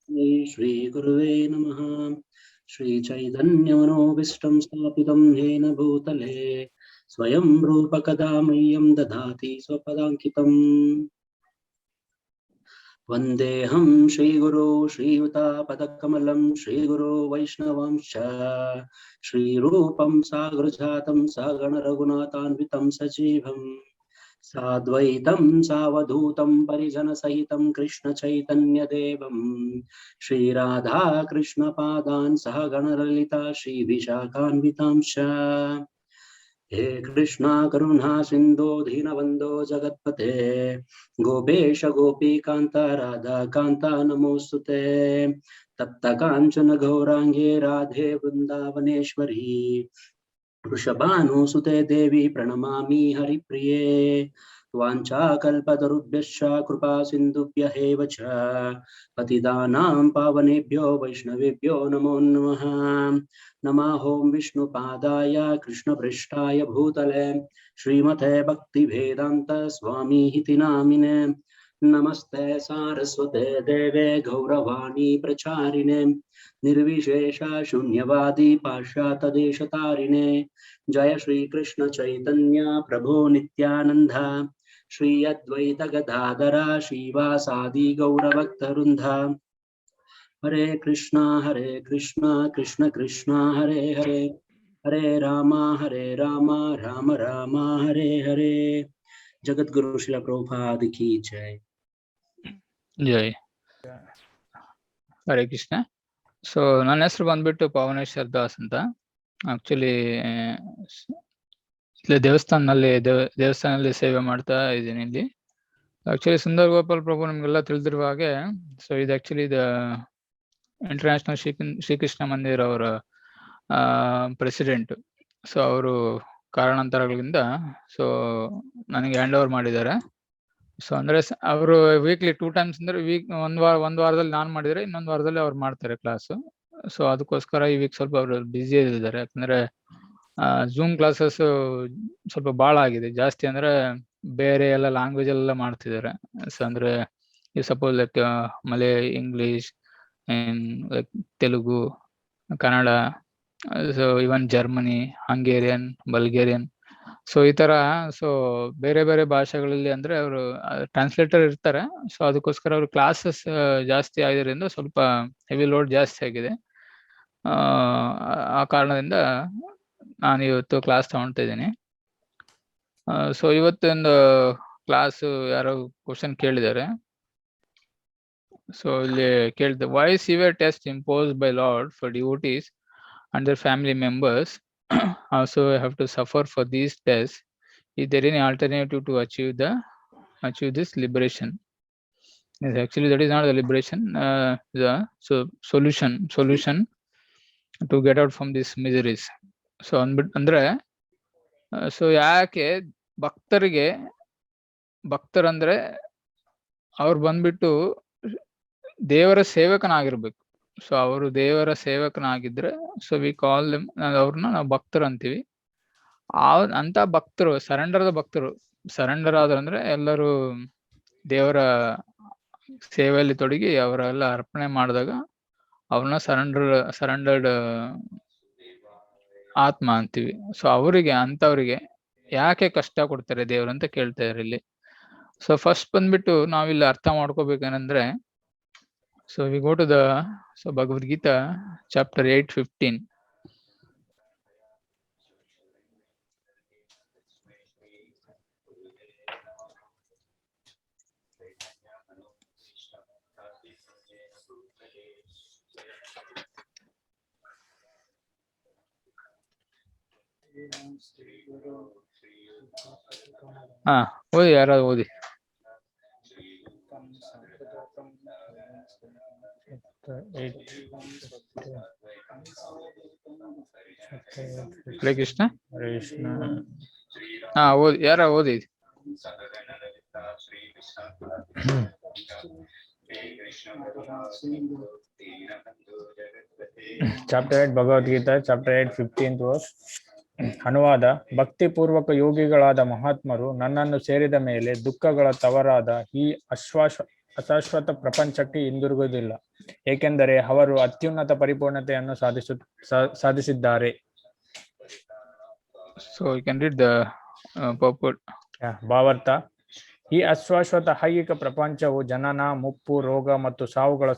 श्री गुरुवे नमः। श्री चैतन्यमनोभीष्टं स्थापितं येन भूतले स्वयं रूप कदा मह्यं ददाति स्वपदाङ्कितम्। वन्देऽहं श्रीगुरो श्रीयुतापदकमलं श्रीगुरो वैष्णवांश्च श्रीरूपं साग्रजातं सगणरघुनाथान्वितं सजीवम् साद्वैतं सावधूतं परिजनसहितं कृष्णचैतन्यदेवं श्रीराधा कृष्णपादान् सह गणललिता श्रीविशाखान्वितांश्च। हे कृष्णा करुणा सिन्धो दीनबन्धो जगत्पते गोपेश गोपीकान्त राधा कान्ता नमोऽस्तुते। तप्त काञ्चन गौराङ्गे राधे वृन्दावनेश्वरी वृषभानुसुते देवी प्रणमामि हरिप्रिये। वाञ्छाकल्पतरुभ्यश्च कृपा सिन्धुभ्यः एव च पतितानां पावनेभ्यो वैष्णवेभ्यो नमो नमः। नमः ॐ विष्णुपादाय कृष्णपृष्ठाय भूतले श्रीमते भक्तिवेदान्त स्वामीति नामिने नमस्ते सारस्वते देवे गौरवाणी प्रचारिणे निर्विशेष शून्यवादी पाश्चात्यदेशतारिणे जय श्री कृष्ण चैतन्य प्रभु नित्यानंद श्री अद्वैत गदाधर श्रीवासादि गौरभक्तवृंद हरे कृष्णा कृष्ण कृष्णा हरे हरे हरे राम राम राम हरे हरे। जगत गुरु श्रील प्रभुपाद की जय ಜೈ. ಹರೇ ಕೃಷ್ಣ. ಸೊ ನನ್ನ ಹೆಸರು ಬಂದ್ಬಿಟ್ಟು ಪವನೇಶ್ವರ್ ದಾಸ್ ಅಂತ. ಆಕ್ಚುಲಿ ಇಲ್ಲಿ ದೇವಸ್ಥಾನದಲ್ಲಿ ಸೇವೆ ಮಾಡ್ತಾ ಇದ್ದೀನಿ ಇಲ್ಲಿ. ಆಕ್ಚುಲಿ ಸುಂದರ್ ಗೋಪಾಲ್ ಪ್ರಭು ನಿಮ್ಗೆಲ್ಲ ತಿಳಿದಿರುವ ಹಾಗೆ, ಸೊ ಇದು ಆಕ್ಚುಲಿ ಇಂಟರ್ನ್ಯಾಷನಲ್ ಶ್ರೀಕೃಷ್ಣ ಮಂದಿರ ಅವರ ಪ್ರೆಸಿಡೆಂಟ್. ಸೊ ಅವರು ಕಾರಣಾಂತರಗಳಿಂದ ಸೊ ನನಗೆ ಹ್ಯಾಂಡ್ ಓವರ್ ಮಾಡಿದ್ದಾರೆ. ಸೊ ಅಂದ್ರೆ ಅವರು ವೀಕ್ಲಿ 2 times ಅಂದ್ರೆ ಒಂದ್ ವಾರದಲ್ಲಿ ನಾನು ಮಾಡಿದ್ರೆ ಇನ್ನೊಂದು ವಾರದಲ್ಲಿ ಅವ್ರು ಮಾಡ್ತಾರೆ ಕ್ಲಾಸ್. ಸೊ ಅದಕ್ಕೋಸ್ಕರ ಈ ವೀಕ್ ಸ್ವಲ್ಪ ಅವರು ಬ್ಯುಸಿ ಇದ್ದಾರೆ. ಯಾಕಂದ್ರೆ ಝೂಮ್ ಕ್ಲಾಸಸ್ ಸ್ವಲ್ಪ ಬಹಳ ಆಗಿದೆ, ಜಾಸ್ತಿ ಅಂದ್ರೆ ಬೇರೆ ಎಲ್ಲ ಲ್ಯಾಂಗ್ವೇಜ್ ಎಲ್ಲ ಮಾಡ್ತಿದ್ದಾರೆ. ಸೊ ಅಂದ್ರೆ suppose like Malay, English, like Telugu, Kannada, so even Germany, Hungarian, Bulgarian, so ಈ ತರ ಸೊ ಬೇರೆ ಬೇರೆ ಭಾಷೆಗಳಲ್ಲಿ ಅಂದ್ರೆ ಅವರು ಟ್ರಾನ್ಸ್ಲೇಟರ್ ಇರ್ತಾರೆ. ಸೊ ಅದಕ್ಕೋಸ್ಕರ ಅವರು ಕ್ಲಾಸಸ್ ಜಾಸ್ತಿ ಆಗಿರೋದ್ರಿಂದ ಸ್ವಲ್ಪ ಹೆವಿ ಲೋಡ್ ಜಾಸ್ತಿ ಆಗಿದೆ. ಆ ಕಾರಣದಿಂದ ನಾನು ಇವತ್ತು ಕ್ಲಾಸ್ ತಗೊಳ್ತಾ ಇದ್ದೀನಿ. ಸೊ ಇವತ್ತೊಂದು ಕ್ಲಾಸ್ ಯಾರೋ ಕ್ವಶನ್ ಕೇಳಿದ್ದಾರೆ. ಸೊ ಇಲ್ಲಿ ಕೇಳಿದೆ, why severe test imposed by Lord for devotees and their family members also have to suffer for these tests. Is there any alternative to achieve this liberation? Yes, actually that is not the liberation, the solution to get out from these miseries. So ಅಂದ್ರೆ so ಯಾಕೆ ಭಕ್ತರಂದ್ರೆ ಅವ್ರು ಬಂದ್ಬಿಟ್ಟು ದೇವರ ಸೇವಕನಾಗಿರ್ಬೇಕು. So ಅವರು ದೇವರ ಸೇವಕನಾಗಿದ್ರೆ so we call them, ಅವ್ರನ್ನ ನಾವು ಭಕ್ತರು ಅಂತೀವಿ. ಅಂತ ಭಕ್ತರು, ಸರೆಂಡರ್ ಆದ್ರಂದ್ರೆ ಎಲ್ಲರೂ ದೇವರ ಸೇವೆಯಲ್ಲಿ ತೊಡಗಿ ಅವರೆಲ್ಲ ಅರ್ಪಣೆ ಮಾಡಿದಾಗ ಅವ್ರನ್ನ ಸರೆಂಡರ್ಡ್ ಆತ್ಮ ಅಂತೀವಿ. ಸೊ ಅಂತವ್ರಿಗೆ ಯಾಕೆ ಕಷ್ಟ ಕೊಡ್ತಾರೆ ದೇವ್ರು ಅಂತ ಕೇಳ್ತಾ ಇದಾರೆ ಇಲ್ಲಿ. ಸೊ ಫಸ್ಟ್ ಬಂದ್ಬಿಟ್ಟು ನಾವಿಲ್ಲಿ ಅರ್ಥ ಮಾಡ್ಕೋಬೇಕೇನಂದ್ರೆ, so we go to Bhagavad Gita chapter 8:15. ಓದಿ, ಯಾರಾದ್ರು ಓದಿ. ಹರೇ ಕೃಷ್ಣ. ಓದಿ, ಯಾರ ಓದಿ. Chapter 8 Bhagavad Gita, chapter 8:15th verse. ಅನುವಾದ. ಭಕ್ತಿಪೂರ್ವಕ ಯೋಗಿಗಳಾದ ಮಹಾತ್ಮರು ನನ್ನನ್ನು ಸೇರಿದ ಮೇಲೆ ದುಃಖಗಳ ತವರಾದ ಈ ಅಶಾಶ್ವತ ಪ್ರಪಂಚಕ್ಕೆ ಹಿಂದಿರುಗುವುದಿಲ್ಲ, ಏಕೆಂದರೆ ಅವರು ಅತ್ಯುನ್ನತ ಪರಿಪೂರ್ಣತೆಯನ್ನು ಸಾಧಿಸಿದ್ದಾರೆ. So you can read the purport. ಭಾವಾರ್ಥ: ಈ ಅಶಾಶ್ವತ ಐಹಿಕ ಪ್ರಪಂಚವು ಜನನ, ಮುಪ್ಪು, ರೋಗ ಮತ್ತು ಸಾವುಗಳ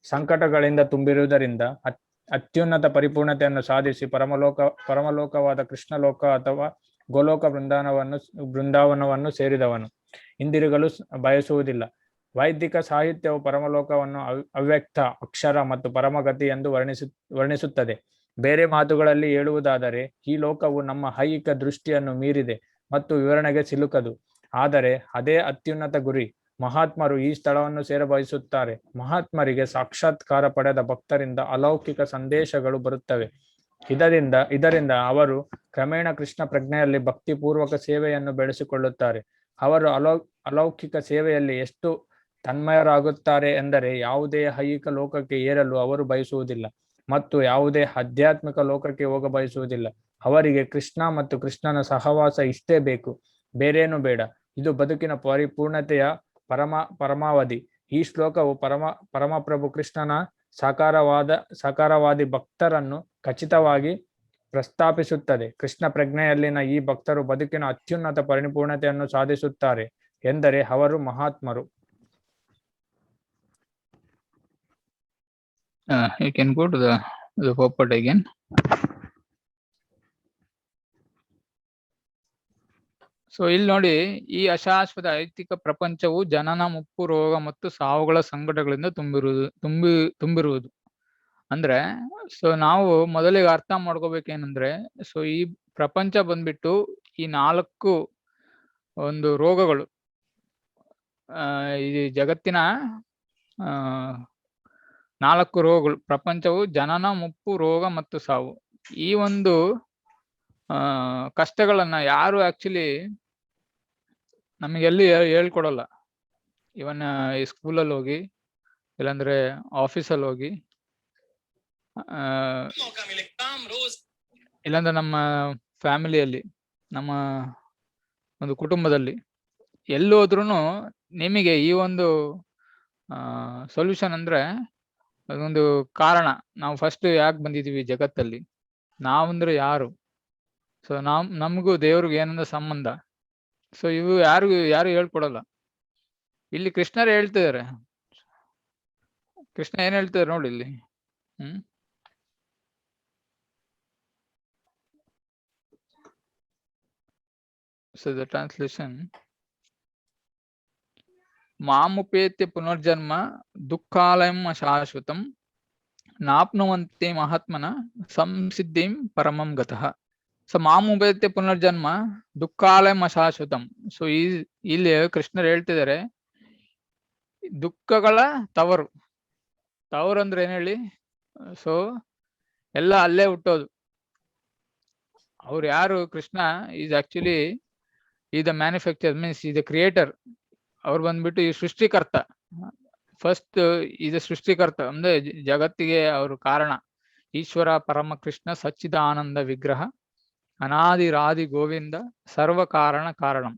ಸಂಕಟಗಳಿಂದ ತುಂಬಿರುವುದರಿಂದ ಅತ್ಯುನ್ನತ ಪರಿಪೂರ್ಣತೆಯನ್ನು ಸಾಧಿಸಿ ಪರಮಲೋಕವಾದ ಕೃಷ್ಣಲೋಕ ಅಥವಾ ಗೋಲೋಕ ಬೃಂದಾವನವನ್ನು ಸೇರಿದವನು ಹಿಂದಿರುಗಲು ಬಯಸುವುದಿಲ್ಲ. ವೈದಿಕ ಸಾಹಿತ್ಯವು ಪರಮಲೋಕವನ್ನು ಅವ್ಯಕ್ತ, ಅಕ್ಷರ ಮತ್ತು ಪರಮಗತಿ ಎಂದು ವರ್ಣಿಸುತ್ತದೆ. ಬೇರೆ ಮಾತುಗಳಲ್ಲಿ ಹೇಳುವುದಾದರೆ, ಈ ಲೋಕವು ನಮ್ಮ ಐಹಿಕ ದೃಷ್ಟಿಯನ್ನು ಮೀರಿದೆ ಮತ್ತು ವಿವರಣೆಗೆ ಸಿಲುಕದು. ಆದರೆ ಅದೇ ಅತ್ಯುನ್ನತ ಗುರಿ. ಮಹಾತ್ಮರು ಈ ಸ್ಥಳವನ್ನು ಸೇರಬಯಸುತ್ತಾರೆ. ಮಹಾತ್ಮರಿಗೆ ಸಾಕ್ಷಾತ್ಕಾರ ಪಡೆದ ಭಕ್ತರಿಂದ ಅಲೌಕಿಕ ಸಂದೇಶಗಳು ಬರುತ್ತವೆ. ಇದರಿಂದ ಅವರು ಕ್ರಮೇಣ ಕೃಷ್ಣ ಪ್ರಜ್ಞೆಯಲ್ಲಿ ಭಕ್ತಿಪೂರ್ವಕ ಸೇವೆಯನ್ನು ಬೆಳೆಸಿಕೊಳ್ಳುತ್ತಾರೆ. ಅವರು ಅಲೌಕಿಕ ಸೇವೆಯಲ್ಲಿ ಎಷ್ಟು ತನ್ಮಯರಾಗುತ್ತಾರೆ ಎಂದರೆ, ಯಾವುದೇ ಐಹಿಕ ಲೋಕಕ್ಕೆ ಏರಲು ಅವರು ಬಯಸುವುದಿಲ್ಲ ಮತ್ತು ಯಾವುದೇ ಆಧ್ಯಾತ್ಮಿಕ ಲೋಕಕ್ಕೆ ಹೋಗ ಬಯಸುವುದಿಲ್ಲ. ಅವರಿಗೆ ಕೃಷ್ಣ ಮತ್ತು ಕೃಷ್ಣನ ಸಹವಾಸ ಇಷ್ಟೇ ಬೇಕು, ಬೇರೇನು ಬೇಡ. ಇದು ಬದುಕಿನ ಪರಿಪೂರ್ಣತೆಯ ಪರಮಾವಧಿ. ಈ ಶ್ಲೋಕವು ಪರಮಪ್ರಭು ಕೃಷ್ಣನ ಸಾಕಾರವಾದಿ ಭಕ್ತರನ್ನು ಖಚಿತವಾಗಿ ಪ್ರಸ್ತಾಪಿಸುತ್ತದೆ. ಕೃಷ್ಣ ಪ್ರಜ್ಞೆಯಲ್ಲಿನ ಈ ಭಕ್ತರು ಬದುಕಿನ ಅತ್ಯುನ್ನತ ಪರಿಪೂರ್ಣತೆಯನ್ನು ಸಾಧಿಸುತ್ತಾರೆ ಎಂದರೆ ಅವರು ಮಹಾತ್ಮರು. You can go to the purport again. So ಇಲ್ಲಿ ನೋಡಿ, ಈ ಅಶಾಶ್ವತ ಐತಿಕ ಪ್ರಪಂಚವು ಜನನ, ಮುಪ್ಪು, ರೋಗ ಮತ್ತು ಸಾವುಗಳ ಸಂಕಟಗಳಿಂದ ತುಂಬಿರುವುದು. ಅಂದ್ರೆ ಸೊ ನಾವು ಮೊದಲಿಗೆ ಅರ್ಥ ಮಾಡ್ಕೋಬೇಕೇನಂದ್ರೆ, ಸೊ ಈ ಪ್ರಪಂಚ ಬಂದ್ಬಿಟ್ಟು ಈ 4 ಒಂದು ರೋಗಗಳು, ಈ ಜಗತ್ತಿನ 4 ರೋಗಗಳು. ಪ್ರಪಂಚವು ಜನನ, ಮುಪ್ಪು, ರೋಗ ಮತ್ತು ಸಾವು. ಈ ಒಂದು ಕಷ್ಟಗಳನ್ನ ಯಾರು ಆಕ್ಚುಲಿ ನಮಗೆಲ್ಲಿ ಹೇಳ್ಕೊಡಲ್ಲ. ಇವನ್ ಈ ಸ್ಕೂಲಲ್ಲಿ ಹೋಗಿ, ಇಲ್ಲಾಂದ್ರೆ ಆಫೀಸಲ್ಲಿ ಹೋಗಿ, ಇಲ್ಲಾಂದ್ರೆ ನಮ್ಮ ಫ್ಯಾಮಿಲಿಯಲ್ಲಿ, ನಮ್ಮ ಒಂದು ಕುಟುಂಬದಲ್ಲಿ ಎಲ್ಲೋದ್ರೂ ನಿಮಗೆ ಈ ಒಂದು ಸೊಲ್ಯೂಷನ್ ಅಂದ್ರೆ ಅದೊಂದು ಕಾರಣ. ನಾವು ಫಸ್ಟ್ ಯಾಕೆ ಬಂದಿದೀವಿ ಜಗತ್ತಲ್ಲಿ, ನಾವಂದ್ರೆ ಯಾರು, ಸೊ ನಮಗೂ ದೇವ್ರಿಗೆ ಏನಂದ್ರೆ ಸಂಬಂಧ. ಸೊ ಇವು ಯಾರು ಹೇಳ್ಕೊಡಲ್ಲ. ಇಲ್ಲಿ ಕೃಷ್ಣರೇ ಹೇಳ್ತಿದ್ದಾರೆ. ಕೃಷ್ಣ ಏನ್ ಹೇಳ್ತಿದ್ದಾರೆ ನೋಡಿ ಇಲ್ಲಿ. So the translation: ಮಾಮುಪೇತ್ಯ ಪುನರ್ಜನ್ಮ ದುಃಖಾಲಯಂ ಅಶಾಶ್ವತಂ ನಾಪ್ನುವಂತೆ ಮಹಾತ್ಮನ ಸಂಸಿದ್ಧಿಂ ಪರಮಂ ಗತಃ. ಸೊ ಮಾಮುಪೇತ್ಯ ಪುನರ್ಜನ್ಮ ದುಃಖಾಲಯಂ ಅಶಾಶ್ವತಂ. ಸೊ ಇಲ್ಲಿ ಕೃಷ್ಣರು ಹೇಳ್ತಿದ್ದಾರೆ, ದುಃಖಗಳ ತವರು ಅಂದ್ರೆ ಏನ್ ಹೇಳಿ. ಸೊ ಎಲ್ಲ ಅಲ್ಲೇ ಹುಟ್ಟೋದು. ಅವ್ರು ಯಾರು? ಕೃಷ್ಣ ಈಸ್ ಆಕ್ಚುಲಿ ಈ ದ ಮ್ಯಾನುಫ್ಯಾಕ್ಚರ್, ಮೀನ್ಸ್ ಈ ದ ಕ್ರಿಯೇಟರ್. ಅವ್ರು ಬಂದ್ಬಿಟ್ಟು ಈ ಸೃಷ್ಟಿಕರ್ತ. ಫಸ್ಟ್ ಇದು ಸೃಷ್ಟಿಕರ್ತ ಅಂದ್ರೆ ಜಗತ್ತಿಗೆ ಅವರು ಕಾರಣ. ಈಶ್ವರ ಪರಮ ಕೃಷ್ಣ ಸಚ್ಚಿದಾನಂದ ವಿಗ್ರಹ ಅನಾದಿರಾದಿ ಗೋವಿಂದ ಸರ್ವ ಕಾರಣಂ.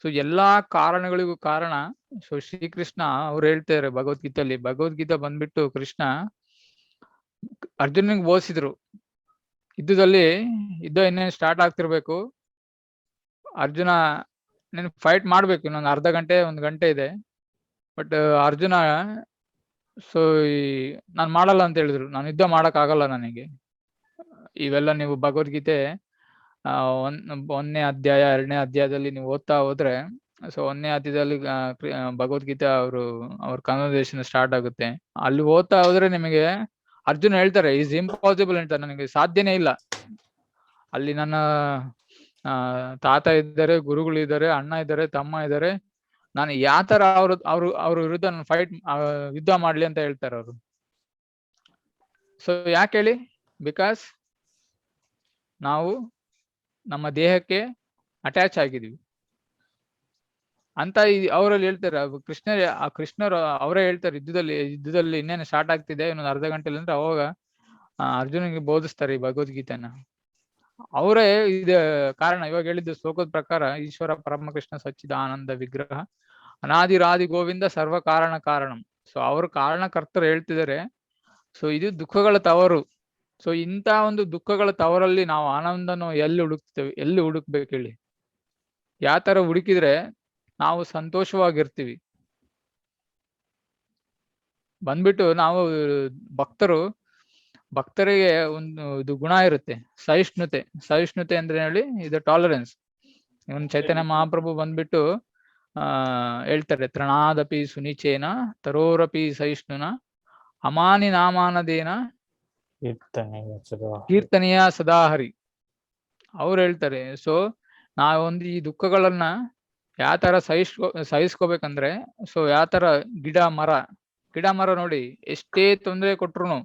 ಸೊ ಎಲ್ಲಾ ಕಾರಣಗಳಿಗೂ ಕಾರಣ ಸೊ ಶ್ರೀಕೃಷ್ಣ. ಅವ್ರು ಹೇಳ್ತಾರೆ ಭಗವದ್ಗೀತೆಯಲ್ಲಿ. ಭಗವದ್ಗೀತೆ ಬಂದ್ಬಿಟ್ಟು ಕೃಷ್ಣ ಅರ್ಜುನಿಗೆ ಬೋಧಿಸಿದ್ರು. ಯುದ್ಧ ಇನ್ನೇನು ಸ್ಟಾರ್ಟ್ ಆಗ್ತಿರ್ಬೇಕು. ಅರ್ಜುನ ನೀನು ಫೈಟ್ ಮಾಡ್ಬೇಕು, ಇನ್ನೊಂದು ಅರ್ಧ ಗಂಟೆ 1 ಗಂಟೆ ಇದೆ. ಬಟ್ ಅರ್ಜುನ ಸೊ ನಾನು ಮಾಡಲ್ಲ ಅಂತ ಹೇಳಿದ್ರು. ನಾನು ಯುದ್ಧ ಮಾಡಕ್ ಆಗಲ್ಲ ನನಗೆ. ಇವೆಲ್ಲ ನೀವು ಭಗವದ್ಗೀತೆ 1ನೇ ಅಧ್ಯಾಯ 2ನೇ ಅಧ್ಯಾಯದಲ್ಲಿ ನೀವು ಓದ್ತಾ ಹೋದ್ರೆ, ಸೊ 1ನೇ ಅಧ್ಯಾಯದಲ್ಲಿ ಭಗವದ್ಗೀತೆ ಅವ್ರ ಕನ್ವರ್ಸೇಷನ್ ಸ್ಟಾರ್ಟ್ ಆಗುತ್ತೆ. ಅಲ್ಲಿ ಓದ್ತಾ ಹೋದ್ರೆ ನಿಮಗೆ ಅರ್ಜುನ ಹೇಳ್ತಾರೆ, ಈಸ್ ಇಂಪಾಸಿಬಲ್ ಹೇಳ್ತಾರೆ, ನನಗೆ ಸಾಧ್ಯನೇ ಇಲ್ಲ. ಅಲ್ಲಿ ನನ್ನ ತಾತ ಇದ್ದಾರೆ, ಗುರುಗಳಿದ್ದಾರೆ, ಅಣ್ಣ ಇದ್ದಾರೆ, ತಮ್ಮ ಇದ್ದಾರೆ, ನಾನು ಯಾವ ತರ ಅವ್ರ ವಿರುದ್ಧ ನಾನು ಯುದ್ಧ ಮಾಡ್ಲಿ ಅಂತ ಹೇಳ್ತಾರೆ ಅವರು. ಸೊ ಯಾಕೆ ಹೇಳಿ? ಬಿಕಾಸ್ ನಾವು ನಮ್ಮ ದೇಹಕ್ಕೆ ಅಟ್ಯಾಚ್ ಆಗಿದೀವಿ ಅಂತ ಅವರಲ್ಲಿ ಹೇಳ್ತಾರೆ. ಕೃಷ್ಣರು ಅವರೇ ಹೇಳ್ತಾರೆ, ಯುದ್ಧದಲ್ಲಿ ಇನ್ನೇನು ಸ್ಟಾರ್ಟ್ ಆಗ್ತಿದೆ, ಇನ್ನೊಂದು ಅರ್ಧ ಗಂಟೆಲಿ ಅಂದ್ರೆ ಅವಾಗ ಅರ್ಜುನಿಗೆ ಬೋಧಿಸ್ತಾರೆ ಈ ಭಗವದ್ಗೀತೆನ. ಅವರೇ ಇದು ಕಾರಣ. ಇವಾಗ ಹೇಳಿದ್ದು ಶ್ಲೋಕದ ಪ್ರಕಾರ ಈಶ್ವರ ಪರಮಕೃಷ್ಣ ಸಚ್ಚಿದಾನಂದ ವಿಗ್ರಹ ಅನಾದಿರಾದಿ ಗೋವಿಂದ ಸರ್ವ ಕಾರಣ ಕಾರಣಂ. ಸೊ ಅವರು ಕಾರಣಕರ್ತರು ಹೇಳ್ತಿದ್ದಾರೆ. ಸೊ ಇದು ದುಃಖಗಳ ತವರು. ಸೊ ಇಂಥ ಒಂದು ದುಃಖಗಳ ತವರಲ್ಲಿ ನಾವು ಆನಂದನ ಎಲ್ಲಿ ಹುಡುಕ್ತೇವೆ, ಎಲ್ಲಿ ಹುಡುಕ್ಬೇಕು ಹೇಳಿ? ಯಾವ ತರ ಹುಡುಕಿದ್ರೆ ನಾವು ಸಂತೋಷವಾಗಿರ್ತೀವಿ? ಬಂದ್ಬಿಟ್ಟು ನಾವು ಭಕ್ತರಿಗೆ ಒಂದು ಇದು ಗುಣ ಇರುತ್ತೆ, ಸಹಿಷ್ಣುತೆ. ಸಹಿಷ್ಣುತೆ ಅಂದ್ರೆ ಹೇಳಿ ಇದು ಟಾಲರೆನ್ಸ್. ಇವನ್ ಚೈತನ್ಯ ಮಹಾಪ್ರಭು ಬಂದ್ಬಿಟ್ಟು ಹೇಳ್ತಾರೆ, ತೃಣಾದಪಿ ಸುನಿಚೇನ ತರೋರಪಿ ಸಹಿಷ್ಣುನ ಅಮಾನಿ ನಾಮಾನದೇನ ಕೀರ್ತನೆಯ ಸದಾಹರಿ. ಅವ್ರು ಹೇಳ್ತಾರೆ. ಸೊ ನಾವೊಂದು ಈ ದುಃಖಗಳನ್ನ ಯಾವ ತರ ಸಹಿಸ್ಕೋಬೇಕಂದ್ರೆ, ಸೊ ಯಾವ ತರ ಗಿಡ ಮರ ನೋಡಿ, ಎಷ್ಟೇ ತೊಂದರೆ ಕೊಟ್ರು,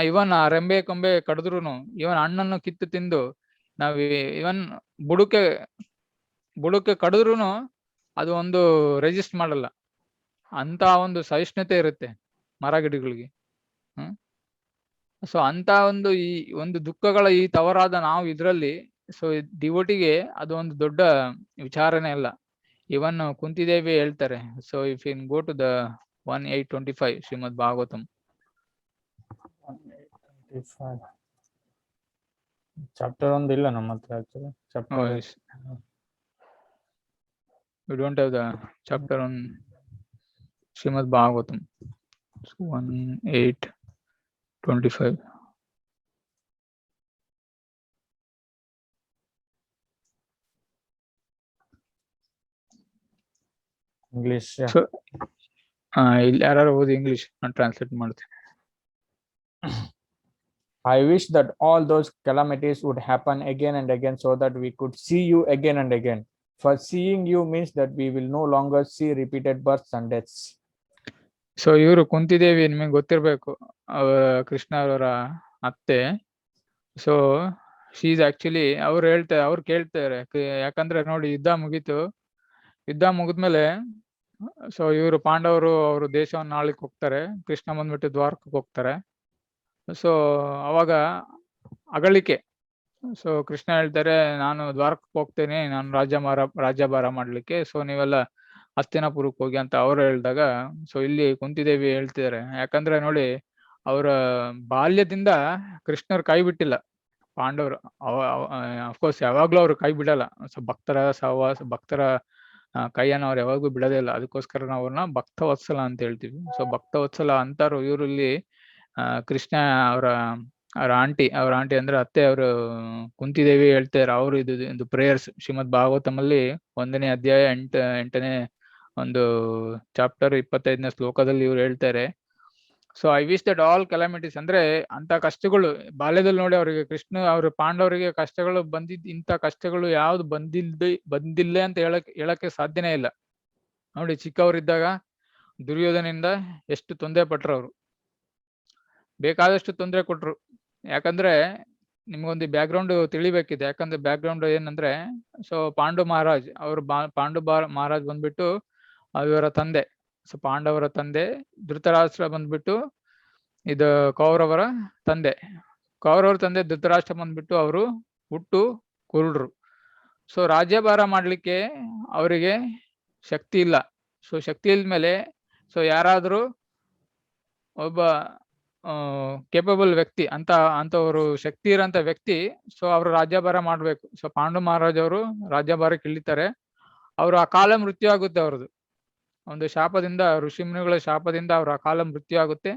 ಇವನ್ ರೆಂಬೆ ಕೊಂಬೆ ಕಡಿದ್ರು, ಇವನ್ ಹಣ್ಣನ್ನು ಕಿತ್ತು ತಿಂದು ನಾವ್ ಇವನ್ ಬುಡಕ್ಕೆ ಕಡಿದ್ರು ಅದು ಒಂದು ರೆಜಿಸ್ಟ್ ಮಾಡಲ್ಲ. ಅಂತ ಒಂದು ಸಹಿಷ್ಣುತೆ ಇರುತ್ತೆ ಮರ ಗಿಡಗಳಿಗೆ. ಸೊ ಅಂತ ಒಂದು ಈ ಒಂದು ದುಃಖಗಳ ಈ ತವರಾದ ನಾವು ಇದ್ರಲ್ಲಿ, ಸೊ ಡಿವೋಟಿಗೆ ಅದು ಒಂದು ದೊಡ್ಡ ವಿಚಾರನೇ ಅಲ್ಲ. ಇವನ್ ಕುಂತಿದೇವಿ ಹೇಳ್ತಾರೆ. So if in go to the 1825 Shrimad Bhagavatam. Chapter 1 ಇಲ್ಲ ನಮ್ಮ ಹತ್ರ actually. We don't have the chapter on Srimad Bhagavatam. So 1825. English. So ಇಲ್ಲಿ ಯಾರು ಓದಿ ಇಂಗ್ಲಿಷ್ ನಾನು ಟ್ರಾನ್ಸ್ಲೇಟ್ ಮಾಡ್ತೀನಿ. I wish that all those calamities would happen again and again so that we could see you again and again. For seeing you means that we will no longer see repeated births and deaths. So ಇವರು ಕುಂತಿದೇವಿ ನಿಮಗೆ ಗೊತ್ತಿರ್ಬೇಕು, ಕೃಷ್ಣ ಅವರ ಅತ್ತೆ. So she is actually ಅವ್ರು ಕೇಳ್ತಾರೆ, ಯಾಕಂದ್ರೆ ನೋಡಿ ಯುದ್ಧ ಮುಗಿದ್ಮೇಲೆ ಸೊ ಇವರು ಪಾಂಡವರು ಅವರು ದೇಶವನ್ನು ಆಳ್ಲಿಕ್ಕೆ ಹೋಗ್ತಾರೆ, ಕೃಷ್ಣ ಬಂದ್ಬಿಟ್ಟು ದ್ವಾರಕಕ್ಕೆ ಹೋಗ್ತಾರೆ. ಸೊ ಅವಾಗ ಅಗಳಿಕೆ. ಸೊ ಕೃಷ್ಣ ಹೇಳ್ತಾರೆ, ನಾನು ದ್ವಾರಕಕ್ಕೆ ಹೋಗ್ತೇನೆ, ನಾನು ರಾಜ್ಯಭಾರ ಮಾಡ್ಲಿಕ್ಕೆ, ಸೊ ನೀವೆಲ್ಲ ಹಸ್ತಿನಾಪುರಕ್ಕೆ ಹೋಗಿ ಅಂತ ಅವ್ರು ಹೇಳಿದಾಗ, ಸೊ ಇಲ್ಲಿ ಕುಂತಿದೇವಿ ಹೇಳ್ತಿದ್ದಾರೆ, ಯಾಕಂದ್ರೆ ನೋಡಿ ಅವರ ಬಾಲ್ಯದಿಂದ ಕೃಷ್ಣರು ಕೈ ಬಿಟ್ಟಿಲ್ಲ ಪಾಂಡವರು. ಅಫ್ಕೋರ್ಸ್ ಯಾವಾಗ್ಲೂ ಅವ್ರು ಕೈ ಬಿಡಲ್ಲ. ಸೊ ಭಕ್ತರ ಸಹವಾಸ, ಭಕ್ತರ ಕೈಯನ್ನು ಅವ್ರು ಯಾವಾಗೂ ಬಿಡೋದೇ ಇಲ್ಲ. ಅದಕ್ಕೋಸ್ಕರ ನಾವು ಅವ್ರನ್ನ ಭಕ್ತವತ್ಸಲ ಅಂತ ಹೇಳ್ತೀವಿ. ಸೊ ಭಕ್ತವತ್ಸಲ ಅಂತಾರು ಇವರಲ್ಲಿ. ಕೃಷ್ಣ ಅವರ ಆಂಟಿ ಅಂದ್ರೆ ಅತ್ತೆ, ಅವರು ಕುಂತಿದೇವಿ ಹೇಳ್ತಾರೆ, ಅವರು ಇದು ಪ್ರೇಯರ್ಸ್ ಶ್ರೀಮದ್ ಭಾಗವತಮಲ್ಲಿ 1ನೇ ಅಧ್ಯಾಯ 8ನೇ ಒಂದು ಚಾಪ್ಟರ್ 25ನೇ ಶ್ಲೋಕದಲ್ಲಿ ಇವ್ರು ಹೇಳ್ತಾರೆ. So I wish that all calamities, ಅಂದ್ರೆ ಅಂತ ಕಷ್ಟಗಳು ಬಾಲ್ಯದಲ್ಲಿ ನೋಡಿ ಅವರಿಗೆ ಅವ್ರ ಪಾಂಡವರಿಗೆ ಕಷ್ಟಗಳು ಇಂಥ ಕಷ್ಟಗಳು ಯಾವ್ದು ಬಂದಿಲ್ಲ ಅಂತ ಹೇಳಕ್ಕೆ ಸಾಧ್ಯನೇ ಇಲ್ಲ. ನೋಡಿ ಚಿಕ್ಕವರಿದ್ದಾಗ ದುರ್ಯೋಧನಿಂದ ಎಷ್ಟು ತೊಂದರೆ ಪಟ್ರು, ಅವರು ಬೇಕಾದಷ್ಟು ತೊಂದರೆ ಕೊಟ್ರು. ಯಾಕಂದ್ರೆ ನಿಮ್ಗೊಂದು ಬ್ಯಾಕ್ಗ್ರೌಂಡ್ ತಿಳಿಬೇಕಿದೆ. ಯಾಕಂದ್ರೆ ಬ್ಯಾಕ್ಗ್ರೌಂಡ್ ಏನಂದ್ರೆ, ಸೊ ಪಾಂಡು ಮಹಾರಾಜ್ ಮಹಾರಾಜ್ ಬಂದ್ಬಿಟ್ಟು ಇವರ ತಂದೆ. ಸೊ ಪಾಂಡವರ ತಂದೆ. ಧೃತರಾಷ್ಟ್ರ ಬಂದ್ಬಿಟ್ಟು ಇದು ಕೌರವರ ತಂದೆ ಧೃತರಾಷ್ಟ್ರ ಬಂದ್ಬಿಟ್ಟು ಅವರು ಹುಟ್ಟು ಕುರುಡ್ರು. ಸೊ ರಾಜ್ಯಭಾರ ಮಾಡ್ಲಿಕ್ಕೆ ಅವರಿಗೆ ಶಕ್ತಿ ಇಲ್ಲ. ಸೊ ಶಕ್ತಿ ಇಲ್ದ್ಮೇಲೆ ಸೊ ಯಾರಾದ್ರೂ ಒಬ್ಬ ಕೇಪಬಲ್ ವ್ಯಕ್ತಿ ಅಂತವರು ಶಕ್ತಿ ಇರೋಂಥ ವ್ಯಕ್ತಿ, ಸೊ ಅವರು ರಾಜ್ಯಭಾರ ಮಾಡ್ಬೇಕು. ಸೊ ಪಾಂಡು ಮಹಾರಾಜ್ ಅವರು ರಾಜ್ಯಭಾರಕ್ಕೆ ಇಳಿತಾರೆ. ಅವರು ಅಕಾಲ ಮೃತ್ಯು ಆಗುತ್ತೆ. ಅವ್ರದ್ದು ಒಂದು ಶಾಪದಿಂದ, ಋಷಿಮುನಿಗಳ ಶಾಪದಿಂದ ಅವ್ರ ಅಕಾಲ ಮೃತ್ಯು ಆಗುತ್ತೆ.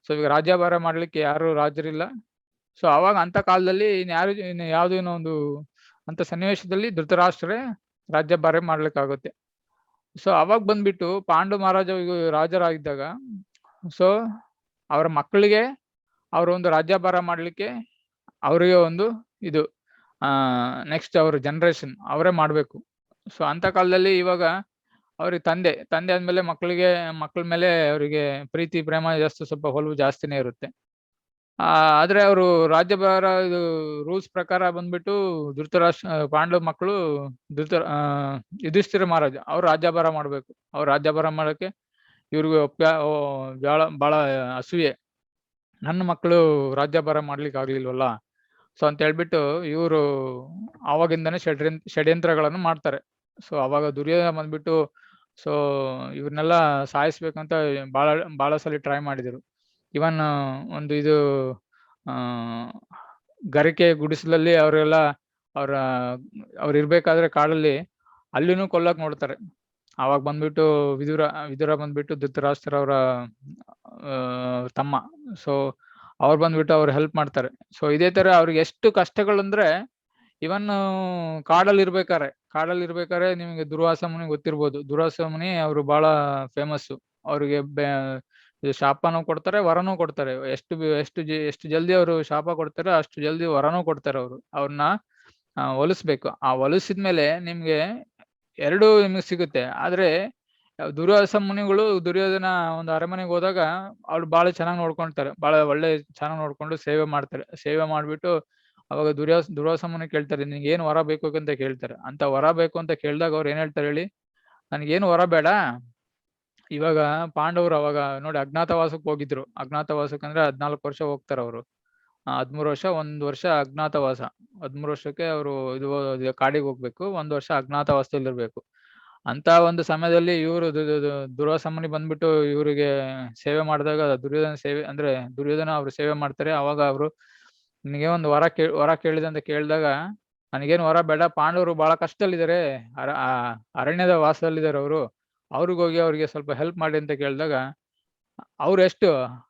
ಸೊ ಈಗ ರಾಜ್ಯಭಾರ ಮಾಡ್ಲಿಕ್ಕೆ ಯಾರು ರಾಜರಿಲ್ಲ. ಸೊ ಅವಾಗ ಅಂತ ಕಾಲದಲ್ಲಿ ಯಾವುದೋ ಒಂದು ಅಂತ ಸನ್ನಿವೇಶದಲ್ಲಿ ಧೃತರಾಷ್ಟ್ರೇ ರಾಜ್ಯಭಾರ ಮಾಡ್ಲಿಕ್ಕಾಗುತ್ತೆ. ಸೊ ಅವಾಗ ಬಂದ್ಬಿಟ್ಟು ಪಾಂಡು ಮಹಾರಾಜ ರಾಜರಾಗಿದ್ದಾಗ, ಸೊ ಅವರ ಮಕ್ಕಳಿಗೆ ಒಂದು ರಾಜ್ಯಭಾರ ಮಾಡ್ಲಿಕ್ಕೆ ಅವರಿಗೆ ಒಂದು ಇದು ನೆಕ್ಸ್ಟ್ ಅವ್ರ ಜನರೇಷನ್ ಅವರೇ ಮಾಡ್ಬೇಕು. ಸೊ ಅಂತ ಕಾಲದಲ್ಲಿ ಇವಾಗ ಅವ್ರಿಗೆ ತಂದೆ ಆದ್ಮೇಲೆ ಮಕ್ಕಳ ಮೇಲೆ ಅವರಿಗೆ ಪ್ರೀತಿ ಪ್ರೇಮ ಜಾಸ್ತಿ, ಸ್ವಲ್ಪ ಒಲವು ಜಾಸ್ತಿನೇ ಇರುತ್ತೆ. ಆದ್ರೆ ಅವರು ರಾಜ್ಯಭಾರ ಇದು ರೂಲ್ಸ್ ಪ್ರಕಾರ ಬಂದ್ಬಿಟ್ಟು ಪಾಂಡವ ಮಕ್ಕಳು ಯುಧಿಷ್ಠಿರ ಮಹಾರಾಜ ಅವ್ರು ರಾಜ್ಯಭಾರ ಮಾಡ್ಬೇಕು. ಅವ್ರು ರಾಜ್ಯಭಾರ ಮಾಡಕ್ಕೆ ಇವ್ರಿಗೆ ಬಹಳ ಅಸೂಯೆ, ನನ್ನ ಮಕ್ಕಳು ರಾಜ್ಯಭಾರ ಮಾಡ್ಲಿಕ್ಕೆ ಆಗ್ಲಿಲ್ವಲ್ಲ. ಸೊ ಅಂತ ಹೇಳ್ಬಿಟ್ಟು ಇವರು ಆವಾಗಿಂದನೇ ಷಡ್ಯಂತ್ರಗಳನ್ನು ಮಾಡ್ತಾರೆ. ಸೊ ಅವಾಗ ದುರ್ಯೋಧನ ಬಂದ್ಬಿಟ್ಟು ಸೊ ಇವ್ರನ್ನೆಲ್ಲ ಸಾಯಿಸ್ಬೇಕಂತ ಬಹಳ ಸಲ ಟ್ರೈ ಮಾಡಿದ್ರು. ಇವನ್ ಒಂದು ಇದು ಗರಿಕೆ ಗುಡಿಸಲಲ್ಲಿ ಅವರೆಲ್ಲ ಅವ್ರು ಇರ್ಬೇಕಾದ್ರೆ ಕಾಡಲ್ಲಿ ಅಲ್ಲಿನೂ ಕೊಲ್ಲಕ್ ನೋಡ್ತಾರೆ. ಅವಾಗ ಬಂದ್ಬಿಟ್ಟು ವಿದುರ ಬಂದ್ಬಿಟ್ಟು ಧೃತರಾಷ್ಟ್ರ ಅವರ ತಮ್ಮ. ಸೊ ಅವ್ರು ಬಂದ್ಬಿಟ್ಟು ಅವ್ರು ಹೆಲ್ಪ್ ಮಾಡ್ತಾರೆ. ಸೊ ಇದೇ ತರ ಅವ್ರಿಗೆ ಎಷ್ಟು ಕಷ್ಟಗಳಂದ್ರೆ ಇವನ್ ಕಾಡಲ್ಲಿ ಇರ್ಬೇಕಾರೆ ನಿಮ್ಗೆ ದುರ್ವಾಸ ಮುನಿ ಗೊತ್ತಿರ್ಬೋದು. ದುರ್ವಾಸ ಮುನಿ ಅವರು ಬಹಳ ಫೇಮಸ್. ಅವ್ರಿಗೆ ಶಾಪನೂ ಕೊಡ್ತಾರೆ, ವರನೂ ಕೊಡ್ತಾರೆ. ಎಷ್ಟು ಜಲ್ದಿ ಅವರು ಶಾಪ ಕೊಡ್ತಾರೆ ಅಷ್ಟು ಜಲ್ದಿ ವರನೂ ಕೊಡ್ತಾರೆ. ಅವ್ರನ್ನ ಹೊಲಿಸ್ಬೇಕು. ಆ ಹೊಲಿಸಿದ್ಮೇಲೆ ನಿಮ್ಗೆ ಎರಡು ನಿಮ್ಗೆ ಸಿಗುತ್ತೆ. ಆದ್ರೆ ದುರ್ವಾಸ ಮುನಿಗಳು ದುರ್ಯೋಧನ ಒಂದು ಅರಮನೆಗೆ ಹೋದಾಗ ಅವ್ರು ಬಹಳ ಚೆನ್ನಾಗಿ ನೋಡ್ಕೊಂತಾರೆ, ಬಹಳ ಒಳ್ಳೆ ಚೆನ್ನಾಗಿ ನೋಡ್ಕೊಂಡು ಸೇವೆ ಮಾಡ್ತಾರೆ. ಸೇವೆ ಮಾಡ್ಬಿಟ್ಟು ಅವಾಗ ದುರ್ವಾಸ ಮುನಿ ಕೇಳ್ತಾರೆ, ನಿನ್ಗೆ ಏನು ವರ ಬೇಕು ಅಂತ ಕೇಳ್ತಾರೆ. ಅಂತ ವರ ಬೇಕು ಅಂತ ಕೇಳಿದಾಗ ಅವ್ರು ಏನ್ ಹೇಳ್ತಾರೆ ಹೇಳಿ, ನನ್ಗೇನು ವರ ಬೇಡ. ಇವಾಗ ಪಾಂಡವರು ಅವಾಗ ನೋಡಿ ಅಜ್ಞಾತವಾಸಕ್ಕೆ ಹೋಗಿದ್ರು. ಅಜ್ಞಾತವಾಸಕ್ಕೆ ಅಂದ್ರೆ 14 ವರ್ಷ ಹೋಗ್ತಾರೆ ಅವರು. 13 ವರ್ಷ, 1 ವರ್ಷ ಅಜ್ಞಾತವಾಸ. 13 ವರ್ಷಕ್ಕೆ ಅವರು ಇದು ಕಾಡಿಗೆ ಹೋಗ್ಬೇಕು, 1 ವರ್ಷ ಅಜ್ಞಾತವಾಸದಲ್ಲಿ ಇರ್ಬೇಕು. ಅಂತ ಒಂದು ಸಮಯದಲ್ಲಿ ಇವರು ದುರ್ವಾಸ ಮುನಿ ಬಂದ್ಬಿಟ್ಟು ಇವರಿಗೆ ಸೇವೆ ಮಾಡಿದಾಗ ದುರ್ಯೋಧನ ಅವ್ರು ಸೇವೆ ಮಾಡ್ತಾರೆ. ಅವಾಗ ಅವರು ನಿನಗೆ ಒಂದು ವರ ಕೇಳಿದೆ ಅಂತ ಕೇಳಿದಾಗ, ನನಗೇನು ವರ ಬೇಡ, ಪಾಂಡವರು ಬಹಳ ಕಷ್ಟದಲ್ಲಿದ್ದಾರೆ, ಅರಣ್ಯದ ವಾಸದಲ್ಲಿದ್ದಾರೆ ಅವ್ರಿಗೋಗಿ ಅವ್ರಿಗೆ ಸ್ವಲ್ಪ ಹೆಲ್ಪ್ ಮಾಡಿ ಅಂತ ಕೇಳಿದಾಗ ಅವ್ರು ಎಷ್ಟು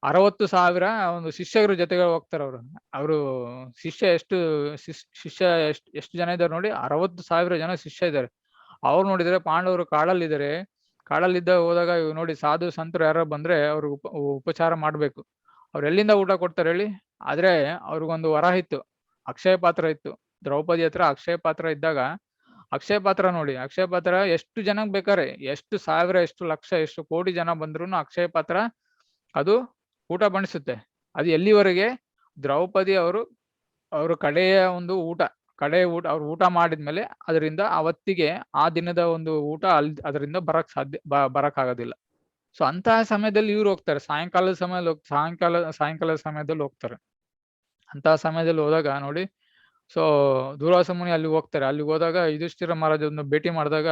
60,000 ಒಂದು ಶಿಷ್ಯರ ಜೊತೆಗೆ ಹೋಗ್ತಾರೆ. ಅವರು ಶಿಷ್ಯ ಎಷ್ಟು ಜನ ಇದ್ದಾರೆ ನೋಡಿ, 60,000 ಜನ ಶಿಷ್ಯ ಇದ್ದಾರೆ. ಅವ್ರು ನೋಡಿದ್ರೆ ಪಾಂಡವರು ಕಾಡಲ್ಲಿದ್ದ ಹೋದಾಗ ನೋಡಿ ಸಾಧು ಸಂತರು ಯಾರೋ ಬಂದ್ರೆ ಅವ್ರಿಗೆ ಉಪಚಾರ ಮಾಡ್ಬೇಕು. ಅವ್ರು ಎಲ್ಲಿಂದ ಊಟ ಕೊಡ್ತಾರೆ ಹೇಳಿ. ಆದ್ರೆ ಅವ್ರಿಗೊಂದು ವರ ಇತ್ತು, ಅಕ್ಷಯ ಪಾತ್ರ ಇತ್ತು. ದ್ರೌಪದಿ ಹತ್ರ ಅಕ್ಷಯ ಪಾತ್ರ ಇದ್ದಾಗ, ಅಕ್ಷಯ ಪಾತ್ರ ಎಷ್ಟು ಜನಕ್ಕೆ ಬೇಕಾರೆ, ಎಷ್ಟು ಸಾವಿರ, ಎಷ್ಟು ಲಕ್ಷ, ಎಷ್ಟು ಕೋಟಿ ಜನ ಬಂದ್ರು ಅಕ್ಷಯ ಪಾತ್ರ ಅದು ಊಟ ಬಣಿಸುತ್ತೆ. ಅದು ಎಲ್ಲಿವರೆಗೆ ದ್ರೌಪದಿ ಅವರು ಕಡೆಯ ಊಟ ಅವ್ರು ಊಟ ಮಾಡಿದ್ಮೇಲೆ ಅದರಿಂದ ಅವತ್ತಿಗೆ ಆ ದಿನದ ಒಂದು ಊಟ ಅದರಿಂದ ಬರಕ್ ಆಗೋದಿಲ್ಲ. ಸೊ ಅಂತಹ ಸಮಯದಲ್ಲಿ ಇವ್ರು ಹೋಗ್ತಾರೆ, ಸಾಯಂಕಾಲದ ಸಮಯದಲ್ಲಿ ಹೋಗ್ತಾರೆ. ಅಂತಹ ಸಮಯದಲ್ಲಿ ಹೋದಾಗ ನೋಡಿ, ಸೊ ದುರ್ವಾಸ ಮುನಿ ಅಲ್ಲಿಗೆ ಹೋಗ್ತಾರೆ. ಅಲ್ಲಿಗೆ ಹೋದಾಗ ಯುಧಿಷ್ಠಿರ ಮಹಾರಾಜರನ್ನು ಭೇಟಿ ಮಾಡಿದಾಗ,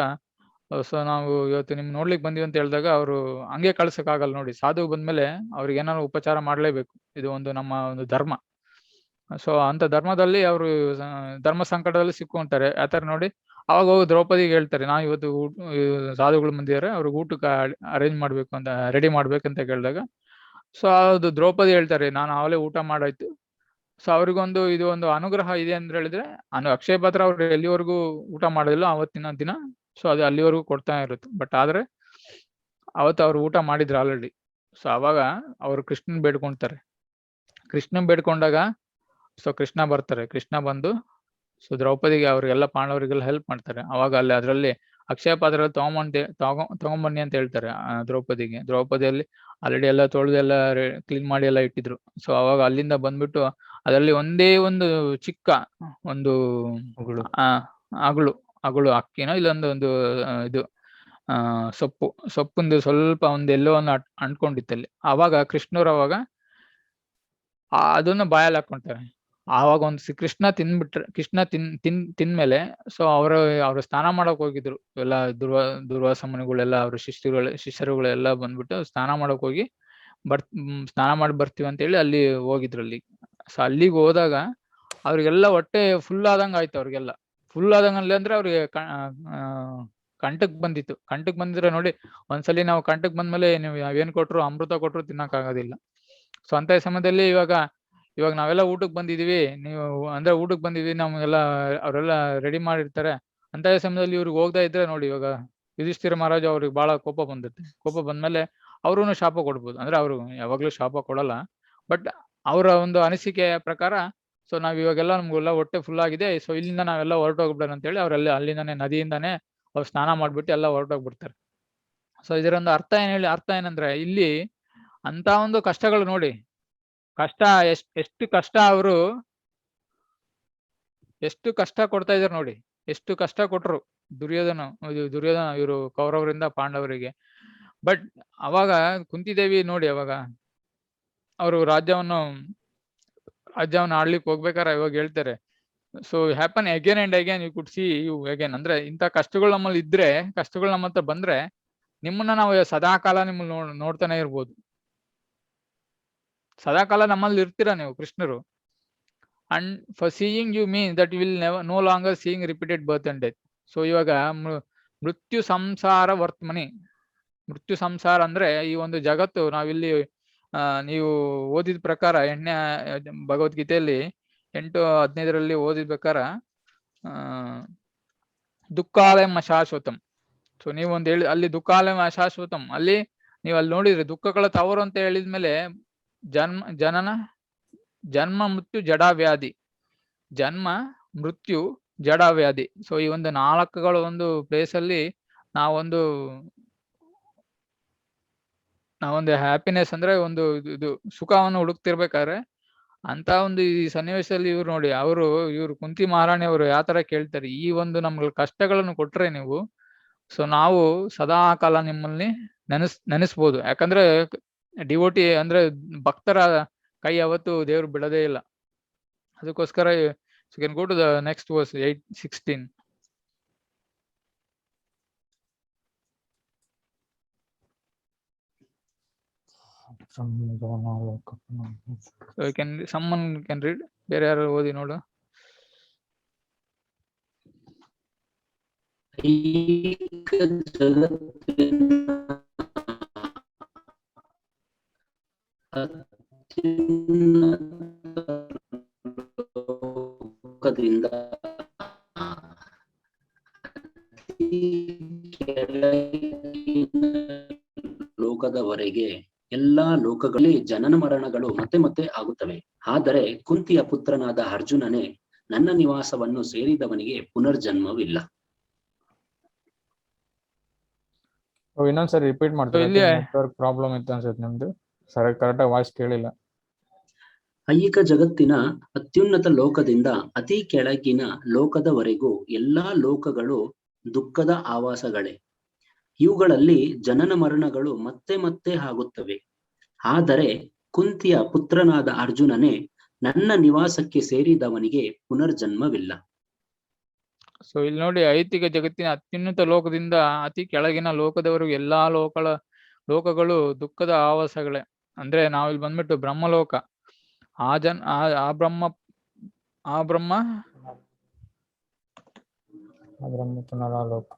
ಸೊ ನಾವು ಇವತ್ತು ನಿಮ್ ನೋಡ್ಲಿಕ್ಕೆ ಬಂದಿವಿ ಅಂತ ಹೇಳಿದಾಗ ಅವರು ಹಂಗೆ ಕಳ್ಸಕ್ ಆಗಲ್ಲ ನೋಡಿ. ಸಾಧು ಬಂದ್ಮೇಲೆ ಅವ್ರಿಗೆ ಏನಾದ್ರು ಉಪಚಾರ ಮಾಡ್ಲೇಬೇಕು, ಇದು ನಮ್ಮ ಒಂದು ಧರ್ಮ. ಸೊ ಅಂತ ಧರ್ಮದಲ್ಲಿ ಅವರು ಧರ್ಮ ಸಂಕಟದಲ್ಲಿ ಸಿಕ್ಕೊಂತಾರೆ. ಆತರ ನೋಡಿ ಅವಾಗ ಹೋಗಿ ದ್ರೌಪದಿಗೆ ಹೇಳ್ತಾರೆ, ನಾವು ಇವತ್ತು ಸಾಧುಗಳು ಬಂದಿದ್ದಾರೆ, ಅವ್ರಿಗೆ ಊಟಕ್ಕೆ ಅರೇಂಜ್ ಮಾಡ್ಬೇಕು ಅಂತ, ರೆಡಿ ಮಾಡ್ಬೇಕಂತ ಕೇಳಿದಾಗ, ಸೊ ಅದು ದ್ರೌಪದಿ ಹೇಳ್ತಾರೆ, ನಾನು ಅವಲೇ ಊಟ ಮಾಡಾಯ್ತು. ಸೊ ಅವ್ರಿಗೊಂದು ಇದು ಒಂದು ಅನುಗ್ರಹ ಇದೆ ಅಂತ ಹೇಳಿದ್ರೆ, ಅಕ್ಷಯ ಪಾತ್ರ ಅವ್ರು ಎಲ್ಲಿವರೆಗೂ ಊಟ ಮಾಡೋದಿಲ್ಲ ಅವತ್ತಿನ ದಿನ, ಸೊ ಅದು ಅಲ್ಲಿವರೆಗೂ ಕೊಡ್ತಾ ಇರುತ್ತೆ. ಬಟ್ ಆದ್ರೆ ಅವತ್ತು ಅವ್ರು ಊಟ ಮಾಡಿದ್ರು ಆಲ್ರೆಡಿ. ಸೊ ಅವಾಗ ಅವರು ಕೃಷ್ಣನ್ ಬೇಡ್ಕೊಂಡಾಗ ಸೊ ಕೃಷ್ಣ ಬರ್ತಾರೆ. ಕೃಷ್ಣ ಬಂದು ಸೊ ದ್ರೌಪದಿಗೆ ಅವ್ರಿಗೆಲ್ಲ ಪಾಂಡವರಿಗೆಲ್ಲ ಹೆಲ್ಪ್ ಮಾಡ್ತಾರೆ. ಅವಾಗ ಅದರಲ್ಲಿ ಅಕ್ಷಯ ಪಾತ್ರ ತಗೊಂಬನ್ನಿ ಅಂತ ಹೇಳ್ತಾರೆ ದ್ರೌಪದಿಯಲ್ಲಿ ಆಲ್ರೆಡಿ ಎಲ್ಲ ತೊಳೆದು ಎಲ್ಲ ಕ್ಲೀನ್ ಮಾಡಿ ಎಲ್ಲ ಇಟ್ಟಿದ್ರು. ಸೊ ಅವಾಗ ಅಲ್ಲಿಂದ ಬಂದ್ಬಿಟ್ಟು ಅದರಲ್ಲಿ ಒಂದೇ ಒಂದು ಚಿಕ್ಕ ಒಂದು ಅಗಳು ಅಕ್ಕಿನೋ ಇಲ್ಲೊಂದು ಇದು ಸೊಪ್ಪುಂದು ಸ್ವಲ್ಪ ಎಲ್ಲೋ ಅಂಟ್ಕೊಂಡಿತ್ತಲ್ಲಿ. ಆವಾಗ ಕೃಷ್ಣವ್ರು ಅವಾಗ ಅದನ್ನ ಬಾಯಲ್ಲಿ ಹಾಕೊಂತಾರೆ. ಆವಾಗ ಕೃಷ್ಣ ತಿಂದ್ಮೇಲೆ ಸೊ ಅವ್ರು ಸ್ನಾನ ಮಾಡಕ್ ಹೋಗಿದ್ರು. ಎಲ್ಲ ದುರ್ವಾಸ ಮುನಿಗಳೆಲ್ಲ ಅವ್ರ ಶಿಷ್ಯರುಗಳೆಲ್ಲ ಬಂದ್ಬಿಟ್ಟು ಸ್ನಾನ ಮಾಡಕ್ ಹೋಗಿ ಸ್ನಾನ ಮಾಡಿ ಬರ್ತೀವಿ ಅಂತ ಹೇಳಿ ಅಲ್ಲಿ ಹೋಗಿದ್ರು. ಸೊ ಅಲ್ಲಿಗೆ ಹೋದಾಗ ಅವ್ರಿಗೆಲ್ಲ ಹೊಟ್ಟೆ ಫುಲ್ ಆದಂಗ ಆಯ್ತು. ಅವ್ರಿಗೆಲ್ಲ ಫುಲ್ ಆದಂಗಲ್ಲ ಅಂದ್ರೆ ಅವ್ರಿಗೆ ಕಂಟಕ್ ಬಂದಿದ್ರೆ ನೋಡಿ, ಒಂದ್ಸಲಿ ನಾವು ಕಂಟಕ್ ಬಂದ್ಮೇಲೆ ನೀವು ಏನ್ ಕೊಟ್ರು, ಅಮೃತ ಕೊಟ್ರು ತಿನ್ನಕ್ ಆಗೋದಿಲ್ಲ. ಸೊ ಅಂತ ಸಮಯದಲ್ಲಿ ಇವಾಗ ನಾವೆಲ್ಲ ಊಟಕ್ಕೆ ಬಂದಿದೀವಿ, ನಮ್ಗೆಲ್ಲ ಅವರೆಲ್ಲ ರೆಡಿ ಮಾಡಿರ್ತಾರೆ. ಅಂತ ಸಮಯದಲ್ಲಿ ಇವ್ರಿಗೆ ಹೋಗ್ತಾ ಇದ್ರೆ ನೋಡಿ, ಇವಾಗ ಯುಧಿಷ್ಠಿರ ಮಹಾರಾಜ ಅವ್ರಿಗೆ ಬಹಳ ಕೋಪ ಬಂದ್ಮೇಲೆ ಅವ್ರೂ ಶಾಪ ಕೊಡ್ಬೋದು. ಅಂದ್ರೆ ಅವ್ರು ಯಾವಾಗ್ಲೂ ಶಾಪ ಕೊಡಲ್ಲ, ಬಟ್ ಅವರ ಒಂದು ಅನಿಸಿಕೆಯ ಪ್ರಕಾರ ಸೊ ನಾವ್ ಇವಾಗೆಲ್ಲ ನಮ್ಗೆಲ್ಲ ಹೊಟ್ಟೆ ಫುಲ್ ಆಗಿದೆ, ಸೊ ಇಲ್ಲಿಂದ ನಾವೆಲ್ಲ ಹೊರಟೋಗ್ಬಿಡೋಣ ಅಂತ ಹೇಳಿ ಅವರೆಲ್ಲ ಅಲ್ಲಿಂದಾನೆ ನದಿಯಿಂದಾನೆ ಅವ್ರು ಸ್ನಾನ ಮಾಡ್ಬಿಟ್ಟು ಎಲ್ಲ ಹೊರಟೋಗ್ಬಿಡ್ತಾರೆ. ಸೊ ಇದರೊಂದು ಅರ್ಥ ಏನಂದ್ರೆ, ಇಲ್ಲಿ ಅಂತ ಒಂದು ಕಷ್ಟಗಳು ನೋಡಿ, ಎಷ್ಟು ಕಷ್ಟ ಕೊಡ್ತಾ ಇದಾರೆ ನೋಡಿ, ಎಷ್ಟು ಕಷ್ಟ ಕೊಟ್ರು ದುರ್ಯೋಧನ ಇವರು ಕೌರವರಿಂದ ಪಾಂಡವರಿಗೆ. ಬಟ್ ಅವಾಗ ಕುಂತಿದೇವಿ ನೋಡಿ, ಅವಾಗ ಅವರು ರಾಜ್ಯವನ್ನು ಆಳ್ಲಿಕ್ಕೆ ಹೋಗ್ಬೇಕಾರೆ ಇವಾಗ ಹೇಳ್ತಾರೆ, so happen again and again, you could see you again. ಅಂದ್ರೆ ಇಂಥ ಕಷ್ಟಗಳು ನಮ್ಮಲ್ಲಿ ಇದ್ರೆ, ಕಷ್ಟಗಳು ನಮ್ಮ ಹತ್ರ ಬಂದ್ರೆ ನಿಮ್ಮನ್ನ ನಾವು ಸದಾಕಾಲ ನಿಮ್ಮನ್ನ ನೋಡ್ತಾನೆ ಇರ್ಬೋದು. ಸದಾಕಾಲ ನಮ್ಮಲ್ಲಿ ಇರ್ತೀರಾ ನೀವು ಕೃಷ್ಣರು. And for seeing you mean that you will no longer seeing repeated birth and death. So ಇವಾಗ ಮೃತ್ಯು ಸಂಸಾರ ವರ್ತಮನಿ. ಮೃತ್ಯು ಸಂಸಾರ ಅಂದ್ರೆ ಈ ಒಂದು ಜಗತ್ತು ನಾವಿಲ್ಲಿ ನೀವು ಓದಿದ ಪ್ರಕಾರ 8ನೇ ಭಗವದ್ಗೀತೆಯಲ್ಲಿ 8:15 ಓದಿದ ಪ್ರಕಾರ ದುಃಖಾಲಯಂ ಅಶಾಶ್ವತಂ. ಸೊ ನೀವೊಂದು ಹೇಳಿ ಅಲ್ಲಿ ದುಃಖಾಲಯಂ ಅಶಾಶ್ವತಂ, ಅಲ್ಲಿ ನೀವು ಅಲ್ಲಿ ನೋಡಿದ್ರೆ ದುಃಖಗಳ ತವರು ಅಂತ ಹೇಳಿದ್ಮೇಲೆ ಜನ್ಮ ಮೃತ್ಯು ಜಡವ್ಯಾಧಿ, ಜನ್ಮ ಮೃತ್ಯು ಜಡವ್ಯಾಧಿ. ಸೊ ಈ ಒಂದು 4ಗಳ ಒಂದು ಪ್ಲೇಸ್ ಅಲ್ಲಿ ನಾವೊಂದು ಹ್ಯಾಪಿನೆಸ್ ಅಂದ್ರೆ ಒಂದು ಇದು ಸುಖವನ್ನು ಹುಡುಕ್ತಿರ್ಬೇಕಾದ್ರೆ ಅಂತ ಒಂದು ಈ ಸನ್ನಿವೇಶದಲ್ಲಿ ಇವ್ರು ನೋಡಿ, ಇವ್ರು ಕುಂತಿ ಮಹಾರಾಣಿ ಅವರು ಯಾವ ತರ ಕೇಳ್ತಾರೆ, ಈ ಒಂದು ನಮ್ಗೆ ಕಷ್ಟಗಳನ್ನು ಕೊಟ್ರೆ ನೀವು, ಸೊ ನಾವು ಸದಾ ಕಾಲ ನಿಮ್ಮಲ್ಲಿ ನೆನೆಸ್ಬೋದು. ಯಾಕಂದ್ರೆ ಡಿವೋಟಿ ಅಂದ್ರೆ ಭಕ್ತರ ಕೈ ಯಾವತ್ತು ದೇವ್ರು ಬಿಡದೇ ಇಲ್ಲ. ಅದಕ್ಕೋಸ್ಕರ you can go to the next verse 8:16. someone can read. ಬೇರೆ ಯಾರು ಓದಿ ನೋಡು. ಲೋಕದವರೆಗೆ ಎಲ್ಲಾ ಲೋಕಗಳಲ್ಲಿ ಜನನ ಮರಣಗಳು ಮತ್ತೆ ಮತ್ತೆ ಆಗುತ್ತವೆ. ಆದರೆ ಕುಂತಿಯ ಪುತ್ರನಾದ ಅರ್ಜುನನೇ, ನನ್ನ ನಿವಾಸವನ್ನು ಸೇರಿದವನಿಗೆ ಪುನರ್ಜನ್ಮವಿಲ್ಲ. ಇನ್ನೊಂದ್ಸರಿ ರಿಪೀಟ್ ಮಾಡ್ತಾರೆ. ನೆಟ್ವರ್ಕ್ ಪ್ರಾಬ್ಲಮ್ ಇತ್ತು ಅನ್ಸುತ್ತೆ ನಿಮ್ದು, ಸರಿ ಕರೆಕ್ಟಾಗಿ ವಾಯ್ಸ್ ಕೇಳಿಲ್ಲ. ಐಹಿಕ ಜಗತ್ತಿನ ಅತ್ಯುನ್ನತ ಲೋಕದಿಂದ ಅತಿ ಕೆಳಗಿನ ಲೋಕದವರೆಗೂ ಎಲ್ಲಾ ಲೋಕಗಳು ದುಃಖದ ಆವಾಸಗಳೇ. ಇವುಗಳಲ್ಲಿ ಜನನ ಮರಣಗಳು ಮತ್ತೆ ಮತ್ತೆ ಆಗುತ್ತವೆ. ಆದರೆ ಕುಂತಿಯ ಪುತ್ರನಾದ ಅರ್ಜುನನೇ, ನನ್ನ ನಿವಾಸಕ್ಕೆ ಸೇರಿದವನಿಗೆ ಪುನರ್ಜನ್ಮವಿಲ್ಲ. ಸೊ ಇಲ್ಲಿ ನೋಡಿ, ಐತಿಕ ಜಗತ್ತಿನ ಅತ್ಯುನ್ನತ ಲೋಕದಿಂದ ಅತಿ ಕೆಳಗಿನ ಲೋಕದವರೆಗೂ ಎಲ್ಲಾ ಲೋಕಗಳು ದುಃಖದ ಆವಾಸಗಳೇ. ಅಂದ್ರೆ ನಾವಿಲ್ಲಿ ಬಂದ್ಬಿಟ್ಟು ಬ್ರಹ್ಮಲೋಕ, ಆ ಬ್ರಹ್ಮ ಪುನರ್ಲೋಕ,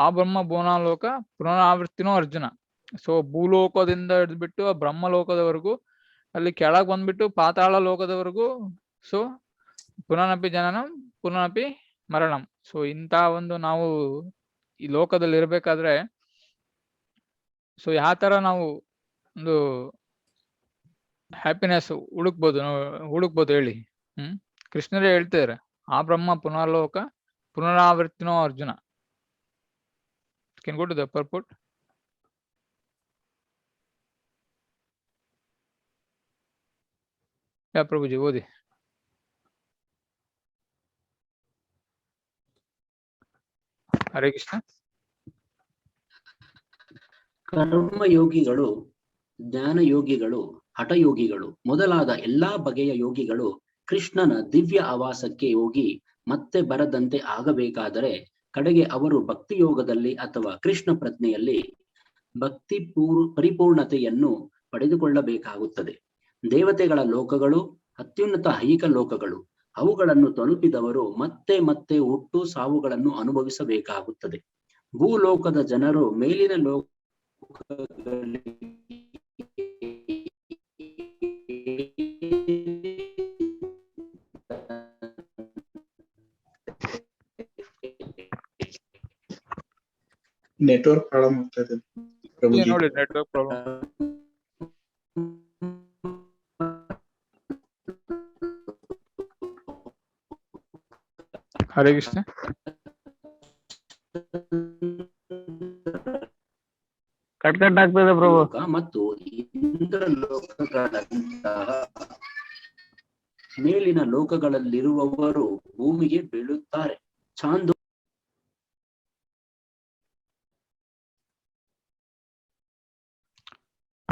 ಆ ಬ್ರಹ್ಮ ಭುವನಾಲೋಕ ಪುನರಾವರ್ತಿನೋ ಅರ್ಜುನ. ಸೊ ಭೂಲೋಕದಿಂದ ಹಿಡಿದ್ಬಿಟ್ಟು ಆ ಬ್ರಹ್ಮಲೋಕದವರೆಗೂ, ಅಲ್ಲಿ ಕೆಳಗ್ ಬಂದ್ಬಿಟ್ಟು ಪಾತಾಳ ಲೋಕದವರೆಗೂ. ಸೊ ಪುನರಪಿ ಜನನಂ ಪುನರಪಿ ಮರಣಂ. ಸೊ ಇಂಥ ಒಂದು ನಾವು ಈ ಲೋಕದಲ್ಲಿ ಇರ್ಬೇಕಾದ್ರೆ ಸೊ ಯಾವ ತರ ನಾವು ಒಂದು ಹ್ಯಾಪಿನೆಸ್ ಹುಡುಕ್ಬೋದು ಹೇಳಿ. ಕೃಷ್ಣರೇ ಹೇಳ್ತಿದಾರೆ, ಆ ಬ್ರಹ್ಮ ಪುನರ್ಲೋಕ ಪುನರಾವರ್ತಿನೋ Arjuna. Can go to the purport. ಯಾ ಪ್ರಭುಜಿ ಓದಿ. ಹರೇ ಕೃಷ್ಣ. ಕರ್ಮಯೋಗಿಗಳು, ಜ್ಞಾನಯೋಗಿಗಳು, ಹಠಯೋಗಿಗಳು ಮೊದಲಾದ ಎಲ್ಲಾ ಬಗೆಯ ಯೋಗಿಗಳು ಕೃಷ್ಣನ ದಿವ್ಯ ಆವಾಸಕ್ಕೆ ಹೋಗಿ ಮತ್ತೆ ಬರದಂತೆ ಆಗಬೇಕಾದರೆ ಕಡೆಗೆ ಅವರು ಭಕ್ತಿ ಯೋಗದಲ್ಲಿ ಅಥವಾ ಕೃಷ್ಣ ಪ್ರಜ್ಞೆಯಲ್ಲಿ ಪರಿಪೂರ್ಣತೆಯನ್ನು ಪಡೆದುಕೊಳ್ಳಬೇಕಾಗುತ್ತದೆ. ದೇವತೆಗಳ ಲೋಕಗಳು, ಅತ್ಯುನ್ನತ ಐಹಿಕ ಲೋಕಗಳು, ಅವುಗಳನ್ನು ತಲುಪಿದವರು ಮತ್ತೆ ಮತ್ತೆ ಹುಟ್ಟು ಸಾವುಗಳನ್ನು ಅನುಭವಿಸಬೇಕಾಗುತ್ತದೆ. ಭೂಲೋಕದ ಜನರು ಮೇಲಿನ ನೆಟ್ವರ್ಕ್ ಪ್ರಾಬ್ಲಮ್ ಆಗ್ತಾ ಇದೆ ನೋಡಿ, network problem. Hare Krishna. Cut ಆಗ್ತದೆ ಪ್ರಭು. ಮತ್ತು ಇಂದ್ರ ಲೋಕಗಳಂತಹ ಮೇಲಿನ ಲೋಕಗಳಲ್ಲಿರುವವರು ಭೂಮಿಗೆ ಬೀಳುತ್ತಾರೆ. ಚಾಂದು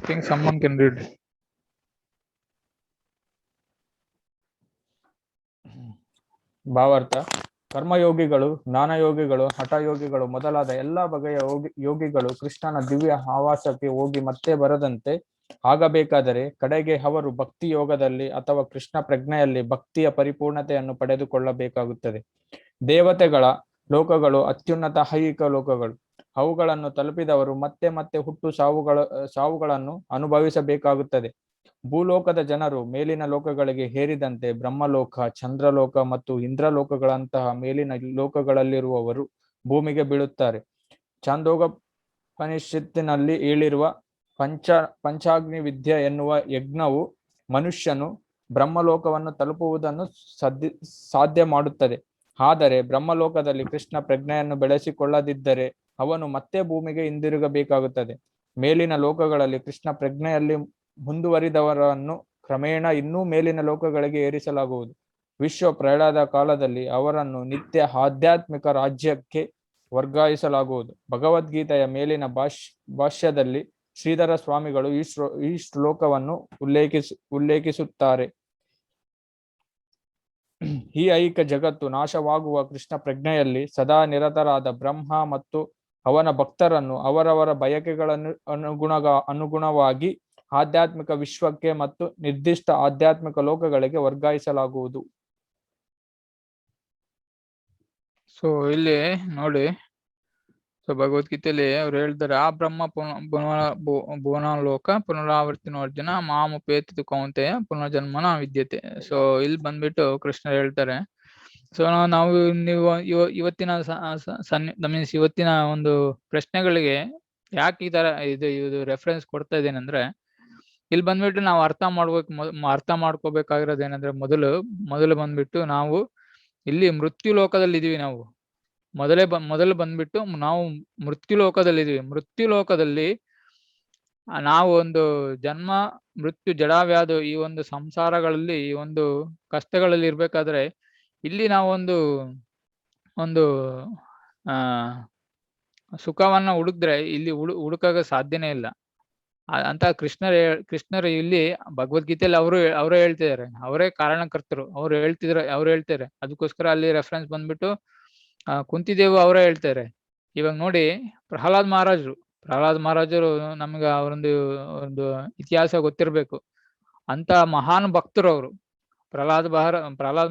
think someone can read. ಭಾವಾರ್ಥ ಕರ್ಮಯೋಗಿಗಳು, ಜ್ಞಾನಯೋಗಿಗಳು, ಹಠಯೋಗಿಗಳು ಮೊದಲಾದ ಎಲ್ಲಾ ಬಗೆಯ ಯೋಗಿಗಳು ಕೃಷ್ಣನ ದಿವ್ಯ ಆವಾಸಕ್ಕೆ ಹೋಗಿ ಮತ್ತೆ ಬರದಂತೆ ಆಗಬೇಕಾದರೆ ಕಡೆಗೆ ಅವರು ಭಕ್ತಿ ಯೋಗದಲ್ಲಿ ಅಥವಾ ಕೃಷ್ಣ ಪ್ರಜ್ಞೆಯಲ್ಲಿ ಭಕ್ತಿಯ ಪರಿಪೂರ್ಣತೆಯನ್ನು ಪಡೆದುಕೊಳ್ಳಬೇಕಾಗುತ್ತದೆ. ದೇವತೆಗಳ ಲೋಕಗಳು ಅತ್ಯುನ್ನತ ಐಹಿಕ ಲೋಕಗಳು. ಅವುಗಳನ್ನು ತಲುಪಿದವರು ಮತ್ತೆ ಮತ್ತೆ ಹುಟ್ಟು ಸಾವುಗಳನ್ನು ಅನುಭವಿಸಬೇಕಾಗುತ್ತದೆ. ಭೂಲೋಕದ ಜನರು ಮೇಲಿನ ಲೋಕಗಳಿಗೆ ಹೇರಿದಂತೆ ಬ್ರಹ್ಮಲೋಕ, ಚಂದ್ರಲೋಕ ಮತ್ತು ಇಂದ್ರಲೋಕಗಳಂತಹ ಮೇಲಿನ ಲೋಕಗಳಲ್ಲಿರುವವರು ಭೂಮಿಗೆ ಬೀಳುತ್ತಾರೆ. ಛಾಂದೋಗೋಪನಿಷತ್ತಿನಲ್ಲಿ ಹೇಳಿರುವ ಪಂಚಾಗ್ನಿ ವಿದ್ಯೆ ಎನ್ನುವ ಯಜ್ಞವು ಮನುಷ್ಯನು ಬ್ರಹ್ಮಲೋಕವನ್ನು ತಲುಪುವುದನ್ನು ಸಾಧ್ಯ ಮಾಡುತ್ತದೆ. ಆದರೆ ಬ್ರಹ್ಮಲೋಕದಲ್ಲಿ ಕೃಷ್ಣ ಪ್ರಜ್ಞೆಯನ್ನು ಬೆಳೆಸಿಕೊಳ್ಳದಿದ್ದರೆ ಅವನು ಮತ್ತೆ ಭೂಮಿಗೆ ಹಿಂದಿರುಗಬೇಕಾಗುತ್ತದೆ. ಮೇಲಿನ ಲೋಕಗಳಲ್ಲಿ ಕೃಷ್ಣ ಪ್ರಜ್ಞೆಯಲ್ಲಿ ಮುಂದುವರಿದವರನ್ನು ಕ್ರಮೇಣ ಇನ್ನೂ ಮೇಲಿನ ಲೋಕಗಳಿಗೆ ಏರಿಸಲಾಗುವುದು. ವಿಶ್ವ ಪ್ರಳಯದ ಕಾಲದಲ್ಲಿ ಅವರನ್ನು ನಿತ್ಯ ಆಧ್ಯಾತ್ಮಿಕ ರಾಜ್ಯಕ್ಕೆ ವರ್ಗಾಯಿಸಲಾಗುವುದು. ಭಗವದ್ಗೀತೆಯ ಮೇಲಿನ ಭಾಷ್ಯದಲ್ಲಿ ಶ್ರೀಧರ ಸ್ವಾಮಿಗಳು ಈ ಶ್ಲೋಕವನ್ನು ಉಲ್ಲೇಖಿಸುತ್ತಾರೆ. ಈ ಐಹಿಕ ಜಗತ್ತು ನಾಶವಾಗುವ ಕೃಷ್ಣ ಪ್ರಜ್ಞೆಯಲ್ಲಿ ಸದಾ ನಿರತರಾದ ಬ್ರಹ್ಮ ಮತ್ತು ಅವನ ಭಕ್ತರನ್ನು ಅವರವರ ಬಯಕೆಗಳನ್ನು ಅನುಗುಣವಾಗಿ ಆಧ್ಯಾತ್ಮಿಕ ವಿಶ್ವಕ್ಕೆ ಮತ್ತು ನಿರ್ದಿಷ್ಟ ಆಧ್ಯಾತ್ಮಿಕ ಲೋಕಗಳಿಗೆ ವರ್ಗಾಯಿಸಲಾಗುವುದು. ಸೊ ಇಲ್ಲಿ ನೋಡಿ, ಸೊ ಭಗವದ್ಗೀತೆಯಲ್ಲಿ ಅವ್ರು ಹೇಳ್ತಾರೆ, ಆ ಬ್ರಹ್ಮ ಭುವನಾಲೋಕ ಪುನರಾವರ್ತಿನ ಅರ್ಜುನ ಮಾಮುಪೇತಿ ಕೌಂತೆಯ ಪುನರ್ಜನ್ಮನ ವಿದ್ಯತೆ. ಸೊ ಇಲ್ಲಿ ಬಂದ್ಬಿಟ್ಟು ಕೃಷ್ಣ ಹೇಳ್ತಾರೆ. ಸೊ ನಾವು ಇವತ್ತಿನ ಮೀನ್ಸ್ ಇವತ್ತಿನ ಒಂದು ಪ್ರಶ್ನೆಗಳಿಗೆ ಯಾಕೆ ಈ ತರ ಇದು ರೆಫರೆನ್ಸ್ ಕೊಡ್ತಾ ಇದ್ದೇನೆಂದ್ರೆ, ಇಲ್ಲಿ ಬಂದ್ಬಿಟ್ಟು ನಾವು ಅರ್ಥ ಮಾಡ್ಕೋಬೇಕಾಗಿರೋದು ಏನಂದ್ರೆ, ಮೊದಲು ಬಂದ್ಬಿಟ್ಟು ನಾವು ಇಲ್ಲಿ ಮೃತ್ಯು ಲೋಕದಲ್ಲಿ ಇದೀವಿ. ನಾವು ಮೊದಲು ಬಂದ್ಬಿಟ್ಟು ನಾವು ಮೃತ್ಯು ಲೋಕದಲ್ಲಿ ಇದೀವಿ. ಮೃತ್ಯು ಲೋಕದಲ್ಲಿ ನಾವು ಒಂದು ಜನ್ಮ ಮೃತ್ಯು ಜಡವ್ಯಾಧು ಈ ಒಂದು ಸಂಸಾರಗಳಲ್ಲಿ ಈ ಒಂದು ಕಷ್ಟಗಳಲ್ಲಿ ಇರ್ಬೇಕಾದ್ರೆ ಇಲ್ಲಿ ನಾವು ಒಂದು ಸುಖವನ್ನ ಹುಡುಕ್ದ್ರೆ ಇಲ್ಲಿ ಹುಡುಕಾಗ ಸಾಧ್ಯನೇ ಇಲ್ಲ ಅಂತ ಕೃಷ್ಣರು ಇಲ್ಲಿ ಭಗವದ್ಗೀತೆಯಲ್ಲಿ ಅವರೇ ಹೇಳ್ತಿದ್ದಾರೆ. ಅವರೇ ಕಾರಣಕರ್ತರು. ಅವ್ರು ಹೇಳ್ತಿದ್ದಾರೆ. ಅದಕ್ಕೋಸ್ಕರ ಅಲ್ಲಿ ರೆಫರೆನ್ಸ್ ಬಂದ್ಬಿಟ್ಟು ಕುಂತಿದೇವಿ ಅವರೇ ಹೇಳ್ತಾರೆ. ಇವಾಗ ನೋಡಿ, ಪ್ರಹ್ಲಾದ್ ಮಹಾರಾಜರು ನಮ್ಗೆ ಒಂದು ಇತಿಹಾಸ ಗೊತ್ತಿರ್ಬೇಕು. ಅಂತ ಮಹಾನ್ ಭಕ್ತರು ಅವರು. ಪ್ರಹ್ಲಾದ್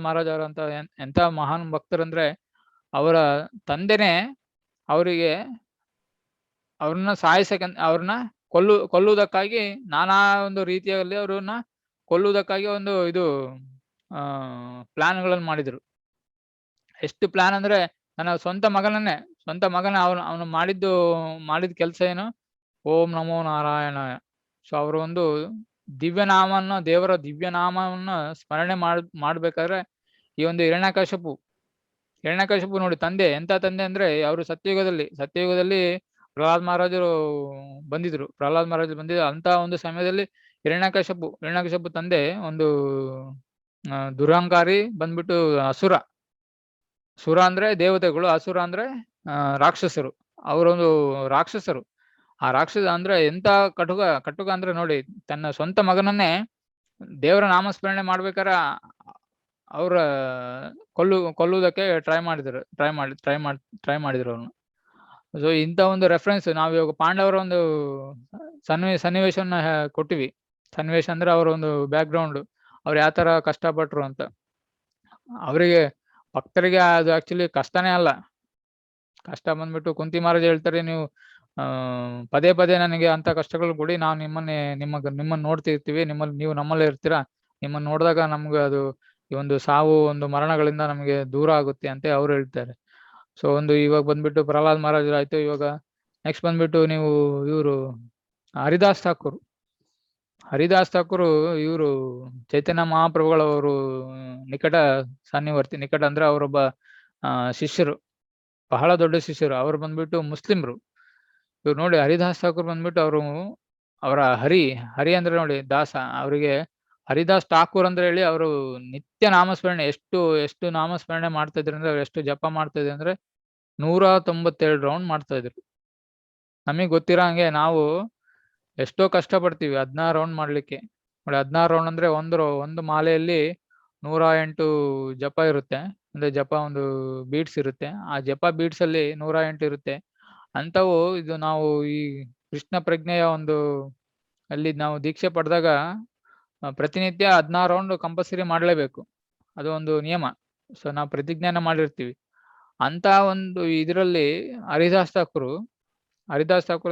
ಮಹಾರಾಜ್ ಅವರು ಅಂತ ಎಂತ ಮಹಾನ್ ಭಕ್ತರಂದ್ರೆ, ಅವರ ತಂದೆನೇ ಅವ್ರನ್ನ ಅವ್ರನ್ನ ಕೊಲ್ಲುವುದಕ್ಕಾಗಿ ನಾನಾ ಒಂದು ರೀತಿಯಲ್ಲಿ ಅವ್ರನ್ನ ಕೊಲ್ಲುವುದಕ್ಕಾಗಿ ಒಂದು ಪ್ಲಾನ್ಗಳನ್ನು ಮಾಡಿದ್ರು. ಎಷ್ಟು ಪ್ಲಾನ್ ಅಂದ್ರೆ, ನನ್ನ ಸ್ವಂತ ಮಗನ ಅವನು ಮಾಡಿದ ಕೆಲಸ ಏನು? ಓಂ ನಮೋ ನಾರಾಯಣಾಯ. ಸೊ ಅವರು ಒಂದು ದೇವರ ದಿವ್ಯನಾಮವನ್ನ ಸ್ಮರಣೆ ಮಾಡ್ಬೇಕಾದ್ರೆ ಈ ಒಂದು ಹಿರಣ್ಯಕಶಿಪು ನೋಡಿ, ತಂದೆ ಎಂತ ತಂದೆ ಅಂದ್ರೆ, ಅವರು ಸತ್ಯಯುಗದಲ್ಲಿ ಪ್ರಹ್ಲಾದ್ ಮಹಾರಾಜರು ಬಂದಿದ್ರು. ಅಂತ ಒಂದು ಸಮಯದಲ್ಲಿ ಹಿರಣ್ಯಕಶಿಪು ತಂದೆ ಒಂದು ದುರಹಂಕಾರಿ, ಬಂದ್ಬಿಟ್ಟು ಸುರ ಅಂದ್ರೆ ದೇವತೆಗಳು, ಅಸುರ ಅಂದ್ರೆ ರಾಕ್ಷಸರು. ಅವರೊಂದು ರಾಕ್ಷಸರು. ಆ ರಾಕ್ಷಸ ಅಂದ್ರೆ ಎಂತ ಕಟುಕ ಅಂದ್ರೆ ನೋಡಿ, ತನ್ನ ಸ್ವಂತ ಮಗನನ್ನೇ ದೇವರ ನಾಮಸ್ಮರಣೆ ಮಾಡ್ಬೇಕಾರ ಅವ್ರ ಕೊಲ್ಲುವುದಕ್ಕೆ ಟ್ರೈ ಮಾಡಿದ್ರು ಅವ್ರನ್ನ. ಸೊ ಇಂಥ ಒಂದು ರೆಫರೆನ್ಸ್ ನಾವು ಇವಾಗ ಪಾಂಡವರ ಒಂದು ಸನ್ನಿವೇಶವನ್ನ ಕೊಟ್ಟಿವಿ. ಸನ್ನಿವೇಶ ಅಂದ್ರೆ ಅವರ ಒಂದು ಬ್ಯಾಕ್ ಗ್ರೌಂಡ್, ಅವ್ರು ಯಾವ ತರ ಕಷ್ಟಪಟ್ರು ಅಂತ. ಅವರಿಗೆ ಭಕ್ತರಿಗೆ ಅದು ಆಕ್ಚುಲಿ ಕಷ್ಟನೇ ಅಲ್ಲ. ಕಷ್ಟ ಬಂದ್ಬಿಟ್ಟು ಕುಂತಿ ಮಹಾರಾಜ್ ಹೇಳ್ತಾರೆ, ನೀವು ಪದೇ ನನಗೆ ಅಂತ ಕಷ್ಟಗಳು ಕೊಡಿ, ನಾವು ನಿಮ್ಮನ್ನ ನೋಡ್ತಿರ್ತೀವಿ, ನೀವು ನಮ್ಮಲ್ಲೇ ಇರ್ತೀರಾ, ನಿಮ್ಮನ್ನ ನೋಡಿದಾಗ ನಮ್ಗೆ ಅದು ಈ ಒಂದು ಸಾವು ಒಂದು ಮರಣಗಳಿಂದ ನಮಗೆ ದೂರ ಆಗುತ್ತೆ ಅಂತ ಅವ್ರು ಹೇಳ್ತಾರೆ. ಸೊ ಇವಾಗ ಬಂದ್ಬಿಟ್ಟು ಪ್ರಹ್ಲಾದ್ ಮಹಾರಾಜ್ ಆಯ್ತು. ಇವಾಗ ನೆಕ್ಸ್ಟ್ ಬಂದ್ಬಿಟ್ಟು ನೀವು ಇವರು ಹರಿದಾಸ್ ಠಾಕೂರ್ ಇವರು ಚೈತನ್ಯ ಮಹಾಪ್ರಭುಗಳವರು ನಿಕಟ ಅಂದ್ರೆ ಅವರೊಬ್ಬ ಶಿಷ್ಯರು, ಬಹಳ ದೊಡ್ಡ ಶಿಷ್ಯರು. ಅವ್ರು ಬಂದ್ಬಿಟ್ಟು ಮುಸ್ಲಿಮ್ರು. ಇವ್ರು ನೋಡಿ, ಹರಿದಾಸ್ ಠಾಕೂರ್ ಬಂದ್ಬಿಟ್ಟು ಅವರ ಹರಿ ಅಂದ್ರೆ ನೋಡಿ ದಾಸ. ಅವರಿಗೆ ಹರಿದಾಸ್ ಠಾಕೂರ್ ಅಂದ್ರೆ ಹೇಳಿ ಅವರು ನಿತ್ಯ ನಾಮಸ್ಮರಣೆ ಎಷ್ಟು ನಾಮಸ್ಮರಣೆ ಮಾಡ್ತಾ ಇದ್ರು ಅಂದ್ರೆ, ಅವ್ರು ಎಷ್ಟು ಜಪ ಮಾಡ್ತಾ ಇದ್ರು ಅಂದ್ರೆ 192 ರೌಂಡ್ ಮಾಡ್ತಾ ಇದ್ರು. ನಮಗ್ ಗೊತ್ತಿರೋ ಹಂಗೆ ನಾವು ಎಷ್ಟೋ ಕಷ್ಟ ಪಡ್ತೀವಿ 16 ರೌಂಡ್ ಮಾಡ್ಲಿಕ್ಕೆ. ನೋಡಿ, 16 ರೌಂಡ್ ಅಂದ್ರೆ ಒಂದು ಮಾಲೆಯಲ್ಲಿ 108 ಜಪ ಇರುತ್ತೆ. ಅಂದ್ರೆ ಜಪ ಒಂದು ಬೀಟ್ಸ್ ಇರುತ್ತೆ. ಆ ಜಪ ಬೀಟ್ಸ್ ಅಲ್ಲಿ 108 ಇರುತ್ತೆ. ಅಂಥವು ಇದು ನಾವು ಈ ಕೃಷ್ಣ ಪ್ರಜ್ಞೆಯ ಒಂದು ಅಲ್ಲಿ ನಾವು ದೀಕ್ಷೆ ಪಡೆದಾಗ ಪ್ರತಿನಿತ್ಯ 16 ರೌಂಡ್ ಕಂಪಲ್ಸರಿ ಮಾಡಲೇಬೇಕು. ಅದು ಒಂದು ನಿಯಮ. ಸೊ ನಾವು ಪ್ರತಿಜ್ಞಾನ ಮಾಡಿರ್ತೀವಿ. ಅಂತ ಒಂದು ಇದರಲ್ಲಿ ಹರಿದಾಸ್ ಠಾಕೂರ್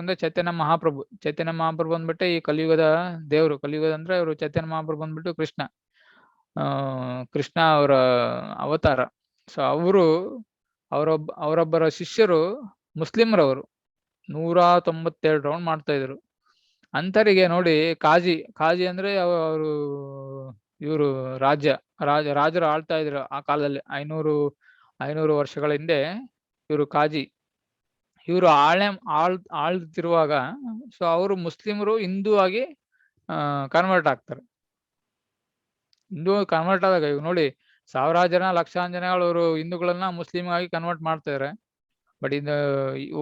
ಅಂದ್ರೆ ಚೈತನ್ಯ ಮಹಾಪ್ರಭು. ಚೈತನ್ಯ ಮಹಾಪ್ರಭು ಅಂದ್ಬಿಟ್ಟೆ ಈ ಕಲಿಯುಗದ ದೇವರು. ಕಲಿಯುಗದ ಅಂದ್ರೆ ಅವರು ಚೈತನ್ಯ ಮಹಾಪ್ರಭು ಅಂದ್ಬಿಟ್ಟು ಕೃಷ್ಣ, ಕೃಷ್ಣ ಅವರ ಅವತಾರ. ಸೊ ಅವರೊಬ್ಬರ ಶಿಷ್ಯರು ಮುಸ್ಲಿಮ್ರವರು 192 ರೌಂಡ್ ಮಾಡ್ತಾ ಇದ್ರು. ಅಂತರಿಗೆ ನೋಡಿ ಕಾಜಿ ಅಂದ್ರೆ ಅವರು ಇವರು ರಾಜರು ಆಳ್ತಾ ಇದ್ರು ಆ ಕಾಲದಲ್ಲಿ. 500 ವರ್ಷಗಳ ಹಿಂದೆ ಇವರು ಕಾಜಿ. ಇವರು ಆಳ್ತಿರುವಾಗ ಸೊ ಅವರು ಮುಸ್ಲಿಮರು ಹಿಂದೂ ಆಗಿ ಕನ್ವರ್ಟ್ ಆಗ್ತಾರೆ. ಹಿಂದೂ ಕನ್ವರ್ಟ್ ಆದಾಗ ಇವ್ ನೋಡಿ ಸಾವಿರಾರು ಜನ ಲಕ್ಷಾಂತರ ಜನಗಳು ಅವರು ಹಿಂದೂಗಳನ್ನ ಮುಸ್ಲಿಂ ಆಗಿ ಕನ್ವರ್ಟ್ ಮಾಡ್ತಾರೆ. ಬಟ್ ಇದು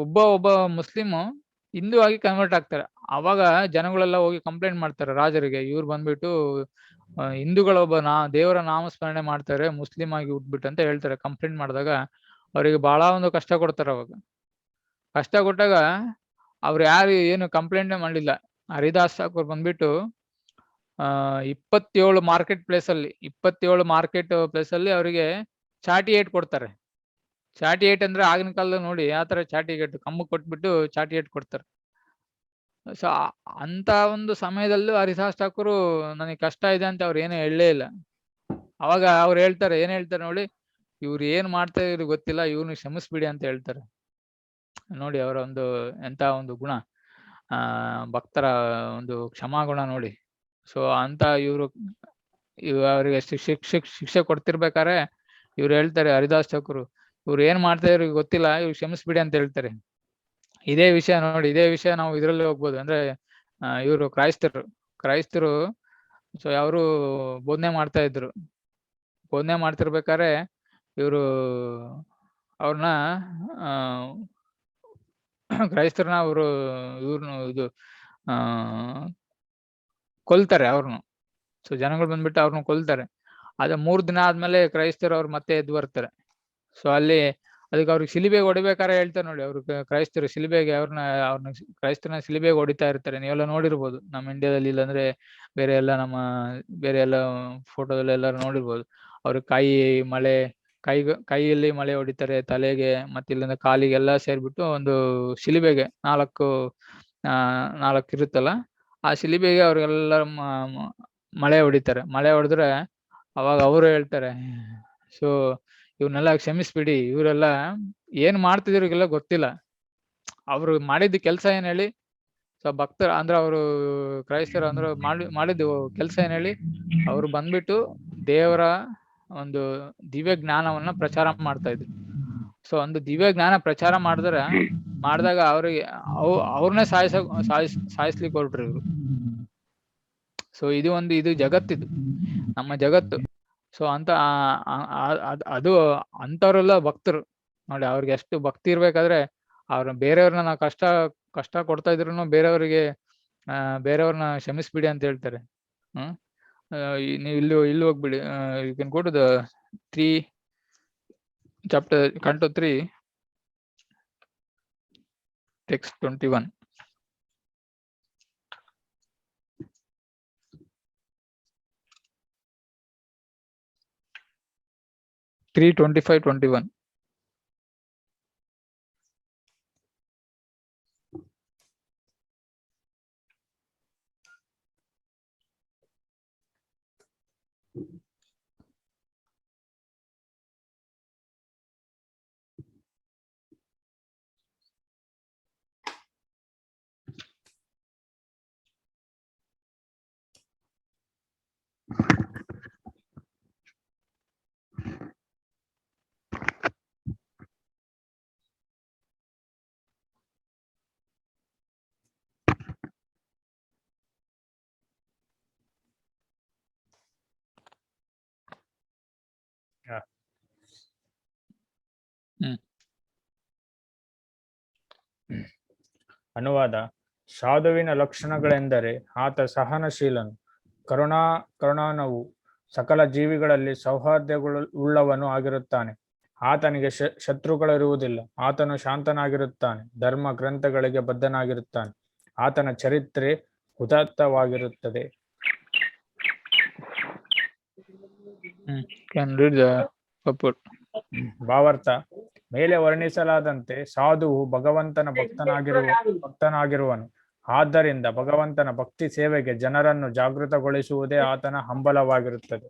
ಒಬ್ಬ ಮುಸ್ಲಿಮ್ ಹಿಂದೂ ಆಗಿ ಕನ್ವರ್ಟ್ ಆಗ್ತಾರೆ. ಅವಾಗ ಜನಗಳೆಲ್ಲ ಹೋಗಿ ಕಂಪ್ಲೇಂಟ್ ಮಾಡ್ತಾರೆ ರಾಜರಿಗೆ, ಇವ್ರು ಬಂದ್ಬಿಟ್ಟು ಹಿಂದೂಗಳೊಬ್ಬ ದೇವರ ನಾಮಸ್ಮರಣೆ ಮಾಡ್ತಾರೆ, ಮುಸ್ಲಿಂ ಆಗಿ ಹುಟ್ಬಿಟ್ಟು ಅಂತ ಹೇಳ್ತಾರೆ. ಕಂಪ್ಲೇಂಟ್ ಮಾಡಿದಾಗ ಅವರಿಗೆ ಬಹಳ ಒಂದು ಕಷ್ಟ ಕೊಡ್ತಾರೆ. ಅವಾಗ ಕಷ್ಟ ಕೊಟ್ಟಾಗ ಅವ್ರು ಯಾರು ಏನು ಕಂಪ್ಲೇಂಟ್ ಮಾಡಲಿಲ್ಲ. ಹರಿದಾಸ್ ಠಾಕೂರ್ ಬಂದ್ಬಿಟ್ಟು 27 ಮಾರ್ಕೆಟ್ ಪ್ಲೇಸ್ ಅಲ್ಲಿ ಅವರಿಗೆ ಚಾಟಿ ಏಟ್ ಕೊಡ್ತಾರೆ. ಚಾಟಿ ಏಟ್ ಅಂದ್ರೆ ಆಗಿನ ಕಾಲದಲ್ಲಿ ನೋಡಿ ಯಾವ ತರ ಚಾಟಿ ಏಟ್ ಕಮ್ಮು ಕೊಟ್ಬಿಟ್ಟು ಚಾಟಿ ಏಟ್ ಕೊಡ್ತಾರೆ. ಸೊ ಅಂತ ಒಂದು ಸಮಯದಲ್ಲೂ ಹರಿದಾಸ್ ಠಾಕೂರ್ ನನಗೆ ಕಷ್ಟ ಇದೆ ಅಂತ ಅವ್ರು ಏನು ಹೇಳಲೇ ಇಲ್ಲ. ಅವಾಗ ಅವ್ರು ಹೇಳ್ತಾರೆ, ಏನ್ ಹೇಳ್ತಾರೆ ನೋಡಿ, ಇವ್ರು ಏನ್ ಮಾಡ್ತಾ ಇದ್ರು ಗೊತ್ತಿಲ್ಲ, ಇವ್ರನ್ನ ಕ್ಷಮಿಸ್ಬಿಡಿ ಅಂತ ಹೇಳ್ತಾರೆ. ನೋಡಿ ಅವರ ಒಂದು ಎಂತ ಒಂದು ಗುಣ, ಭಕ್ತರ ಒಂದು ಕ್ಷಮಾಗುಣ ನೋಡಿ. ಸೊ ಅಂತ ಅವರಿಗೆ ಶಿಕ್ಷೆ ಕೊಡ್ತಿರ್ಬೇಕಾರೆ ಇವ್ರು ಹೇಳ್ತಾರೆ ಹರಿದಾಸ್ ಠಾಕೂರ್, ಇವ್ರು ಏನ್ ಮಾಡ್ತಾ ಇದ್ರು ಗೊತ್ತಿಲ್ಲ, ಇವ್ರು ಕ್ಷಮಿಸ್ಬಿಡಿ ಅಂತ ಹೇಳ್ತಾರೆ. ಇದೇ ವಿಷಯ ನೋಡಿ, ಇದೇ ವಿಷಯ ನಾವು ಇದ್ರಲ್ಲಿ ಹೋಗ್ಬೋದು. ಅಂದ್ರೆ ಇವರು ಕ್ರೈಸ್ತರು ಸೊ ಅವರು ಬೋಧನೆ ಮಾಡ್ತಿರ್ಬೇಕಾರೆ ಇವರು ಅವ್ರನ್ನ ಕ್ರೈಸ್ತರನ್ನ ಇವ್ರನ್ನು ಕೊಲ್ತಾರೆ ಅವ್ರನ್ನು. ಸೊ ಜನಗಳು ಬಂದ್ಬಿಟ್ಟು ಅವ್ರನ್ನ ಕೊಲ್ತಾರೆ. ಅದ 3 ದಿನ ಆದ್ಮೇಲೆ ಕ್ರೈಸ್ತರು ಅವ್ರು ಮತ್ತೆ ಎದ್ದು ಬರ್ತಾರೆ. ಸೊ ಅದಕ್ಕೆ ಅವ್ರಿಗೆ ಶಿಲಿಬೆಗೆ ಹೊಡಿಬೇಕಾರೆ ಹೇಳ್ತಾರೆ ನೋಡಿ, ಅವ್ರು ಕ್ರೈಸ್ತರು ಶಿಲಿಬೆಗೆ ಕ್ರೈಸ್ತರನ್ನ ಶಿಲಿಬೆಗೆ ಹೊಡಿತಾ ಇರ್ತಾರೆ. ನೀವೆಲ್ಲ ನೋಡಿರ್ಬೋದು ನಮ್ಮ ಇಂಡಿಯಾದಲ್ಲಿ, ಇಲ್ಲಾಂದ್ರೆ ಬೇರೆ ಎಲ್ಲ ಫೋಟೋದಲ್ಲಿ ಎಲ್ಲರೂ ನೋಡಿರ್ಬೋದು. ಅವ್ರ ಕೈಯಲ್ಲಿ ಮಳೆ ಹೊಡಿತಾರೆ, ತಲೆಗೆ ಮತ್ತೆ ಇಲ್ಲಿಂದ ಕಾಲಿಗೆಲ್ಲ ಸೇರ್ಬಿಟ್ಟು ಒಂದು ಶಿಲಿಬೆಗೆ 4 ಇರುತ್ತಲ್ಲ, ಆ ಶಿಲಿಬೆಗೆ ಅವ್ರಿಗೆಲ್ಲ ಮಳೆ ಹೊಡಿತಾರೆ. ಮಳೆ ಹೊಡೆದ್ರೆ ಅವಾಗ ಅವರು ಹೇಳ್ತಾರೆ, ಸೊ ಇವ್ರನ್ನೆಲ್ಲ ಕ್ಷಮಿಸ್ಬಿಡಿ, ಇವರೆಲ್ಲ ಏನ್ ಮಾಡ್ತಿದ್ರು ಇವ್ರಿಗೆಲ್ಲ ಗೊತ್ತಿಲ್ಲ, ಅವ್ರು ಮಾಡಿದ್ದು ಕೆಲಸ ಏನ್ ಹೇಳಿ. ಸೊ ಭಕ್ತರು ಅಂದ್ರೆ ಅವರು ಕ್ರೈಸ್ತರು ಅಂದ್ರೆ ಮಾಡಿದ್ದು ಕೆಲಸ ಏನ್ ಹೇಳಿ, ಅವ್ರು ಬಂದ್ಬಿಟ್ಟು ದೇವರ ಒಂದು ದಿವ್ಯ ಜ್ಞಾನವನ್ನ ಪ್ರಚಾರ ಮಾಡ್ತಾ ಇದ್ರು. ಸೊ ಒಂದು ದಿವ್ಯ ಜ್ಞಾನ ಪ್ರಚಾರ ಮಾಡಿದಾಗ ಅವ್ರನ್ನೇ ಸಾಯಿಸ್ಲಿಕ್ಕೆ ಹೊರಟ್ರು ಇವ್ರು. ಸೊ ಇದು ಜಗತ್ತಿದು, ನಮ್ಮ ಜಗತ್ತು. ಸೊ ಅದು ಅಂತವ್ರೆಲ್ಲ ಭಕ್ತರು ನೋಡಿ. ಅವ್ರಿಗೆ ಎಷ್ಟು ಭಕ್ತಿ ಇರ್ಬೇಕಾದ್ರೆ ಬೇರೆಯವ್ರನ್ನ ನಾವು ಕಷ್ಟ ಕೊಡ್ತಾ ಇದ್ರು ಬೇರೆಯವ್ರನ್ನ ಕ್ಷಮಿಸ್ಬಿಡಿ ಅಂತ ಹೇಳ್ತಾರೆ. ನೀವು ಇಲ್ಲಿ ಹೋಗ್ಬಿಡಿ, you can go to the 3 chapter canto 3 text 21. Three 25-21. ಅನುವಾದ. ಸಾಧುವಿನ ಲಕ್ಷಣಗಳೆಂದರೆ ಆತ ಸಹನಶೀಲನು, ಕರುಣಾನವು, ಸಕಲ ಜೀವಿಗಳಲ್ಲಿ ಸೌಹಾರ್ದವುಳ್ಳವನು ಆಗಿರುತ್ತಾನೆ. ಆತನಿಗೆ ಶತ್ರುಗಳಿರುವುದಿಲ್ಲ. ಆತನು ಶಾಂತನಾಗಿರುತ್ತಾನೆ, ಧರ್ಮ ಗ್ರಂಥಗಳಿಗೆ ಬದ್ಧನಾಗಿರುತ್ತಾನೆ. ಆತನ ಚರಿತ್ರೆ ಉದಾತ್ತವಾಗಿರುತ್ತದೆ. ಭಾವಾರ್ಥ: ಮೇಲೆ ವರ್ಣಿಸಲಾದಂತೆ ಸಾಧುವು ಭಗವಂತನ ಭಕ್ತನಾಗಿರುವನು. ಆದ್ದರಿಂದ ಭಗವಂತನ ಭಕ್ತಿ ಸೇವೆಗೆ ಜನರನ್ನು ಜಾಗೃತಗೊಳಿಸುವುದೇ ಆತನ ಹಂಬಲವಾಗಿರುತ್ತದೆ.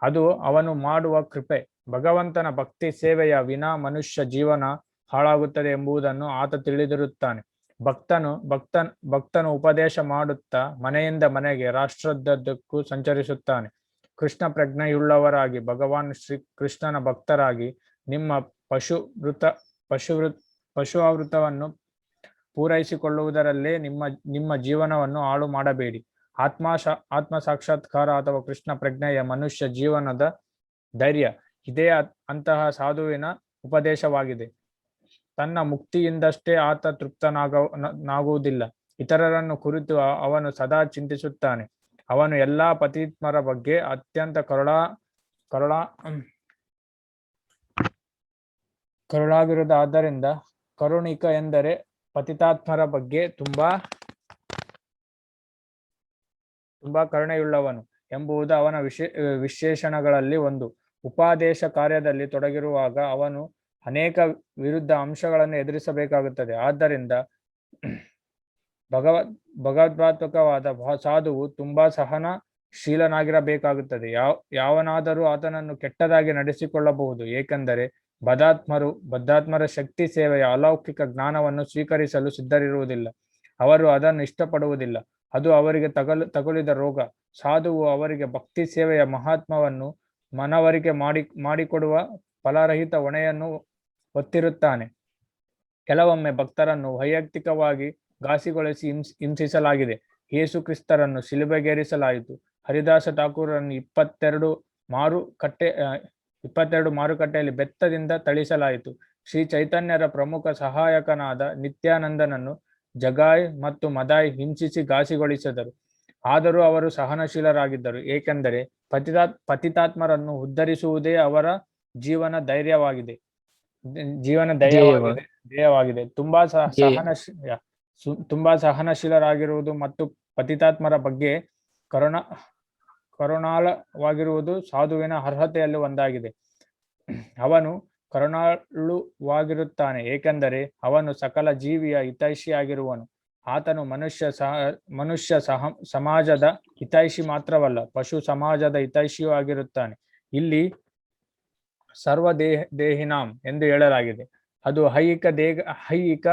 ಅದು ಅವನು ಮಾಡುವ ಕೃಪೆ. ಭಗವಂತನ ಭಕ್ತಿ ಸೇವೆಯ ವಿನಾ ಮನುಷ್ಯ ಜೀವನ ಹಾಳಾಗುತ್ತದೆ ಎಂಬುದನ್ನು ಆತ ತಿಳಿದಿರುತ್ತಾನೆ. ಭಕ್ತನು ಉಪದೇಶ ಮಾಡುತ್ತಾ ಮನೆಯಿಂದ ಮನೆಗೆ, ರಾಷ್ಟ್ರದ್ದಕ್ಕೂ ಸಂಚರಿಸುತ್ತಾನೆ. ಕೃಷ್ಣ ಪ್ರಜ್ಞೆಯುಳ್ಳವರಾಗಿ ಭಗವಾನ್ ಶ್ರೀ ಕೃಷ್ಣನ ಭಕ್ತರಾಗಿ ನಿಮ್ಮ ಪಶುವೃತವನ್ನು ಪೂರೈಸಿಕೊಳ್ಳುವುದರಲ್ಲೇ ನಿಮ್ಮ ಜೀವನವನ್ನು ಹಾಳು ಮಾಡಬೇಡಿ. ಆತ್ಮ ಸಾಕ್ಷಾತ್ಕಾರ ಅಥವಾ ಕೃಷ್ಣ ಪ್ರಜ್ಞೆಯ ಮನುಷ್ಯ ಜೀವನದ ಧೈರ್ಯ ಇದೇ ಅಂತಹ ಸಾಧುವಿನ ಉಪದೇಶವಾಗಿದೆ. ತನ್ನ ಮುಕ್ತಿಯಿಂದಷ್ಟೇ ಆತ ತೃಪ್ತನಾಗುವುದಿಲ್ಲ. ಇತರರನ್ನು ಕುರಿತು ಅವನು ಸದಾ ಚಿಂತಿಸುತ್ತಾನೆ. ಅವನು ಎಲ್ಲಾ ಪತಿತ್ಮರ ಬಗ್ಗೆ ಅತ್ಯಂತ ಕರುಳಾಗಿರುವುದು. ಆದ್ದರಿಂದ ಕರುಣಿಕ ಎಂದರೆ ಪತಿತಾತ್ಮರ ಬಗ್ಗೆ ತುಂಬಾ ಕರುಣೆಯುಳ್ಳವನು ಎಂಬುದು ಅವನ ವಿಶೇಷಣಗಳಲ್ಲಿ ಒಂದು. ಉಪದೇಶ ಕಾರ್ಯದಲ್ಲಿ ತೊಡಗಿರುವಾಗ ಅವನು ಅನೇಕ ವಿರುದ್ಧ ಅಂಶಗಳನ್ನು ಎದುರಿಸಬೇಕಾಗುತ್ತದೆ. ಆದ್ದರಿಂದ ಭಗವದ್ವಾತ್ಮಕವಾದ ಸಾಧುವು ತುಂಬಾ ಸಹನಶೀಲನಾಗಿರಬೇಕಾಗುತ್ತದೆ. ಯಾವನಾದರೂ ಆತನನ್ನು ಕೆಟ್ಟದಾಗಿ ನಡೆಸಿಕೊಳ್ಳಬಹುದು, ಏಕೆಂದರೆ ಬದ್ಧಾತ್ಮರ ಶಕ್ತಿ ಸೇವೆಯ ಅಲೌಕಿಕ ಜ್ಞಾನವನ್ನು ಸ್ವೀಕರಿಸಲು ಸಿದ್ಧರಿರುವುದಿಲ್ಲ. ಅವರು ಅದನ್ನು ಇಷ್ಟಪಡುವುದಿಲ್ಲ. ಅದು ಅವರಿಗೆ ತಗುಲಿದ ರೋಗ. ಸಾಧುವು ಅವರಿಗೆ ಭಕ್ತಿ ಸೇವೆಯ ಮಹಾತ್ಮವನ್ನು ಮನವರಿಕೆ ಮಾಡಿಕೊಡುವ ಫಲರಹಿತ ಹೊಣೆಯನ್ನು ಹೊತ್ತಿರುತ್ತಾನೆ. ಕೆಲವೊಮ್ಮೆ ಭಕ್ತರನ್ನು ವೈಯಕ್ತಿಕವಾಗಿ ಘಾಸಿಗೊಳಿಸಿ ಹಿಂಸಿಸಲಾಗಿದೆ. ಯೇಸು ಕ್ರಿಸ್ತರನ್ನು ಶಿಲುಬೆಗೇರಿಸಲಾಯಿತು. ಹರಿದಾಸ ಠಾಕೂರನ್ನು 22 ಮಾರುಕಟ್ಟೆಯಲ್ಲಿ ಬೆತ್ತದಿಂದ ಥಳಿಸಲಾಯಿತು. ಶ್ರೀ ಚೈತನ್ಯರ ಪ್ರಮುಖ ಸಹಾಯಕನಾದ ನಿತ್ಯಾನಂದನನ್ನು ಜಗಾಯ್ ಮತ್ತು ಮದಾಯ್ ಹಿಂಸಿಸಿ ಘಾಸಿಗೊಳಿಸಿದರು. ಆದರೂ ಅವರು ಸಹನಶೀಲರಾಗಿದ್ದರು, ಏಕೆಂದರೆ ಪತಿತಾತ್ಮರನ್ನು ಉದ್ಧರಿಸುವುದೇ ಅವರ ಜೀವನ ಧ್ಯೇಯವಾಗಿದೆ. ತುಂಬಾ ಸಹನಶೀಲರಾಗಿರುವುದು ಮತ್ತು ಪತಿತಾತ್ಮರ ಬಗ್ಗೆ ಕರುಣಾಳವಾಗಿರುವುದು ಸಾಧುವಿನ ಅರ್ಹತೆಯಲ್ಲಿ ಒಂದಾಗಿದೆ. ಅವನು ಕರುಣಾಳುವಾಗಿರುತ್ತಾನೆ, ಏಕೆಂದರೆ ಅವನು ಸಕಲ ಜೀವಿಯ ಹಿತೈಷಿಯಾಗಿರುವನು. ಆತನು ಮನುಷ್ಯ ಸಮಾಜದ ಹಿತೈಷಿ ಮಾತ್ರವಲ್ಲ, ಪಶು ಸಮಾಜದ ಹಿತೈಷಿಯೂ ಆಗಿರುತ್ತಾನೆ. ಇಲ್ಲಿ ಸರ್ವದೇಹಿನಾಂ ಎಂದು ಹೇಳಲಾಗಿದೆ. ಅದು ಐಹಿಕ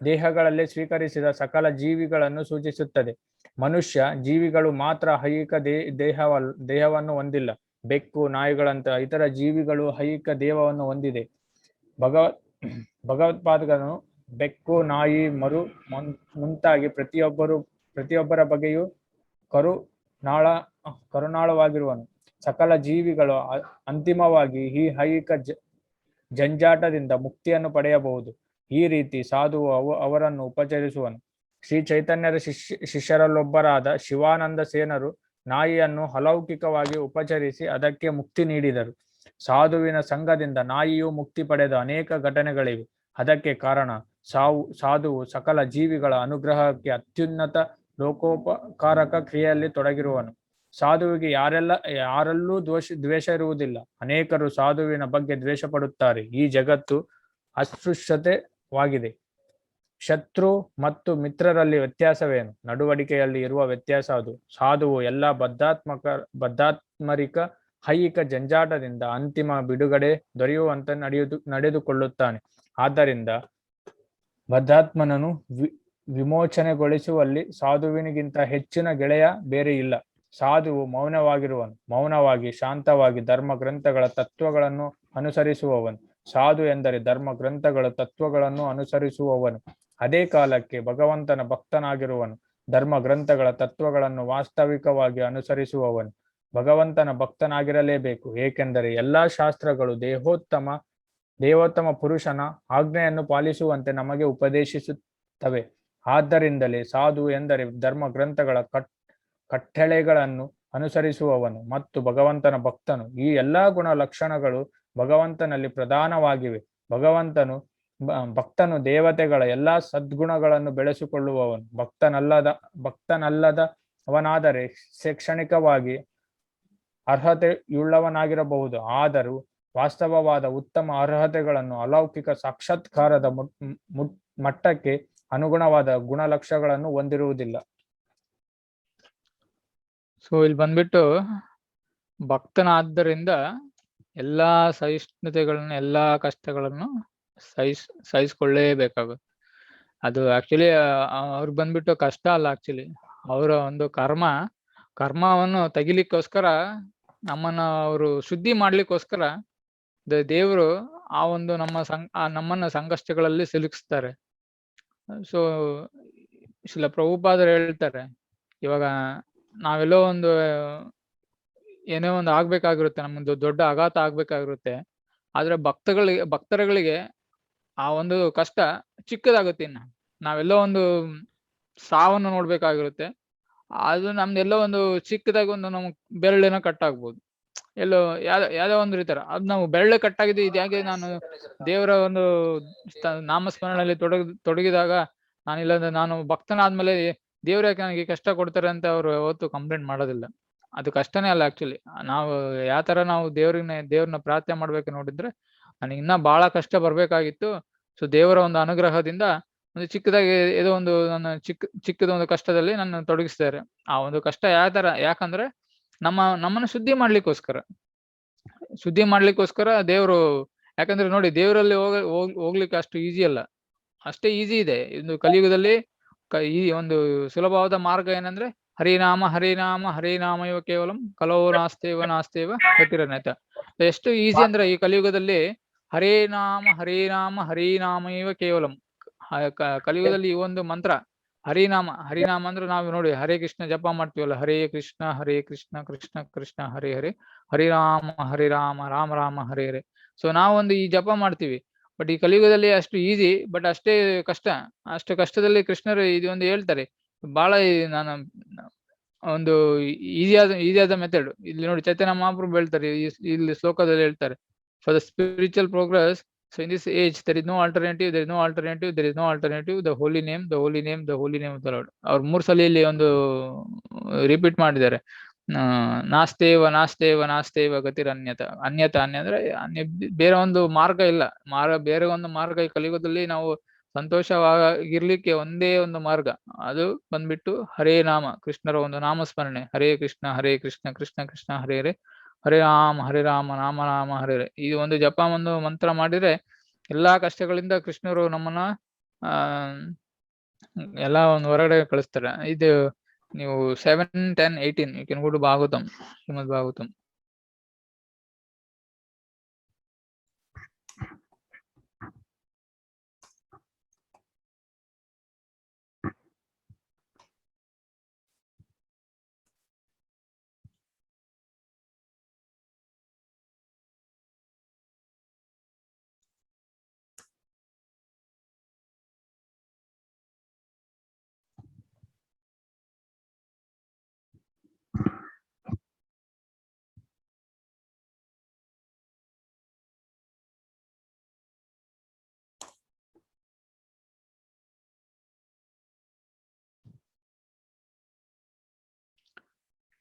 ದೇಹಗಳಲ್ಲಿ ಸ್ವೀಕರಿಸಿದ ಸಕಲ ಜೀವಿಗಳನ್ನು ಸೂಚಿಸುತ್ತದೆ. ಮನುಷ್ಯ ಜೀವಿಗಳು ಮಾತ್ರ ಐಹಿಕ ದೇಹವನ್ನು ಹೊಂದಿಲ್ಲ. ಬೆಕ್ಕು, ನಾಯಿಗಳಂತಹ ಇತರ ಜೀವಿಗಳು ಐಹಿಕ ದೇಹವನ್ನು ಹೊಂದಿದೆ. ಭಗವತ್ಪಾದಕನು ಬೆಕ್ಕು, ನಾಯಿ, ಮರು ಮುಂತಾಗಿ ಪ್ರತಿಯೊಬ್ಬರ ಬಗ್ಗೆಯೂ ಕರುಣಾಳವಾಗಿರುವನು. ಸಕಲ ಜೀವಿಗಳು ಅಂತಿಮವಾಗಿ ಈ ಐಹಿಕ ಜಂಜಾಟದಿಂದ ಮುಕ್ತಿಯನ್ನು ಪಡೆಯಬಹುದು. ಈ ರೀತಿ ಸಾಧುವು ಅವರನ್ನು ಉಪಚರಿಸುವನು. ಶ್ರೀ ಚೈತನ್ಯರ ಶಿಷ್ಯರಲ್ಲೊಬ್ಬರಾದ ಶಿವಾನಂದ ಸೇನರು ನಾಯಿಯನ್ನು ಅಲೌಕಿಕವಾಗಿ ಉಪಚರಿಸಿ ಅದಕ್ಕೆ ಮುಕ್ತಿ ನೀಡಿದರು. ಸಾಧುವಿನ ಸಂಘದಿಂದ ನಾಯಿಯು ಮುಕ್ತಿ ಪಡೆದ ಅನೇಕ ಘಟನೆಗಳಿವೆ. ಅದಕ್ಕೆ ಕಾರಣ ಸಾಧುವು ಸಕಲ ಜೀವಿಗಳ ಅನುಗ್ರಹಕ್ಕೆ ಅತ್ಯುನ್ನತ ಲೋಕೋಪಕಾರಕ ಕ್ರಿಯೆಯಲ್ಲಿ ತೊಡಗಿರುವನು. ಸಾಧುವಿಗೆ ಯಾರಲ್ಲೂ ದ್ವೇಷ ಇರುವುದಿಲ್ಲ. ಅನೇಕರು ಸಾಧುವಿನ ಬಗ್ಗೆ ದ್ವೇಷ ಪಡುತ್ತಾರೆ. ಈ ಜಗತ್ತು ಅಸ್ಪೃಶ್ಯತೆವಾಗಿದೆ. ಶತ್ರು ಮತ್ತು ಮಿತ್ರರಲ್ಲಿ ವ್ಯತ್ಯಾಸವೇನು? ನಡವಳಿಕೆಯಲ್ಲಿ ಇರುವ ವ್ಯತ್ಯಾಸ ಅದು. ಸಾಧುವು ಎಲ್ಲ ಬದ್ಧಾತ್ಮರಿಕ ಐಹಿಕ ಜಂಜಾಟದಿಂದ ಅಂತಿಮ ಬಿಡುಗಡೆ ದೊರೆಯುವಂತೆ ನಡೆದುಕೊಳ್ಳುತ್ತಾನೆ. ಆದ್ದರಿಂದ ಬದ್ಧಾತ್ಮನನ್ನು ವಿಮೋಚನೆಗೊಳಿಸುವಲ್ಲಿ ಸಾಧುವಿನಿಗಿಂತ ಹೆಚ್ಚಿನ ಗೆಳೆಯ ಬೇರೆ ಇಲ್ಲ. ಸಾಧುವು ಮೌನವಾಗಿರುವನು. ಮೌನವಾಗಿ ಶಾಂತವಾಗಿ ಧರ್ಮ ಗ್ರಂಥಗಳ ತತ್ವಗಳನ್ನು ಅನುಸರಿಸುವವನು. ಸಾಧು ಎಂದರೆ ಧರ್ಮ ಗ್ರಂಥಗಳ ತತ್ವಗಳನ್ನು ಅನುಸರಿಸುವವನು. ಅದೇ ಕಾಲಕ್ಕೆ ಭಗವಂತನ ಭಕ್ತನಾಗಿರುವನು. ಧರ್ಮ ಗ್ರಂಥಗಳ ತತ್ವಗಳನ್ನು ವಾಸ್ತವಿಕವಾಗಿ ಅನುಸರಿಸುವವನು ಭಗವಂತನ ಭಕ್ತನಾಗಿರಲೇಬೇಕು. ಏಕೆಂದರೆ ಎಲ್ಲಾ ಶಾಸ್ತ್ರಗಳು ದೇವೋತ್ತಮ ಪುರುಷನ ಆಜ್ಞೆಯನ್ನು ಪಾಲಿಸುವಂತೆ ನಮಗೆ ಉಪದೇಶಿಸುತ್ತವೆ. ಆದ್ದರಿಂದಲೇ ಸಾಧು ಎಂದರೆ ಧರ್ಮ ಗ್ರಂಥಗಳ ಕಟ್ಟಳೆಗಳನ್ನು ಅನುಸರಿಸುವವನು ಮತ್ತು ಭಗವಂತನ ಭಕ್ತನು. ಈ ಎಲ್ಲಾ ಗುಣ ಲಕ್ಷಣಗಳು ಭಗವಂತನಲ್ಲಿ ಪ್ರಧಾನವಾಗಿವೆ. ಭಕ್ತನು ದೇವತೆಗಳ ಎಲ್ಲಾ ಸದ್ಗುಣಗಳನ್ನು ಬೆಳೆಸಿಕೊಳ್ಳುವವನು. ಭಕ್ತನಲ್ಲದವನಾದರೆ ಶೈಕ್ಷಣಿಕವಾಗಿ ಅರ್ಹತೆಯುಳ್ಳವನಾಗಿರಬಹುದು, ಆದರೂ ವಾಸ್ತವವಾದ ಉತ್ತಮ ಅರ್ಹತೆಗಳನ್ನು ಅಲೌಕಿಕ ಸಾಕ್ಷಾತ್ಕಾರದ ಮಟ್ಟಕ್ಕೆ ಅನುಗುಣವಾದ ಗುಣಲಕ್ಷಣಗಳನ್ನು ಹೊಂದಿರುವುದಿಲ್ಲ. ಸೊ ಇಲ್ಲಿ ಬಂದ್ಬಿಟ್ಟು ಭಕ್ತನಾದ್ದರಿಂದ ಎಲ್ಲಾ ಸಹಿಷ್ಣುತೆಗಳನ್ನು, ಎಲ್ಲಾ ಕಷ್ಟಗಳನ್ನು ಸಹಿಸ್ಕೊಳ್ಳೇಬೇಕಾಗುತ್ತೆ. ಅದು ಆಕ್ಚುಲಿ ಅವ್ರಿಗೆ ಬಂದ್ಬಿಟ್ಟು ಕಷ್ಟ ಅಲ್ಲ, ಆಕ್ಚುಲಿ ಅವರ ಒಂದು ಕರ್ಮವನ್ನು ತೆಗಿಲಿಕ್ಕೋಸ್ಕರ, ನಮ್ಮನ್ನ ಅವರು ಶುದ್ಧಿ ಮಾಡ್ಲಿಕ್ಕೋಸ್ಕರ ದೇವರು ಆ ಒಂದು ನಮ್ಮನ್ನ ಸಂಕಷ್ಟಗಳಲ್ಲಿ ಸಿಲುಕಿಸ್ತಾರೆ. ಸೊ ಶಿಲ ಪ್ರಭುಪಾದರು ಹೇಳ್ತಾರೆ, ಇವಾಗ ನಾವೆಲ್ಲೋ ಒಂದು ಏನೋ ಒಂದು ಆಗ್ಬೇಕಾಗಿರುತ್ತೆ, ನಮ್ಮೊಂದು ದೊಡ್ಡ ಆಘಾತ ಆಗ್ಬೇಕಾಗಿರುತ್ತೆ. ಆದ್ರೆ ಭಕ್ತರುಗಳಿಗೆ ಆ ಒಂದು ಕಷ್ಟ ಚಿಕ್ಕದಾಗುತ್ತೆ. ಇನ್ನು ನಾವೆಲ್ಲೋ ಒಂದು ಸಾವನ್ನು ನೋಡ್ಬೇಕಾಗಿರುತ್ತೆ, ಅದು ನಮ್ದೆಲ್ಲೋ ಒಂದು ಚಿಕ್ಕದಾಗಿ ಒಂದು ನಮ್ಗೆ ಬೆರಳೇನೋ ಕಟ್ಟಾಗ್ಬೋದು, ಎಲ್ಲೋ ಯಾವ್ದೋ ಒಂದು ರೀತಿಯ ಅದು ನಾವು ಬೆರಳು ಕಟ್ಟಾಗಿದೆ, ಇದ್ಯಾಗೆ ನಾನು ದೇವರ ಒಂದು ನಾಮಸ್ಮರಣೆಯಲ್ಲಿ ತೊಡಗಿದಾಗ ನಾನು ಭಕ್ತನಾದ್ಮೇಲೆ ದೇವ್ರ ಯಾಕೆ ನನಗೆ ಕಷ್ಟ ಕೊಡ್ತಾರೆ ಅಂತ ಅವ್ರು ಯಾವತ್ತು ಕಂಪ್ಲೇಂಟ್ ಮಾಡೋದಿಲ್ಲ. ಅದು ಕಷ್ಟನೇ ಅಲ್ಲ. ಆಕ್ಚುಲಿ ನಾವು ಯಾವ ತರ ನಾವು ದೇವ್ರನ್ನ ಪ್ರಾರ್ಥನೆ ಮಾಡ್ಬೇಕು ನೋಡಿದ್ರೆ, ನನಗೆ ಇನ್ನ ಬಹಳ ಕಷ್ಟ ಬರ್ಬೇಕಾಗಿತ್ತು, ಸೊ ದೇವರ ಒಂದು ಅನುಗ್ರಹದಿಂದ ಒಂದು ಚಿಕ್ಕದಾಗಿ ಏನೋ ಒಂದು ನನ್ನ ಚಿಕ್ಕದ ಒಂದು ಕಷ್ಟದಲ್ಲಿ ನನ್ನ ತೊಡಗಿಸ್ತಾರೆ. ಆ ಒಂದು ಕಷ್ಟ ಯಾಕಂದ್ರೆ ನಮ್ಮನ್ನು ಶುದ್ಧಿ ಮಾಡ್ಲಿಕ್ಕೋಸ್ಕರ ದೇವರು. ಯಾಕಂದ್ರೆ ನೋಡಿ, ದೇವರಲ್ಲಿ ಹೋಗ್ಲಿಕ್ಕೆ ಅಷ್ಟು ಈಸಿ ಅಲ್ಲ, ಅಷ್ಟೇ ಈಸಿ ಇದೆ ಒಂದು ಕಲಿಯುಗದಲ್ಲಿ. ಈ ಒಂದು ಸುಲಭವಾದ ಮಾರ್ಗ ಏನಂದ್ರೆ ಹರಿನಾಮ ಹರಿನಾಮ ಹರಿನಾಮ ಇವ ಕೇವಲಂ ಕಲೋ ನಾಸ್ತೇವ ಗತಿರನ್ಯತ. ಎಷ್ಟು ಈಸಿ ಅಂದ್ರೆ ಈ ಕಲಿಯುಗದಲ್ಲಿ ಹರಿನಾಮ ಹರಿನಾಮ ಹರಿನಾಮ ಇವ ಕೇವಲಂ. ಕಲಿಯುಗದಲ್ಲಿ ಈ ಒಂದು ಮಂತ್ರ ಹರಿನಾಮ ಅಂದ್ರೆ ನಾವು ನೋಡಿ ಹರೇ ಕೃಷ್ಣ ಜಪ ಮಾಡ್ತೀವಲ್ಲ, ಹರೇ ಕೃಷ್ಣ ಕೃಷ್ಣ ಕೃಷ್ಣ ಹರೇ ಹರೇ, ಹರಿ ರಾಮ ರಾಮ ರಾಮ ಹರೇ ಹರೇ. ಸೊ ನಾವೊಂದು ಈ ಜಪ ಮಾಡ್ತೀವಿ, ಬಟ್ ಈ ಕಲಿಯುಗದಲ್ಲಿ ಅಷ್ಟು ಈಸಿ, ಬಟ್ ಅಷ್ಟೇ ಕಷ್ಟ. ಅಷ್ಟು ಕಷ್ಟದಲ್ಲಿ ಕೃಷ್ಣರು ಇದೊಂದು ಹೇಳ್ತಾರೆ, ಬಹಳ ನಾನು ಒಂದು ಈಸಿಯಾದ ಮೆಥಡ್. ಇಲ್ಲಿ ನೋಡಿ ಚೈತನ್ಯ ಮಹಾಪ್ರಭು ಹೇಳ್ತಾರೆ, ಇಲ್ಲಿ ಶ್ಲೋಕದಲ್ಲಿ ಹೇಳ್ತಾರೆ, for the spiritual progress, so in this age there is no alternative, the holy name of the Lord. ಅವ್ರು 3 ಸಲ ಇಲ್ಲಿ ಒಂದು ರಿಪೀಟ್ ಮಾಡಿದ್ದಾರೆ, ನಾಸ್ತೇವ ಗತಿರನ್ಯತ. ಅನ್ಯತ ಅಂದ್ರೆ ಬೇರೆ ಒಂದು ಮಾರ್ಗ ಇಲ್ಲ, ಬೇರೆ ಒಂದು ಮಾರ್ಗ ಈ ಕಲಿಯುಗದಲ್ಲಿ ನಾವು ಸಂತೋಷವಾಗಿರ್ಲಿಕ್ಕೆ ಒಂದೇ ಒಂದು ಮಾರ್ಗ, ಅದು ಬಂದ್ಬಿಟ್ಟು ಹರೇ ನಾಮ, ಕೃಷ್ಣರ ಒಂದು ನಾಮಸ್ಮರಣೆ. ಹರೇ ಕೃಷ್ಣ ಕೃಷ್ಣ ಕೃಷ್ಣ ಹರೇ ಹರೇ, ಹರೇ ರಾಮ ರಾಮ ರಾಮ ಹರೇ ಹರೇ. ಈ ಒಂದು ಜಪ ಒಂದು ಮಂತ್ರ ಮಾಡಿದ್ರೆ ಎಲ್ಲಾ ಕಷ್ಟಗಳಿಂದ ಕೃಷ್ಣರು ನಮ್ಮನ್ನ ಎಲ್ಲ ಒಂದು ಹೊರಗಡೆ ಕಳಿಸ್ತಾರೆ. ಇದು ನೀವು 7, 10, 18 you can go to Bhagavatam, Srimad Bhagavatam.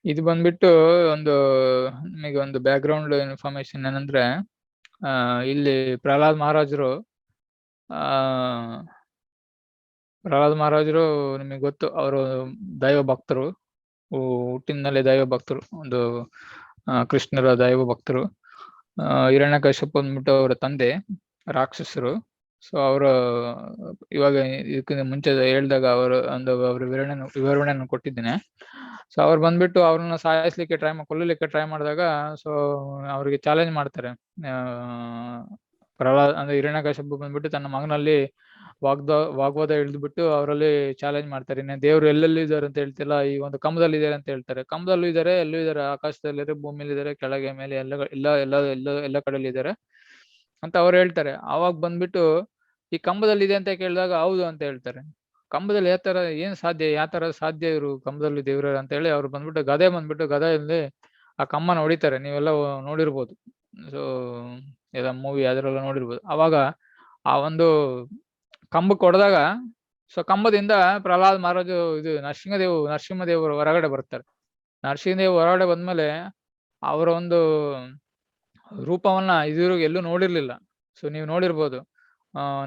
ಇದು ಬಂದ್ಬಿಟ್ಟು ನಿಮಗೆ ಒಂದು ಬ್ಯಾಕ್ ಗ್ರೌಂಡ್ ಇನ್ಫಾರ್ಮೇಶನ್ ಏನಂದ್ರೆ, ಇಲ್ಲಿ ಪ್ರಹ್ಲಾದ್ ಮಹಾರಾಜರು ನಿಮಗೆ ಗೊತ್ತು, ಅವರು ದೈವ ಭಕ್ತರು, ಹುಟ್ಟಿನಲ್ಲೇ ದೈವ ಭಕ್ತರು, ಒಂದು ಕೃಷ್ಣರ ದೈವ ಭಕ್ತರು. ಹಿರಣ್ಯಕಶ್ಯಪ ಬಂದ್ಬಿಟ್ಟು ಅವರ ತಂದೆ ರಾಕ್ಷಸರು. ಸೊ ಅವರು ಇವಾಗ ಇದಕ್ಕಿಂತ ಮುಂಚೆ ಹೇಳ್ದಾಗ ಅವ್ರ ವಿವರಣೆಯನ್ನು ಕೊಟ್ಟಿದ್ದೇನೆ. ಸೊ ಅವ್ರು ಬಂದ್ಬಿಟ್ಟು ಅವ್ರನ್ನ ಸಾಯಿಸ್ಲಿಕ್ಕೆ ಕೊಲ್ಲಲಿಕ್ಕೆ ಟ್ರೈ ಮಾಡಿದಾಗ, ಸೊ ಅವ್ರಿಗೆ ಚಾಲೆಂಜ್ ಮಾಡ್ತಾರೆ. ಪ್ರಹ್ಲಾದ್ ಅಂದ್ರೆ ಹಿರಣ್ಯಕಶ್ಯಪ ಬಂದ್ಬಿಟ್ಟು ತನ್ನ ಮಗನಲ್ಲಿ ವಾಗ್ವಾದ ಇಳಿದ್ಬಿಟ್ಟು ಅವರಲ್ಲಿ ಚಾಲೆಂಜ್ ಮಾಡ್ತಾರೆ, ದೇವ್ರು ಎಲ್ಲೆಲ್ಲೂ ಇದ್ದಾರೆ ಅಂತ ಹೇಳ್ತಿಲ್ಲ, ಈ ಒಂದು ಕಂಬದಲ್ಲಿ ಇದ್ದಾರೆ ಅಂತ ಹೇಳ್ತಾರೆ. ಕಂಬದಲ್ಲೂ ಇದ್ದಾರೆ, ಎಲ್ಲೂ ಇದ್ದಾರೆ, ಆಕಾಶದಲ್ಲಿದ್ದಾರೆ, ಭೂಮಿಲಿ ಇದ್ದಾರೆ, ಕೆಳಗೆ ಮೇಲೆ ಎಲ್ಲ ಕಡೆಯಲ್ಲಿ ಇದ್ದಾರೆ ಅಂತ ಅವ್ರು ಹೇಳ್ತಾರೆ. ಆವಾಗ ಬಂದ್ಬಿಟ್ಟು ಈ ಕಂಬದಲ್ಲಿ ಇದೆ ಅಂತ ಕೇಳಿದಾಗ ಹೌದು ಅಂತ ಹೇಳ್ತಾರೆ. ಕಂಬದಲ್ಲಿ ಏನ್ ಸಾಧ್ಯ, ಯಾವ ತರ ಸಾಧ್ಯ ಇವರು ಕಂಬದಲ್ಲಿ ದೇವ್ರ ಅಂತ ಹೇಳಿ ಅವ್ರು ಬಂದ್ಬಿಟ್ಟು ಗದೆಯಲ್ಲಿ ಆ ಕಮ್ಮನ ಹೊಡಿತಾರೆ. ನೀವೆಲ್ಲ ನೋಡಿರ್ಬೋದು. ಸೊ ಎಲ್ಲ ಮೂವಿ ಅದ್ರೆಲ್ಲ ನೋಡಿರ್ಬೋದು. ಅವಾಗ ಆ ಒಂದು ಕಂಬಕ್ಕೆ ಹೊಡೆದಾಗ ಸೊ ಕಂಬದಿಂದ ಪ್ರಹ್ಲಾದ್ ಮಹಾರಾಜು ಇದು ನರಸಿಂಹದೇವರು ಹೊರಗಡೆ ಬರ್ತಾರೆ. ನರಸಿಂಹದೇವ್ ಹೊರಗಡೆ ಬಂದ್ಮೇಲೆ ಅವರ ಒಂದು ರೂಪವನ್ನ ಇದುವರೆಗೂ ಎಲ್ಲೂ ನೋಡಿರ್ಲಿಲ್ಲ. ಸೊ ನೀವು ನೋಡಿರ್ಬೋದು.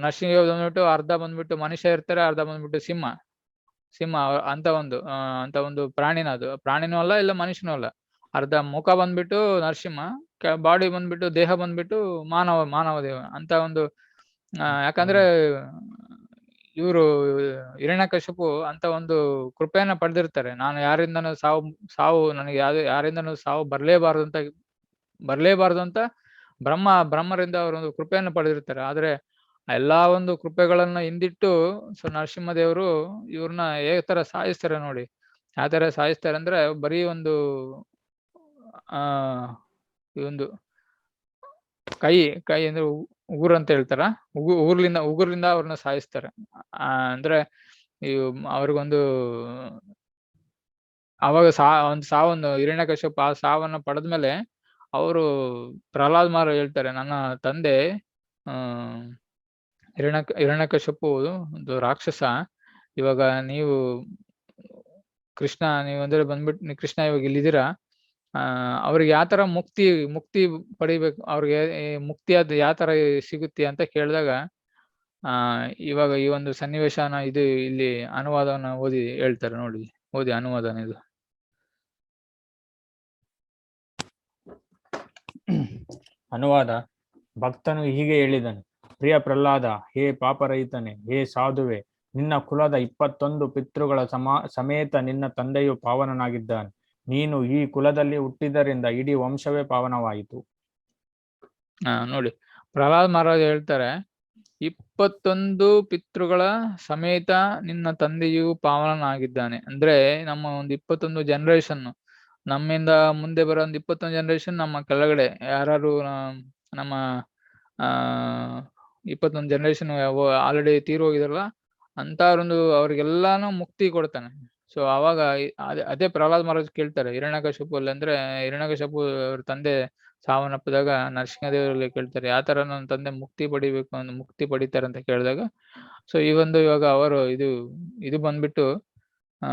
ನರಸಿಂಹದೇವ್ ಬಂದ್ಬಿಟ್ಟು ಅರ್ಧ ಬಂದ್ಬಿಟ್ಟು ಮನುಷ್ಯ ಇರ್ತಾರೆ, ಅರ್ಧ ಬಂದ್ಬಿಟ್ಟು ಸಿಂಹ ಅಂತ ಒಂದು ಪ್ರಾಣಿನ, ಅದು ಪ್ರಾಣಿನೂ ಅಲ್ಲ, ಇಲ್ಲ ಮನುಷ್ಯನೂ ಅಲ್ಲ. ಅರ್ಧ ಮುಖ ಬಂದ್ಬಿಟ್ಟು ನರಸಿಂಹ, ಬಾಡಿ ಬಂದ್ಬಿಟ್ಟು ದೇಹ ಬಂದ್ಬಿಟ್ಟು ಮಾನವ ದೇವ ಅಂತ ಒಂದು ಯಾಕಂದ್ರೆ ಇವರು ಹಿರಣ್ಯಕಶಿಪು ಅಂತ ಒಂದು ಕೃಪೆಯನ್ನ ಪಡೆದಿರ್ತಾರೆ. ನಾನು ಯಾರಿಂದನೂ ನನಗೆ ಯಾರಿಂದನೂ ಸಾವು ಬರ್ಲೇಬಾರದು ಅಂತ ಬ್ರಹ್ಮರಿಂದ ಅವರೊಂದು ಕೃಪೆಯನ್ನು ಪಡೆದಿರ್ತಾರೆ. ಆದ್ರೆ ಎಲ್ಲಾ ಒಂದು ಕೃಪೆಗಳನ್ನ ಹಿಂದಿಟ್ಟು ಸೊ ನರಸಿಂಹದೇವರು ಇವ್ರನ್ನ ಯಾವ ತರ ಸಾಯಿಸ್ತಾರೆ ನೋಡಿ. ಯಾವ ತರ ಸಾಯಿಸ್ತಾರೆ ಅಂದ್ರೆ ಬರೀ ಒಂದು ಈ ಒಂದು ಕೈ ಅಂದ್ರೆ ಉಗುರು ಅಂತ ಹೇಳ್ತಾರ, ಉಗುರ್ಲಿಂದ ಅವ್ರನ್ನ ಸಾಯಿಸ್ತಾರೆ. ಅಂದ್ರೆ ಅವ್ರಿಗೊಂದು ಅವಾಗ ಸಾವನ್ನು ಹಿರಣ್ಯಕಶಿಪು ಆ ಸಾವನ್ನ ಪಡೆದ್ಮೇಲೆ ಅವರು ಪ್ರಹ್ಲಾದ್ ಮಹಾರಾಜ್ ಹೇಳ್ತಾರೆ, ನನ್ನ ತಂದೆ ಹಿರಣ್ಯಕಶಿಪು ಒಂದು ರಾಕ್ಷಸ. ಇವಾಗ ನೀವು ನೀವಂದ್ರೆ ಬಂದ್ಬಿಟ್ಟು ಕೃಷ್ಣ ಇವಾಗ ಇಲ್ಲಿದ್ದೀರಾ, ಅವ್ರಿಗೆ ಯಾವ ತರ ಮುಕ್ತಿ ಪಡಿಬೇಕು, ಅವ್ರಿಗೆ ಮುಕ್ತಿಯಾದ ಯಾವ ತರ ಸಿಗುತ್ತೆ ಅಂತ ಕೇಳಿದಾಗ ಇವಾಗ ಈ ಒಂದು ಸನ್ನಿವೇಶನ ಇಲ್ಲಿ ಅನುವಾದವನ್ನ ಓದಿ ಹೇಳ್ತಾರೆ ನೋಡಿ. ಓದಿ ಅನುವಾದನ ಇದು. ಅನುವಾದ. ಭಕ್ತನು ಹೀಗೆ ಹೇಳಿದನು: ಪ್ರಿಯ ಪ್ರಹ್ಲಾದ, ಹೇ ಪಾಪರಹಿತನೆ, ಹೇ ಸಾಧುವೆ, ನಿನ್ನ ಕುಲದ 21 ಪಿತೃಗಳ ಸಮೇತ ನಿನ್ನ ತಂದೆಯು ಪಾವನನಾಗಿದ್ದಾನೆ. ನೀನು ಈ ಕುಲದಲ್ಲಿ ಹುಟ್ಟಿದ್ದರಿಂದ ಇಡೀ ವಂಶವೇ ಪಾವನವಾಯಿತು. ನೋಡಿ, ಪ್ರಹ್ಲಾದ್ ಮಹಾರಾಜ್ ಹೇಳ್ತಾರೆ, 21 ಪಿತೃಗಳ ಸಮೇತ ನಿನ್ನ ತಂದೆಯು ಪಾವನನಾಗಿದ್ದಾನೆ. ಅಂದ್ರೆ ನಮ್ಮ ಒಂದು 21 ಜನರೇಷನ್, ನಮ್ಮಿಂದ ಮುಂದೆ ಬರೋ ಒಂದು 21 ಜನರೇಷನ್ ನಮ್ಮ ಕೆಳಗಡೆ ಯಾರು ನಮ್ಮ 21 ಜನರೇಷನ್ ಆಲ್ರೆಡಿ ತೀರೋಗಿದಾರಲ್ಲ ಅಂತವ್ರೊಂದು ಅವ್ರಿಗೆಲ್ಲಾನು ಮುಕ್ತಿ ಕೊಡ್ತಾನೆ. ಸೊ ಅವಾಗ ಅದೇ ಪ್ರಹ್ಲಾದ್ ಮಹಾರಾಜ್ ಕೇಳ್ತಾರೆ ಹಿರಣ್ಯಕಶಿಪು ಅಂದ್ರೆ ಹಿರಣ್ಯಕಶಿಪು ಅವ್ರ ತಂದೆ ಸಾವನ್ನಪ್ಪಿದಾಗ ನರಸಿಂಹದೇವರಲ್ಲಿ ಕೇಳ್ತಾರೆ, ಯಾವ ತರ ನನ್ನ ತಂದೆ ಮುಕ್ತಿ ಪಡಿತಾರೆ ಅಂತ ಕೇಳಿದಾಗ ಸೊ ಇವಾಗ ಅವರು ಇದು ಬಂದ್ಬಿಟ್ಟು ಆ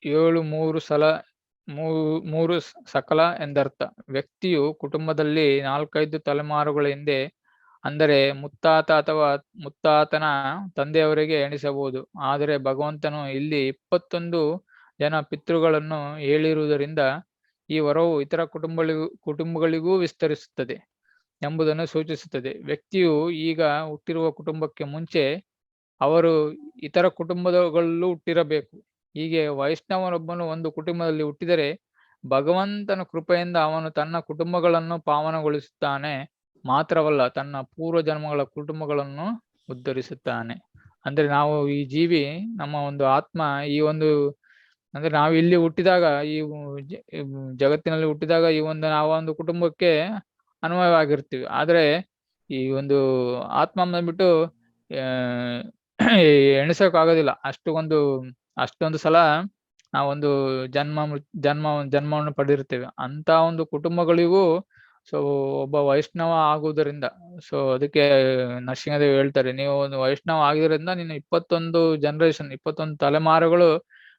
3 ಸಕಲ ಎಂದರ್ಥ. ವ್ಯಕ್ತಿಯು ಕುಟುಂಬದಲ್ಲಿ 4-5 ತಲೆಮಾರುಗಳ ಹಿಂದೆ, ಅಂದರೆ ಮುತ್ತಾತ ಅಥವಾ ಮುತ್ತಾತನ ತಂದೆಯವರೆಗೆ ಎಣಿಸಬಹುದು. ಆದರೆ ಭಗವಂತನು ಇಲ್ಲಿ 21 ಜನ ಪಿತೃಗಳನ್ನು ಹೇಳಿರುವುದರಿಂದ ಈ ವರವು ಇತರ ಕುಟುಂಬಗಳಿಗೂ ವಿಸ್ತರಿಸುತ್ತದೆ ಎಂಬುದನ್ನು ಸೂಚಿಸುತ್ತದೆ. ವ್ಯಕ್ತಿಯು ಈಗ ಹುಟ್ಟಿರುವ ಕುಟುಂಬಕ್ಕೆ ಮುಂಚೆ ಅವರು ಇತರ ಕುಟುಂಬಗಳಲ್ಲೂ ಹುಟ್ಟಿರಬೇಕು. ಹೀಗೆ ವೈಷ್ಣವನೊಬ್ಬನು ಒಂದು ಕುಟುಂಬದಲ್ಲಿ ಹುಟ್ಟಿದರೆ ಭಗವಂತನ ಕೃಪೆಯಿಂದ ಅವನು ತನ್ನ ಕುಟುಂಬಗಳನ್ನು ಪಾವನಗೊಳಿಸುತ್ತಾನೆ. ಮಾತ್ರವಲ್ಲ, ತನ್ನ ಪೂರ್ವ ಜನ್ಮಗಳ ಕುಟುಂಬಗಳನ್ನು ಉದ್ಧರಿಸುತ್ತಾನೆ. ಅಂದ್ರೆ ನಾವು ಈ ಜೀವಿ, ನಮ್ಮ ಒಂದು ಆತ್ಮ ಅಂದ್ರೆ ನಾವು ಇಲ್ಲಿ ಹುಟ್ಟಿದಾಗ, ಈ ಜಗತ್ತಿನಲ್ಲಿ ಹುಟ್ಟಿದಾಗ ನಾವು ಒಂದು ಕುಟುಂಬಕ್ಕೆ ಅನ್ವಯವಾಗಿರ್ತೀವಿ. ಆದ್ರೆ ಈ ಒಂದು ಆತ್ಮ ಬಂದ್ಬಿಟ್ಟು ಎಣಿಸೋಕ್ಕಾಗೋದಿಲ್ಲ. ಅಷ್ಟೊಂದು ಸಲ ನಾವೊಂದು ಜನ್ಮವನ್ನು ಪಡೆದಿರ್ತೇವೆ. ಅಂತ ಒಂದು ಕುಟುಂಬಗಳಿಗೂ ಸೊ ಒಬ್ಬ ವೈಷ್ಣವ ಆಗುವುದರಿಂದ, ಸೊ ಅದಕ್ಕೆ ನರಸಿಂಹದೇವ್ ಹೇಳ್ತಾರೆ, ನೀವು ಒಂದು ವೈಷ್ಣವ ಆಗಿದ್ರಿಂದ ನೀನು 21 ಜನರೇಷನ್ 21 ತಲೆಮಾರುಗಳು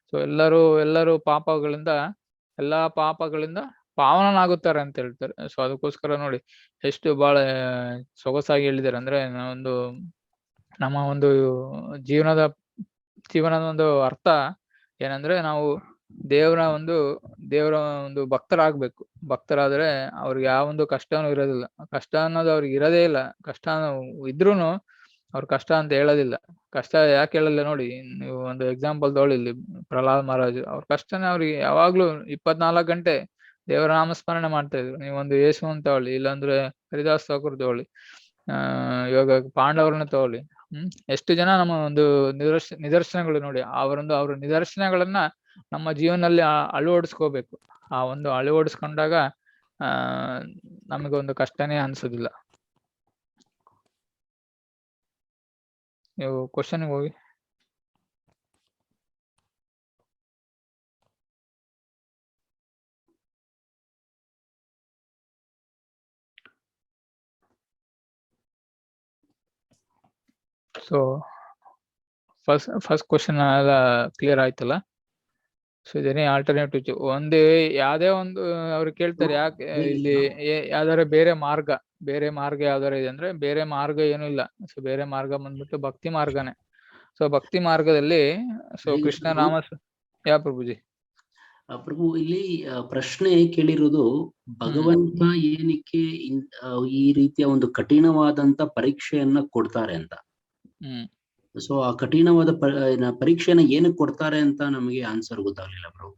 ಸೊ ಎಲ್ಲರೂ ಎಲ್ಲಾ ಪಾಪಗಳಿಂದ ಪಾವನನಾಗುತ್ತಾರೆ ಅಂತ ಹೇಳ್ತಾರೆ. ಸೊ ಅದಕ್ಕೋಸ್ಕರ ನೋಡಿ ಎಷ್ಟು ಬಹಳ ಸೊಗಸಾಗಿ ಹೇಳಿದ್ದಾರೆ. ಅಂದ್ರೆ ನಮ್ಮ ಒಂದು ಜೀವನದ ಒಂದು ಅರ್ಥ ಏನಂದ್ರೆ, ನಾವು ದೇವರ ಒಂದು ಭಕ್ತರಾಗ್ಬೇಕು. ಭಕ್ತರಾದ್ರೆ ಅವ್ರಿಗೆ ಯಾವ ಒಂದು ಕಷ್ಟನೂ ಇರೋದಿಲ್ಲ. ಕಷ್ಟ ಅನ್ನೋದು ಅವ್ರಿಗೆ ಇರೋದೇ ಇಲ್ಲ. ಕಷ್ಟ ಇದ್ರೂನು ಅವ್ರ ಕಷ್ಟ ಅಂತ ಹೇಳೋದಿಲ್ಲ. ಕಷ್ಟ ಯಾಕೆ ಹೇಳಲ್ಲ ನೋಡಿ, ನೀವು ಒಂದು ಎಕ್ಸಾಂಪಲ್ ತಗೊಳ್ಳಿ. ಇಲ್ಲಿ ಪ್ರಹ್ಲಾದ್ ಮಹಾರಾಜ್ ಅವ್ರ ಕಷ್ಟನೇ ಅವ್ರಿಗೆ ಯಾವಾಗ್ಲೂ 24 ಗಂಟೆ ದೇವರ ನಾಮಸ್ಮರಣೆ ಮಾಡ್ತಾ ಇದ್ರು. ನೀವೊಂದು ಯೇಸು ಅಂತ ತಗೊಳ್ಳಿ, ಇಲ್ಲಾಂದ್ರೆ ಹರಿದಾಸ್ ಠಾಕೂರ್ ತಗೊಳ್ಳಿ, ಇವಾಗ ಪಾಂಡವರನ್ನ ತಗೊಳ್ಳಿ. ಎಷ್ಟು ಜನ ನಮ್ಮ ಒಂದು ನಿದರ್ಶನಗಳು ನೋಡಿ, ಅವ್ರ ನಿದರ್ಶನಗಳನ್ನ ನಮ್ಮ ಜೀವನದಲ್ಲಿ ಅಳವಡಿಸ್ಕೋಬೇಕು. ಆ ಒಂದು ಅಳವಡಿಸ್ಕೊಂಡಾಗ ನಮಗೆ ಒಂದು ಕಷ್ಟನೇ ಅನ್ಸೋದಿಲ್ಲ. ನೀವು ಕ್ವಶನ್ಗೆ ಹೋಗಿ. ಸೊ ಫಸ್ಟ್ ಕ್ವಶನ್ ಎಲ್ಲ ಕ್ಲಿಯರ್ ಆಯ್ತಲ್ಲ. ಸೊ ಇದೇನೇ ಆಲ್ಟರ್ನೇಟಿವ್ ಒಂದೇ ಯಾವ್ದೇ ಒಂದು ಅವ್ರು ಕೇಳ್ತಾರೆ, ಯಾಕೆ ಇಲ್ಲಿ ಯಾವ್ದಾರ ಬೇರೆ ಮಾರ್ಗ ಯಾವ್ದಾರ ಇದೆ ಅಂದ್ರೆ, ಬೇರೆ ಮಾರ್ಗ ಏನೂ ಇಲ್ಲ. ಸೊ ಬೇರೆ ಮಾರ್ಗ ಬಂದ್ಬಿಟ್ಟು ಭಕ್ತಿ ಮಾರ್ಗನೇ. ಸೊ ಭಕ್ತಿ ಮಾರ್ಗದಲ್ಲಿ ಕೃಷ್ಣ ನಾಮ. ಯಾ ಪ್ರಭುಜಿ? ಪ್ರಭು, ಇಲ್ಲಿ ಪ್ರಶ್ನೆ ಕೇಳಿರೋದು, ಭಗವಂತ ಏನಕ್ಕೆ ಈ ರೀತಿಯ ಒಂದು ಕಠಿಣವಾದಂತ ಪರೀಕ್ಷೆಯನ್ನ ಕೊಡ್ತಾರೆ ಅಂತ. ಸೊ ಆ ಕಠಿಣವಾದ ಪರೀಕ್ಷೆನ ಏನಕ್ಕೆ ಕೊಡ್ತಾರೆ ಅಂತ ನಮಗೆ ಆನ್ಸರ್ ಗೊತ್ತಾಗ್ಲಿಲ್ಲ ಪ್ರಭು.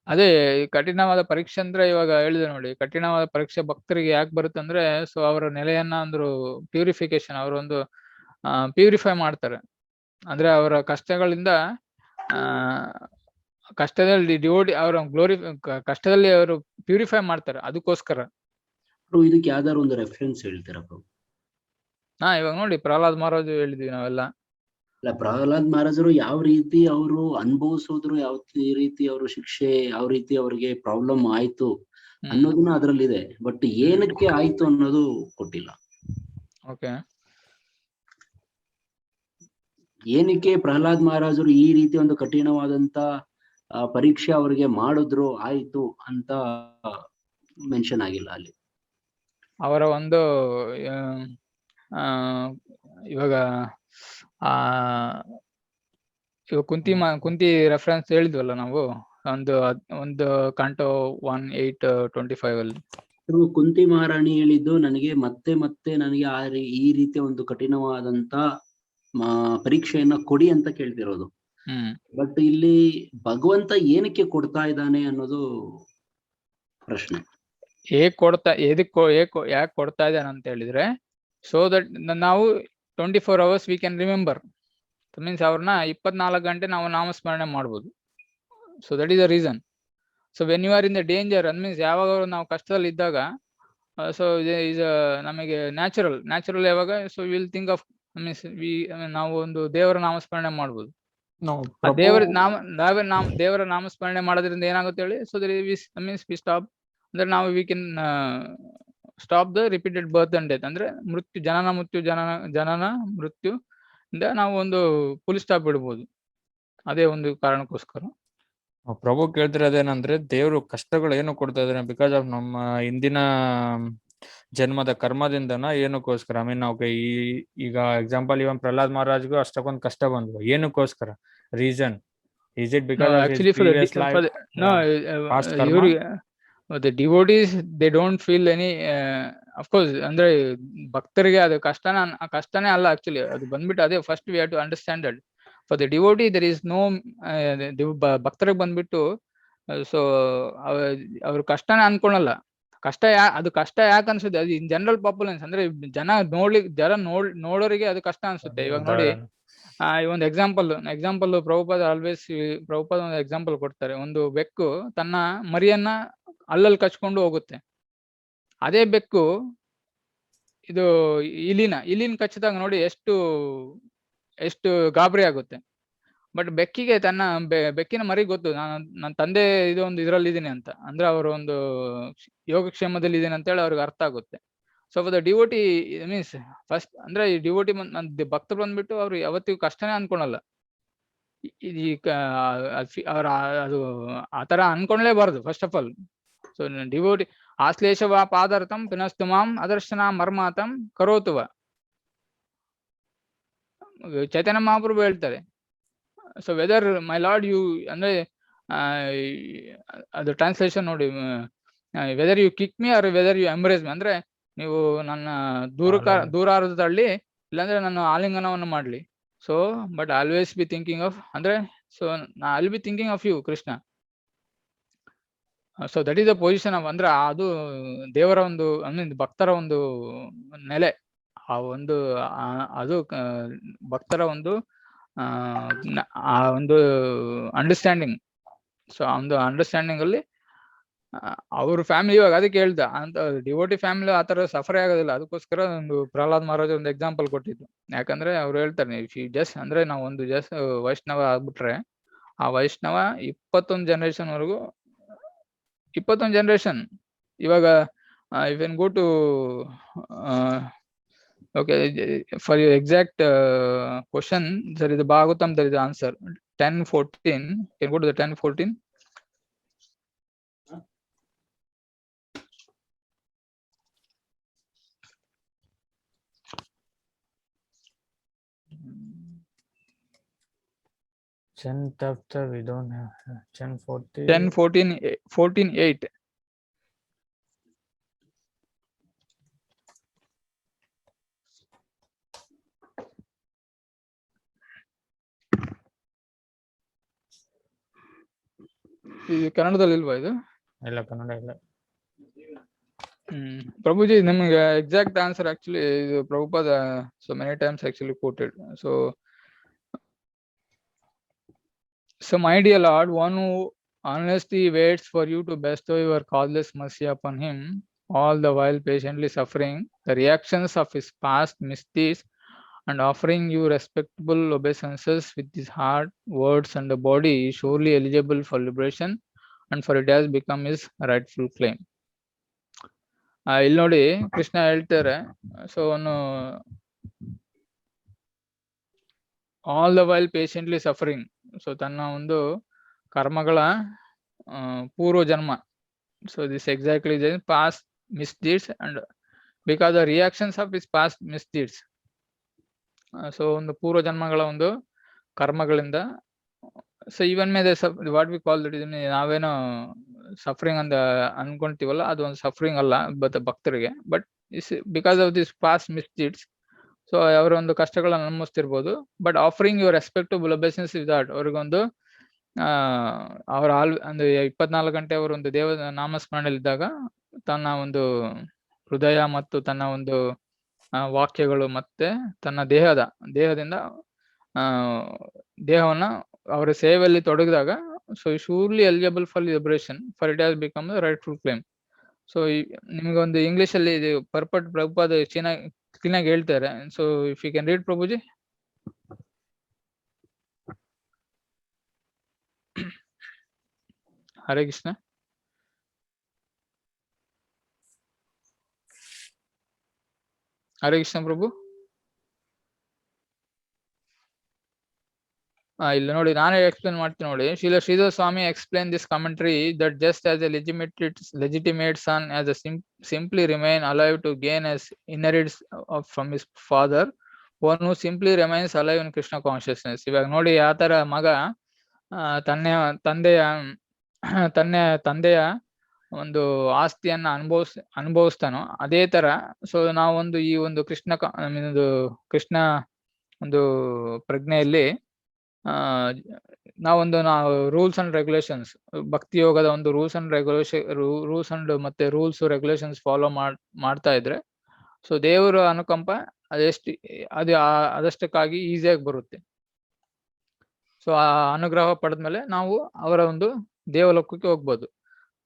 ಅದೇ ಕಠಿಣವಾದ ಪರೀಕ್ಷೆ ಅಂದ್ರೆ ಇವಾಗ ಹೇಳಿದೆ ನೋಡಿ, ಕಠಿಣವಾದ ಪರೀಕ್ಷೆ ಭಕ್ತರಿಗೆ ಯಾಕೆ ಬರುತ್ತೆ ಅಂದ್ರೆ, ಸೊ ಅವರ ನೆಲೆಯನ್ನ ಅಂದ್ರು ಪ್ಯೂರಿಫಿಕೇಶನ್, ಅವರೊಂದು ಪ್ಯೂರಿಫೈ ಮಾಡ್ತಾರೆ. ಅಂದ್ರೆ ಅವರ ಕಷ್ಟಗಳಿಂದ ಕಷ್ಟದಲ್ಲಿ ಡಿವೋಟಿ ಅವರ ಕಷ್ಟದಲ್ಲಿ ಅವರು ಪ್ಯೂರಿಫೈ ಮಾಡ್ತಾರೆ, ಅದಕ್ಕೋಸ್ಕರ. ಇದಕ್ಕೆ ಯಾವ್ದಾದ್ರು ಒಂದು ರೆಫರೆನ್ಸ್ ಹೇಳ್ತೀರಾ ಪ್ರಭು? ಇವಾಗ ನೋಡಿ ಪ್ರಹ್ಲಾದ್ ಮಹಾರಾಜ್ ಹೇಳಿದ್ವಿ ನಾವೆಲ್ಲ. ಅಲ್ಲ, ಪ್ರಹ್ಲಾದ್ ಮಹಾರಾಜರು ಯಾವ ರೀತಿ ಅವರು ಅನುಭವಿಸಿದ್ರು, ಯಾವ ರೀತಿ ಅವರು ಶಿಕ್ಷೆ, ಯಾವ ರೀತಿ ಅವ್ರಿಗೆ ಪ್ರಾಬ್ಲಮ್ ಆಯ್ತು ಅನ್ನೋದನ್ನ ಅದ್ರಲ್ಲಿದೆ. ಬಟ್ ಏನಕ್ಕೆ ಆಯ್ತು ಅನ್ನೋದು ಕೊಟ್ಟಿಲ್ಲ. ಓಕೆ, ಏನಕ್ಕೆ ಪ್ರಹ್ಲಾದ್ ಮಹಾರಾಜರು ಈ ರೀತಿ ಒಂದು ಕಠಿಣವಾದಂತ ಪರೀಕ್ಷೆ ಅವ್ರಿಗೆ ಮಾಡಿದ್ರು ಆಯ್ತು ಅಂತ ಮೆನ್ಷನ್ ಆಗಿಲ್ಲ ಅಲ್ಲಿ. ಅವರ ಒಂದು ಇವಾಗ ಕುಂತಿ ರೆಫರೆನ್ಸ್ ಹೇಳಿದ್ವಲ್ಲ ನಾವು, ಒಂದು ಕಂಟೋ 1:8-25 ಅಲ್ಲಿ ಕುಂತಿ ಮಹಾರಾಣಿ ಹೇಳಿದ್ದು, ನನಗೆ ಮತ್ತೆ ನನಗೆ ಈ ರೀತಿಯ ಒಂದು ಕಠಿಣವಾದಂತ ಪರೀಕ್ಷೆಯನ್ನ ಕೊಡಿ ಅಂತ ಕೇಳ್ತಿರೋದು. ಬಟ್ ಇಲ್ಲಿ ಭಗವಂತ ಏನಕ್ಕೆ ಕೊಡ್ತಾ ಇದ್ದಾನೆ ಅನ್ನೋದು ಪ್ರಶ್ನೆ. ಯಾಕೆ ಕೊಡ್ತಾ ಇದ್ದಾನೆ ಅಂತ ಹೇಳಿದ್ರೆ, ಸೊ ದಟ್ ನಾವು 24 hours we can remember. Means ಅವ್ರನ್ನ 24 ಗಂಟೆ ನಾವು ನಾಮಸ್ಮರಣೆ ಮಾಡ್ಬೋದು. So that is the reason. So when you are in the danger, means ಯಾವಾಗ ನಾವು ಕಷ್ಟದಲ್ಲಿ ಇದ್ದಾಗ, ಸೊ ಈಸ್ ನಮಗೆ ನ್ಯಾಚುರಲ್ ಯಾವಾಗ, so will think of, means ನಾವು ಒಂದು ದೇವರ ನಾಮಸ್ಮರಣೆ ಮಾಡ್ಬೋದು. ದೇವರ ನಾಮಸ್ಮರಣೆ ಮಾಡೋದ್ರಿಂದ ಏನಾಗುತ್ತೆ ಹೇಳಿ, ಸೊ ಮೀನ್ಸ್ ವಿ ಸ್ಟಾಪ್, ಅಂದ್ರೆ ನಾವು we can stop the repeated birth and death. ಅಂದ್ರೆ ಜನನ ಮೃತ್ಯು ಇಂದ ನಾವು ಒಂದು ಫುಲ್ ಸ್ಟಾಪ್ ಬಿಡ್ಬೋದು. ಅದೇ ಒಂದು ಕಾರಣಕ್ಕೋಸ್ಕರ. ಪ್ರಭು ಕೇಳ್ತಿರೋದೇನಂದ್ರೆ, ದೇವ್ರು ಕಷ್ಟಗಳು ಏನು ಕೊಡ್ತಾ ಇದಾರೆ ಬಿಕಾಸ್ ಆಫ್ ನಮ್ಮ ಹಿಂದಿನ ಜನ್ಮದ ಕರ್ಮದಿಂದನ ಏನಕ್ಕೋಸ್ಕರ. ನಾವು ಈಗ ಎಕ್ಸಾಂಪಲ್ ಇವನ್ ಪ್ರಹ್ಲಾದ್ ಮಹಾರಾಜ್ಗೂ ಅಷ್ಟಕ್ಕೊಂದು ಕಷ್ಟ ಬಂದ್ವು, ಏನಕ್ಕೋಸ್ಕರ? Reason is it because of his previous life, past karma? The devotees, they don't feel any of course, ಅಂದ್ರೆ ಭಕ್ತರಿಗೆ ಅದು ಕಷ್ಟನೇ ಅಲ್ಲ ಆಕ್ಚುಲಿ. ಅದು ಬಂದ್ಬಿಟ್ಟು ಅದೇ first we have to understand that for the devotee there is no ಭಕ್ತರಿಗೆ ಬಂದ್ಬಿಟ್ಟು ಸೊ ಅವ್ರು ಕಷ್ಟನೇ ಅನ್ಕೊಳಲ್ಲ. ಅದು ಕಷ್ಟ ಯಾಕೆ ಅನ್ಸುತ್ತೆ, ಅದು ಇನ್ ಜನರಲ್ ಪಾಪ್ಯುಲೆನ್ಸ್, ಅಂದ್ರೆ ನೋಡೋರಿಗೆ ಅದು ಕಷ್ಟ ಅನ್ಸುತ್ತೆ. ಇವಾಗ ನೋಡಿ, ಒಂದು ಎಕ್ಸಾಂಪಲ್ ಪ್ರಭುಪಾದ ಒಂದು ಎಕ್ಸಾಂಪಲ್ ಕೊಡ್ತಾರೆ. ಒಂದು ಬೆಕ್ಕು ತನ್ನ ಮರಿಯನ್ನ ಅಲ್ಲಲ್ಲಿ ಕಚ್ಕೊಂಡು ಹೋಗುತ್ತೆ. ಅದೇ ಬೆಕ್ಕು ಇದು ಇಲಿನ ಕಚ್ಚಿದಾಗ ನೋಡಿ ಎಷ್ಟು ಗಾಬರಿ ಆಗುತ್ತೆ. ಬಟ್ ಬೆಕ್ಕಿಗೆ ಬೆಕ್ಕಿನ ಮರಿ ಗೊತ್ತು, ನನ್ನ ತಂದೆ ಇದರಲ್ಲಿ ಇದೀನಿ ಅಂತ, ಅಂದ್ರೆ ಅವರು ಒಂದು ಯೋಗಕ್ಷೇಮದಲ್ಲಿ ಇದೀನಿ ಅಂತ ಹೇಳಿ ಅವ್ರಿಗೆ ಅರ್ಥ ಆಗುತ್ತೆ. So the devotee means first, ಅಂದ್ರೆ ಈ ಡಿವೋಟಿ ಭಕ್ತರು ಬಂದ್ಬಿಟ್ಟು ಅವ್ರು ಯಾವತ್ತಿಗೂ ಕಷ್ಟನೇ ಅನ್ಕೊಳಲ್ಲ. ಅವ್ರ ಅದು ಆತರ ಅನ್ಕೊಳ್ಲೇಬಾರ್ದು first of all. So devotee ಆಶ್ಲೇಷವ ಪಾದಾರ್ಥಂ ಪುನಸ್ತು ಮಾಂ ಅದರ್ಶನ ಮರ್ಮಾತಂ ಕರೋತುವ. ಚೈತನ್ಯ ಮಹಾಪ್ರಭು ಹೇಳ್ತಾರೆ, so whether my lord you, ಅಂದ್ರೆ ಅದು ಟ್ರಾನ್ಸ್ಲೇಷನ್ ನೋಡಿ, whether you kick me or whether you embrace me, ಅಂದ್ರೆ ನೀವು ನನ್ನ ದೂರಾರದ ತಳ್ಳಿ, ಇಲ್ಲಾಂದ್ರೆ ನನ್ನ ಆಲಿಂಗನವನ್ನು ಮಾಡ್ಲಿ. So but always be thinking of, ಅಂದ್ರೆ so I will be thinking of you Krishna. So that is the position of, ಅಂದ್ರೆ ಅದು ದೇವರ ಒಂದು ಭಕ್ತರ ಒಂದು ನೆಲೆ. ಆ ಒಂದು ಅದು ಭಕ್ತರ ಒಂದು ಆ ಒಂದು ಅಂಡರ್ಸ್ಟ್ಯಾಂಡಿಂಗ್. ಸೊ ಆ ಒಂದು ಅಂಡರ್ಸ್ಟ್ಯಾಂಡಿಂಗ್ ಅಲ್ಲಿ ಅವ್ರ ಫ್ಯಾಮಿಲಿ ಇವಾಗ ಅದಕ್ಕೆ ಹೇಳ್ದ ಅಂತ ಡಿವೋಟಿ ಫ್ಯಾಮಿಲಿ ಆತರ ಸಫರ್ ಆಗೋದಿಲ್ಲ. ಅದಕ್ಕೋಸ್ಕರ ಒಂದು ಪ್ರಹ್ಲಾದ್ ಮಹಾರಾಜ್ ಒಂದು ಎಕ್ಸಾಂಪಲ್ ಕೊಟ್ಟಿದ್ದು. ಯಾಕಂದ್ರೆ ಅವ್ರು ಹೇಳ್ತಾರೆ ಜಸ್ಟ್ ಅಂದ್ರೆ ನಾವು ಒಂದು ಜಸ್ಟ್ ವೈಷ್ಣವ ಆಗ್ಬಿಟ್ರೆ ಆ ವೈಷ್ಣವ 21 ಜನರೇಷನ್ ವರೆಗೂ 21 ಜನರೇಷನ್. ಇವಾಗ you can go to okay, for your exact question, there is the Bhagavatam, there is the answer 10:14. Can go to the 10:14. Tenth after we don't have 10:40. 10:14, 14:8. ಇದು ಕನ್ನಡದಲ್ಲಿ ಇಲ್ವಾ ಇದು? ಇಲ್ಲ, ಕನ್ನಡ ಇಲ್ಲ. ಪ್ರಭುಜಿ, ನಿಮ್ಗೆ ಎಕ್ಸಾಕ್ಟ್ ಆನ್ಸರ್ ಆಕ್ಚುಲಿ ಇದು Prabhupada so many times actually quoted. So my dear Lord, one who honestly waits for you to bestow your causeless mercy upon him, all the while patiently suffering the reactions of his past misdeeds and offering you respectable obeisances with his heart, words and the body, is surely eligible for liberation, and for it has become his rightful claim. ಇಲ್ಲಿ ನೋಡಿ ಕೃಷ್ಣ ಹೇಳ್ತಾರೆ, so ಅವನು all the while patiently suffering, so ತನ್ನ ಒಂದು ಕರ್ಮಗಳ ಪೂರ್ವ ಜನ್ಮ, so this exactly past misdeeds and because the reactions of his past misdeeds. So ಒಂದು ಪೂರ್ವ ಜನ್ಮಗಳ ಒಂದು ಕರ್ಮಗಳಿಂದ, so even may what we call that, ಇದನ್ನ ನಾವೇನೋ ಸಫರಿಂಗ್ ಅಂತ ಅನ್ಕೊಂತೀವಲ್ಲ, ಅದು ಒಂದು ಸಫರಿಂಗ್ ಅಲ್ಲ ಭಕ್ತರಿಗೆ, but is because of this past misdeeds. So ಅವರ ಒಂದು ಕಷ್ಟಗಳನ್ನ ಅನುಭವಿಸ್ತಿರ್ಬೋದು, but offering your respectable obeisance with that, ಅವ್ರಿಗೊಂದು ಅವರ ಒಂದು 24 ಗಂಟೆ ಅವರು ಒಂದು ದೇವ ನಾಮಸ್ಮರಣೆಯಲ್ಲಿದ್ದಾಗ ತನ್ನ ಒಂದು ಹೃದಯ ಮತ್ತು ತನ್ನ ಒಂದು ವಾಕ್ಯಗಳು ಮತ್ತೆ ತನ್ನ ದೇಹದಿಂದ ದೇಹವನ್ನ ಅವರ ಸೇವೆಯಲ್ಲಿ ತೊಡಗಿದಾಗ, so surely eligible for liberation, for it has become the rightful claim. So ನಿಮ್ಗೆ ಒಂದು ಇಂಗ್ಲಿಷ್ ಅಲ್ಲಿ ಇದು ಪರ್ಪಟ್ ಪ್ರಭುಪಾದ ಕ್ಲೀನಾಗಿ ಹೇಳ್ತಾರೆ. So if you can read Prabhuji. Hare Krishna. Hare Krishna Prabhu. ಇಲ್ಲ ನೋಡಿ, ನಾನೇ ಎಕ್ಸ್ಪ್ಲೇನ್ ಮಾಡ್ತೀನಿ ನೋಡಿ. Shridhara Swami explain this commentary that just as a legitimate son as a simply remain alive to gain as inherits from his father, one who simply remains alive in Krishna consciousness. ಇವಾಗ ನೋಡಿ ಯಾವ ತರ ಮಗ ತಂದೆಯ ಒಂದು ಆಸ್ತಿಯನ್ನ ಅನುಭವಿಸ್ತಾನೋ ಅದೇ ತರ. ಸೊ ನಾವೊಂದು ಈ ಒಂದು ಕೃಷ್ಣ ಒಂದು ಪ್ರಜ್ಞೆಯಲ್ಲಿ ನಾವೊಂದು ರೂಲ್ಸ್ ಅಂಡ್ ರೆಗ್ಯುಲೇಷನ್ಸ್, ಭಕ್ತಿ ಯೋಗದ ಒಂದು ರೂಲ್ಸ್ ಅಂಡ್ ಮತ್ತೆ ರೂಲ್ಸ್ ರೆಗ್ಯುಲೇಷನ್ಸ್ ಫಾಲೋ ಮಾಡ್ತಾ ಇದ್ರೆ, ಸೊ ದೇವರ ಅನುಕಂಪ ಅದಷ್ಟಕ್ಕಾಗಿ ಈಸಿಯಾಗಿ ಬರುತ್ತೆ. ಸೊ ಆ ಅನುಗ್ರಹ ಪಡೆದ್ಮೇಲೆ ನಾವು ಅವರ ಒಂದು ದೇವಲೋಕಕ್ಕೆ ಹೋಗ್ಬೋದು.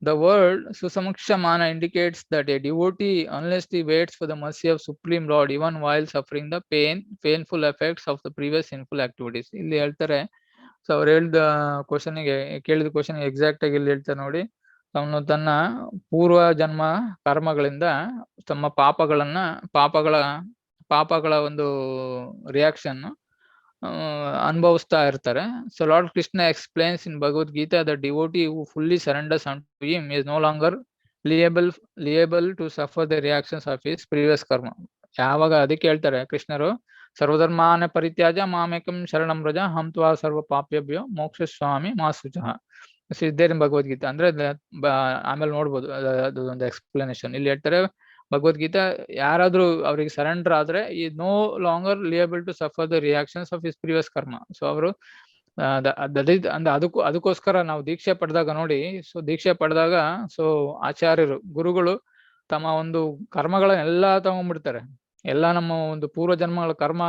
The word Susamukshmana indicates that a devotee honestly waits for the mercy of Supreme Lord even while suffering the painful effects of the previous sinful activities. ಇಲ್ಲಿ ಹೇಳ್ತಾರೆ, ಸೊ ಅವ್ರು ಕೇಳಿದ ಕ್ವಶನ್ ಎಕ್ಸಾಕ್ಟ್ ಆಗಿ ಇಲ್ಲಿ ಹೇಳ್ತಾರೆ ನೋಡಿ. ಅವನು ತನ್ನ ಪೂರ್ವ ಜನ್ಮ ಕರ್ಮಗಳಿಂದ ತಮ್ಮ ಪಾಪಗಳ ಒಂದು ರಿಯಾಕ್ಷನ್ ಅನುಭವಿಸ್ತಾ ಇರ್ತಾರೆ. So Lord Krishna explains in Bhagavad Gita the devotee who fully surrenders unto him is no longer liable to suffer the reactions of his previous karma. ಯಾವಾಗ ಅದಕ್ಕೆ ಹೇಳ್ತಾರೆ ಕೃಷ್ಣರು, ಸರ್ವಧರ್ಮಾನ ಪರಿತ್ಯಾಜ ಮಾಮೇಕಂ ಶರಣಂ ವ್ರಜ ಹಂ ತ್ವಾ ಸರ್ವ ಪಾಪ್ಯಭ್ಯೋ ಮೋಕ್ಷ ಸ್ವಾಮಿ ಮಾ ಶುಚಃ. ಇದ್ದೇನೆ ಭಗವದ್ಗೀತಾ ಅಂದ್ರೆ ಆಮೇಲೆ ನೋಡ್ಬೋದು ಅದು ಒಂದು ಎಕ್ಸ್ಪ್ಲನೇಷನ್. ಇಲ್ಲಿ ಹೇಳ್ತಾರೆ ಭಗವದ್ಗೀತಾ, ಯಾರಾದ್ರೂ ಅವ್ರಿಗೆ ಸರೆಂಡರ್ ಆದ್ರೆ ಈ no longer liable to suffer the reactions of his previous karma. So ಅವರು ಅದಕ್ಕೋಸ್ಕರ ನಾವು ದೀಕ್ಷೆ ಪಡೆದಾಗ ನೋಡಿ, ಸೊ ದೀಕ್ಷೆ ಪಡೆದಾಗ ಸೊ ಆಚಾರ್ಯರು ಗುರುಗಳು ತಮ್ಮ ಒಂದು ಕರ್ಮಗಳನ್ನೆಲ್ಲ ತಗೊಂಡ್ಬಿಡ್ತಾರೆ. ಎಲ್ಲ ನಮ್ಮ ಒಂದು ಪೂರ್ವ ಜನ್ಮಗಳ ಕರ್ಮ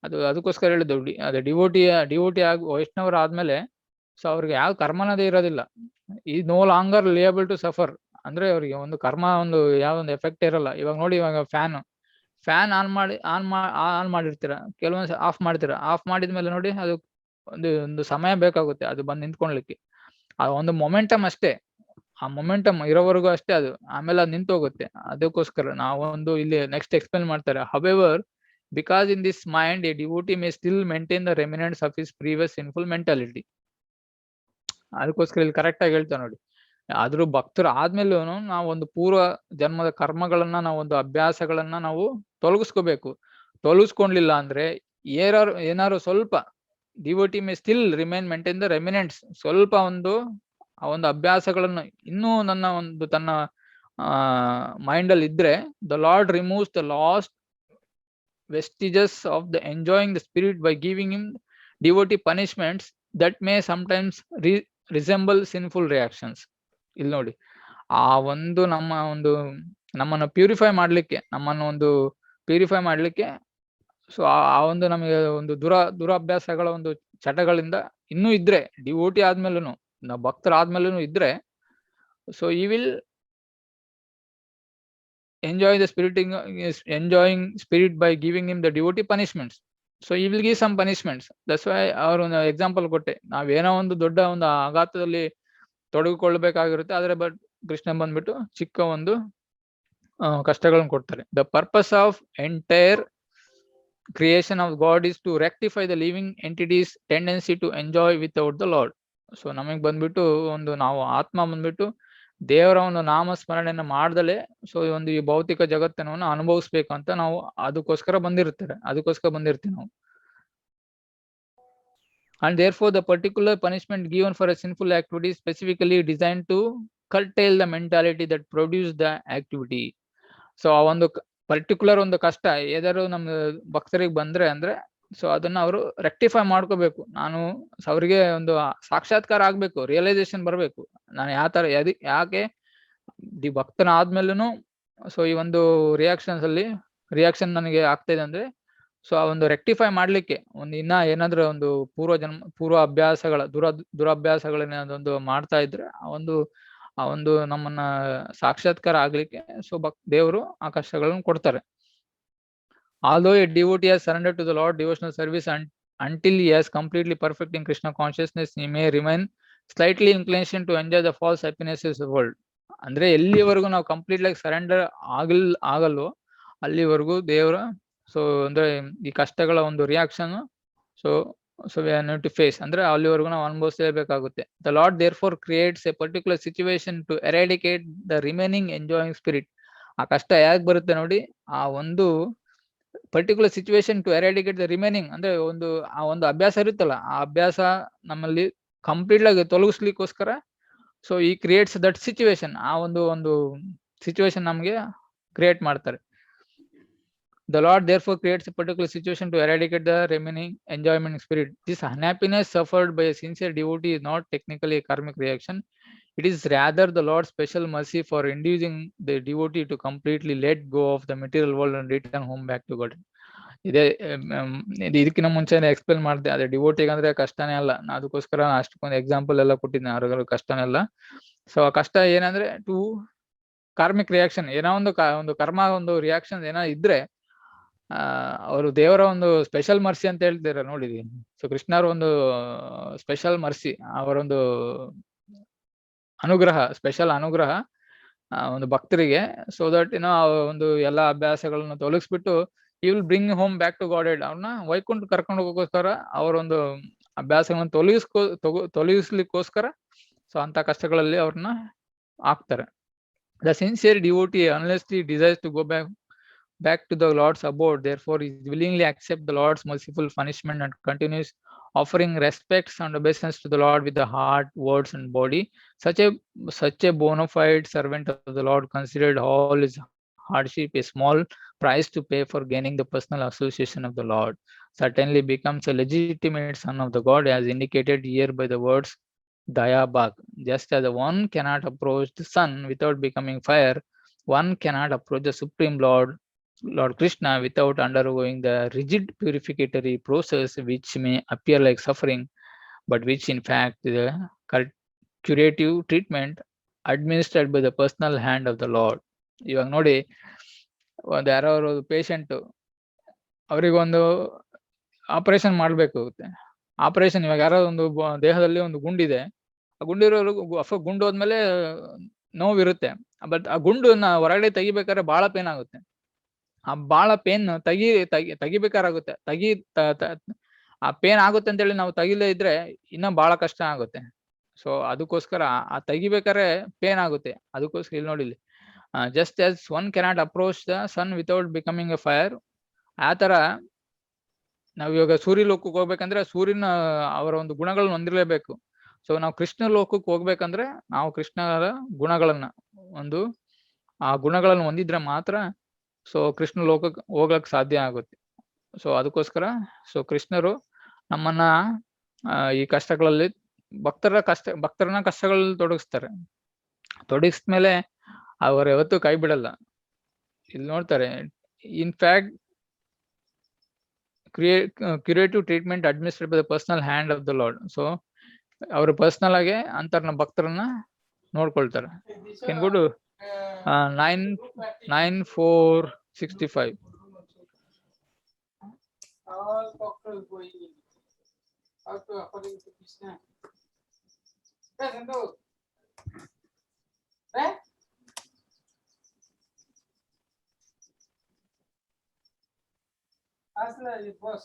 ಅದಕ್ಕೋಸ್ಕರ ಹೇಳಿದ್ದು. ಅದೇ ಡಿವೋಟಿ ಆಗಿ ವೈಷ್ಣವರ ಆದ್ಮೇಲೆ ಸೊ ಅವ್ರಿಗೆ ಯಾವ ಕರ್ಮನದೇ ಇರೋದಿಲ್ಲ. ಈ no longer liable to suffer, ಅಂದ್ರೆ ಅವ್ರಿಗೆ ಒಂದು ಕರ್ಮ ಒಂದು ಯಾವೊಂದು ಎಫೆಕ್ಟ್ ಇರಲ್ಲ. ಇವಾಗ ನೋಡಿ, ಇವಾಗ ಫ್ಯಾನ್ ಆನ್ ಮಾಡಿರ್ತೀರ, ಕೆಲವೊಂದು ಆಫ್ ಮಾಡ್ತೀರಾ. ಆಫ್ ಮಾಡಿದ್ಮೇಲೆ ನೋಡಿ ಅದು ಒಂದು ಸಮಯ ಬೇಕಾಗುತ್ತೆ ಅದು ಬಂದು ನಿಂತ್ಕೊಳ್ಲಿಕ್ಕೆ. ಆ ಒಂದು ಮೊಮೆಂಟಮ್ ಅಷ್ಟೇ, ಆ ಮೊಮೆಂಟಮ್ ಇರೋವರೆಗೂ ಅಷ್ಟೇ ಅದು, ಆಮೇಲೆ ಅದು ನಿಂತು ಹೋಗುತ್ತೆ. ಅದಕ್ಕೋಸ್ಕರ ನಾವೊಂದು ಇಲ್ಲಿ ನೆಕ್ಸ್ಟ್ ಎಕ್ಸ್ಪ್ಲೇನ್ ಮಾಡ್ತಾರೆ. However, because in this mind a devotee may still maintain the remnants of his previous sinful mentality. ಅದಕ್ಕೋಸ್ಕರ ಇಲ್ಲಿ ಕರೆಕ್ಟ್ ಆಗಿ ಹೇಳ್ತಾ ನೋಡಿ. ಆದ್ರೂ ಭಕ್ತರು ಆದ್ಮೇಲೂ ನಾವು ಒಂದು ಪೂರ್ವ ಜನ್ಮದ ಕರ್ಮಗಳನ್ನ, ನಾವು ಒಂದು ಅಭ್ಯಾಸಗಳನ್ನ ನಾವು ತೊಲಗಿಸ್ಕೋಬೇಕು. ತೊಲಗಿಸ್ಕೊಂಡ್ಲಿಲ್ಲ ಅಂದ್ರೆ ಏನಾರು ಸ್ವಲ್ಪ devotee may still remain maintain the remnants, ಸ್ವಲ್ಪ ಆ ಒಂದು ಅಭ್ಯಾಸಗಳನ್ನು ಇನ್ನೂ ತನ್ನ ಮೈಂಡ್ ಅಲ್ಲಿ ಇದ್ರೆ, the lord removes the last vestiges of the enjoying the spirit by giving him devotee punishments that may sometimes resemble sinful reactions. ಇಲ್ಲಿ ನೋಡಿ, ಆ ನಮ್ಮನ್ನು ಪ್ಯೂರಿಫೈ ಮಾಡ್ಲಿಕ್ಕೆ ಸೊ ಆ ಒಂದು ನಮಗೆ ಒಂದು ದುರಾಭ್ಯಾಸಗಳ ಒಂದು ಚಟಗಳಿಂದ ಇನ್ನೂ ಇದ್ರೆ, ಡಿವೋಟಿ ಆದ್ಮೇಲೂ, ನಾವು ಭಕ್ತರಾದ್ಮೇಲೂ ಇದ್ರೆ, ಸೊ ಈ will enjoying spirit by giving him the devotee punishments. So he will give some punishments. That's why ಅವರು ಒಂದು ಎಕ್ಸಾಂಪಲ್ ಕೊಟ್ಟೆ. ನಾವೇನೋ ಒಂದು ದೊಡ್ಡ ಒಂದು ಆಘಾತದಲ್ಲಿ ತೊಡಗಿಕೊಳ್ಬೇಕಾಗಿರುತ್ತೆ, ಆದ್ರೆ ಬಟ್ ಕೃಷ್ಣ ಬಂದ್ಬಿಟ್ಟು ಚಿಕ್ಕ ಒಂದು ಕಷ್ಟಗಳನ್ನು ಕೊಡ್ತಾರೆ. The purpose of entire creation of God is to rectify the living entities tendency to enjoy without the Lord. So ನಮಗ್ ಬಂದ್ಬಿಟ್ಟು ನಾವು ಆತ್ಮ ಬಂದ್ಬಿಟ್ಟು ದೇವರ ಒಂದು ನಾಮಸ್ಮರಣೆಯನ್ನ ಮಾಡ್ದಲೆ ಸೊ ಈ ಭೌತಿಕ ಜಗತ್ತನ್ನು ಅನುಭವಿಸ್ಬೇಕು ಅಂತ ನಾವು ಅದಕ್ಕೋಸ್ಕರ ಬಂದಿರ್ತೀವಿ ನಾವು. And therefore the particular punishment given for a sinful activity is specifically designed to curtail the mentality that produced the activity. So ಆ ಒಂದು ಪರ್ಟಿಕ್ಯುಲರ್ ಒಂದು ಕಷ್ಟ ಏದಾದ್ರು ನಮ್ಮ ಭಕ್ತರಿಗೆ ಬಂದ್ರೆ ಅಂದ್ರೆ ಸೊ ಅದನ್ನ ಅವರು ರೆಕ್ಟಿಫೈ ಮಾಡ್ಕೋಬೇಕು. ಅವ್ರಿಗೆ ಒಂದು ಸಾಕ್ಷಾತ್ಕಾರ ಆಗ್ಬೇಕು, ರಿಯಲೈಸೇಷನ್ ಬರ್ಬೇಕು. ನಾನು ಯಾಕೆ ಭಕ್ತನ ಆದ್ಮೇಲೂ ಸೊ ಈ ಒಂದು ರಿಯಾಕ್ಷನ್ ನನಗೆ ಆಗ್ತಾ ಇದೆ ಅಂದ್ರೆ, ಸೊ ಆ ಒಂದು ರೆಕ್ಟಿಫೈ ಮಾಡ್ಲಿಕ್ಕೆ ಇನ್ನ ಏನಾದ್ರೂ ಒಂದು ಪೂರ್ವ ಅಭ್ಯಾಸಗಳ ದುರಭ್ಯಾಸಗಳನ್ನ ಮಾಡ್ತಾ ಇದ್ರೆ ಆ ಒಂದು ನಮ್ಮನ್ನ ಸಾಕ್ಷಾತ್ಕಾರ ಆಗ್ಲಿಕ್ಕೆ ಸೊ ದೇವರು ಆ ಕಷ್ಟಗಳನ್ನು ಕೊಡ್ತಾರೆ. Although a devotee has surrendered to the Lord devotional service until he has completely perfect in Krishna consciousness, he may remain slightly inclination to enjoy the false happinesses of the world. ಅಂದ್ರೆ ಎಲ್ಲಿವರೆಗೂ ನಾವು complete ಆಗಿ surrender ಆಗಲ್ವೋ ಅಲ್ಲಿವರೆಗೂ ದೇವರ so ಅಂದ್ರೆ ಈ ಕಷ್ಟಗಳ ಒಂದು reaction so we are not to face, ಅಂದ್ರೆ ಅಲ್ಲಿವರೆಗೂ ನಾವು ಅನುಭವಿಸಲೇಬೇಕಾಗುತ್ತೆ. The Lord therefore creates a particular situation to eradicate the remaining enjoying spirit. ಆ ಕಷ್ಟ ಯಾಕೆ ಬರುತ್ತೆ ನೋಡಿ, ಆ ಒಂದು particular situation to eradicate the remaining, ಅಂದ್ರೆ ಆ ಒಂದು ಅಭ್ಯಾಸ ಇರುತ್ತಲ್ಲ, ಆ ಅಭ್ಯಾಸ ನಮ್ಮಲ್ಲಿ ಕಂಪ್ಲೀಟ್ ಆಗಿ ತೊಲಗಿಸ್ಲಿಕ್ಕೋಸ್ಕರ ಸೊ ಈ ಕ್ರಿಯೇಟ್ಸ್ ದಟ್ ಸಿಚುವೇಶನ್, ಆ ಒಂದು ಸಿಚುವೇಶನ್ ನಮ್ಗೆ ಕ್ರಿಯೇಟ್ ಮಾಡ್ತಾರೆ. The Lord therefore creates a particular situation to eradicate the remaining enjoyment spirit. This unhappiness suffered by a sincere devotee is not technically a karmic reaction. It is rather the Lord's special mercy for inducing the devotee to completely let go of the material world and return home back to God. ಇದಕ್ಕಿಂತ ಮುಂಚೆ explain ಮಾಡಿದೆ, ಅದೇ ಡಿವೋಟಿಗೆ ಅಂದ್ರೆ ಕಷ್ಟನೇ ಅಲ್ಲ. ಅದಕ್ಕೋಸ್ಕರ ಅಷ್ಟಕ್ಕೊಂದು example ಎಲ್ಲ ಕೊಟ್ಟಿದ್ದೆ, ಅವ್ರಿಗೆಲ್ಲ ಕಷ್ಟನೇ ಅಲ್ಲ. ಸೊ ಆ ಕಷ್ಟ ಏನಂದ್ರೆ ಟು ಕಾರ್ಮಿಕ್ ರಿಯಾಕ್ಷನ್, ಏನೋ ಒಂದು ಕರ್ಮ ಒಂದು ರಿಯಾಕ್ಷನ್ ಏನೋ ಇದ್ರೆ ಅವರು ದೇವರ ಒಂದು ಸ್ಪೆಷಲ್ ಮರ್ಸಿ ಅಂತ ಹೇಳ್ತಾರೆ ನೋಡಿದ್ವಿ. ಸೊ ಕೃಷ್ಣರ ಒಂದು ಸ್ಪೆಷಲ್ ಮರ್ಸಿ, ಅವರೊಂದು ಸ್ಪೆಷಲ್ ಅನುಗ್ರಹ ಒಂದು ಭಕ್ತರಿಗೆ, ಸೊ ದಟ್ ಏನೋ ಒಂದು ಎಲ್ಲಾ ಅಭ್ಯಾಸಗಳನ್ನು ತೊಲಗಿಸ್ಬಿಟ್ಟು he will bring home back to Godhead. ಅವ್ರನ್ನ ವೈಕುಂಠ ಕರ್ಕೊಂಡು ಹೋಗೋಕ್ಕೋಸ್ಕರ ಅವರೊಂದು ಅಭ್ಯಾಸಗಳನ್ನು ತೊಲಗಿಸ್ಲಿಕ್ಕೋಸ್ಕರ ಸೊ ಅಂತ ಕಷ್ಟಗಳಲ್ಲಿ ಅವ್ರನ್ನ ಹಾಕ್ತಾರೆ. The sincere devotee, unless he desires to go back to the Lord's abode, therefore he willingly accepts the Lord's merciful punishment and continues offering respects and obeisance to the Lord with the heart, words and body. Such a bona fide servant of the Lord, considered all his hardship a small price to pay for gaining the personal association of the Lord, certainly becomes a legitimate son of the God, as indicated here by the words Daya Bhag. Just as one cannot approach the sun without becoming fire, one cannot approach the Supreme Lord Lord Krishna without undergoing the rigid purificatory process which may appear like suffering, but which in fact is a curative treatment administered by the personal hand of the Lord. ಇವಾಗ ನೋಡಿ, ಒಂದು ಯಾರೋ patient, ಅವರಿಗೊಂದು operation ಮಾಡ್ಬೇಕಾಗುತ್ತೆ. Operation ಇವಾಗ ಯಾರೋ ಒಂದು ದೇಹದಲ್ಲಿ ಒಂದು ಗುಂಡಿದೆ, ಆ ಗುಂಡಿರೋರ್ಗು ಗುಂಡು ಹೋದ್ಮೇಲೆ ನೋವಿರುತ್ತೆ, ಬಟ್ ಆ ಗುಂಡನ್ನ ಹೊರಗಡೆ ತೆಗಿಬೇಕಾದ್ರೆ ಬಹಳ ಪೇನ್ ಆಗುತ್ತೆ. ಆ ಬಹಳ ಪೇನ್ ತೆಗಿಬೇಕಾಗುತ್ತೆ. ಆ ಪೇನ್ ಆಗುತ್ತೆ ಅಂತೇಳಿ ನಾವು ತೆಗಿಲೇ ಇದ್ರೆ ಇನ್ನ ಬಹಳ ಕಷ್ಟ ಆಗುತ್ತೆ. ಸೊ ಅದಕ್ಕೋಸ್ಕರ ಆ ತೆಗಿಬೇಕಾದ್ರೆ ಪೇನ್ ಆಗುತ್ತೆ. ಅದಕ್ಕೋಸ್ಕರ ಇಲ್ಲಿ ನೋಡಿ, just as one cannot approach the sun without becoming a fire, ಆ ತರ ನಾವ್ ಇವಾಗ ಸೂರ್ಯ ಲೋಕಕ್ಕೆ ಹೋಗ್ಬೇಕಂದ್ರೆ ಸೂರ್ಯನ ಅವರ ಒಂದು ಗುಣಗಳನ್ನ ಹೊಂದಿರಲೇಬೇಕು. ಸೊ ನಾವು ಕೃಷ್ಣ ಲೋಕಕ್ಕೆ ಹೋಗ್ಬೇಕಂದ್ರೆ ನಾವು ಕೃಷ್ಣರ ಗುಣಗಳನ್ನ ಆ ಗುಣಗಳನ್ನು ಹೊಂದಿದ್ರೆ ಮಾತ್ರ ಸೊ ಕೃಷ್ಣ ಲೋಕಕ್ಕೆ ಹೋಗ್ಲಕ್ ಸಾಧ್ಯ ಆಗುತ್ತೆ. ಸೊ ಅದಕ್ಕೋಸ್ಕರ ಸೊ ಕೃಷ್ಣರು ನಮ್ಮನ್ನ ಈ ಕಷ್ಟಗಳಲ್ಲಿ ಭಕ್ತರನ್ನ ಕಷ್ಟಗಳಲ್ಲಿ ತೊಡಗಿಸ್ಮೇಲೆ ಅವರು ಯಾವತ್ತೂ ಕೈ ಬಿಡಲ್ಲ. ಇಲ್ಲಿ ನೋಡ್ತಾರೆ, in fact curative treatment administrate by the personal hand of the Lord. So ಅವರು ಪರ್ಸನಲ್ ಆಗಿ ಅಂತರ್ನ ಭಕ್ತರನ್ನ ನೋಡ್ಕೊಳ್ತಾರೆ. Can go to 9:4:65. All doctors going in. How to according to Krishna. Present. Right? Ask the boss.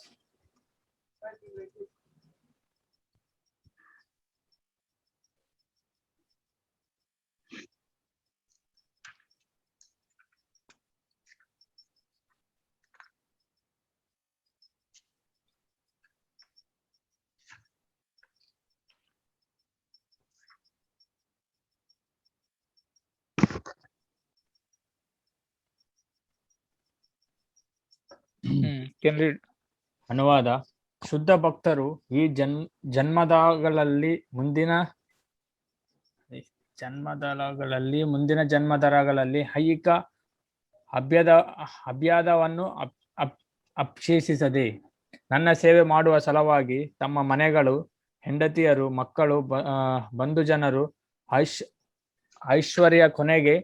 Can read. ಅನುವಾದ. ಶುದ್ಧ ಭಕ್ತರು ಈ ಜನ್ಮದಗಳಲ್ಲಿ ಮುಂದಿನ ಜನ್ಮದರಗಳಲ್ಲಿ ಐಹಿಕ ಅಭ್ಯಾದವನ್ನು ಅಪೇಕ್ಷಿಸದೆ ನನ್ನ ಸೇವೆ ಮಾಡುವ ಸಲುವಾಗಿ ತಮ್ಮ ಮನೆಗಳು, ಹೆಂಡತಿಯರು, ಮಕ್ಕಳು, ಬಂಧು ಜನರು, ಐಶ್ವರ್ಯ ಕೊನೆಗೆ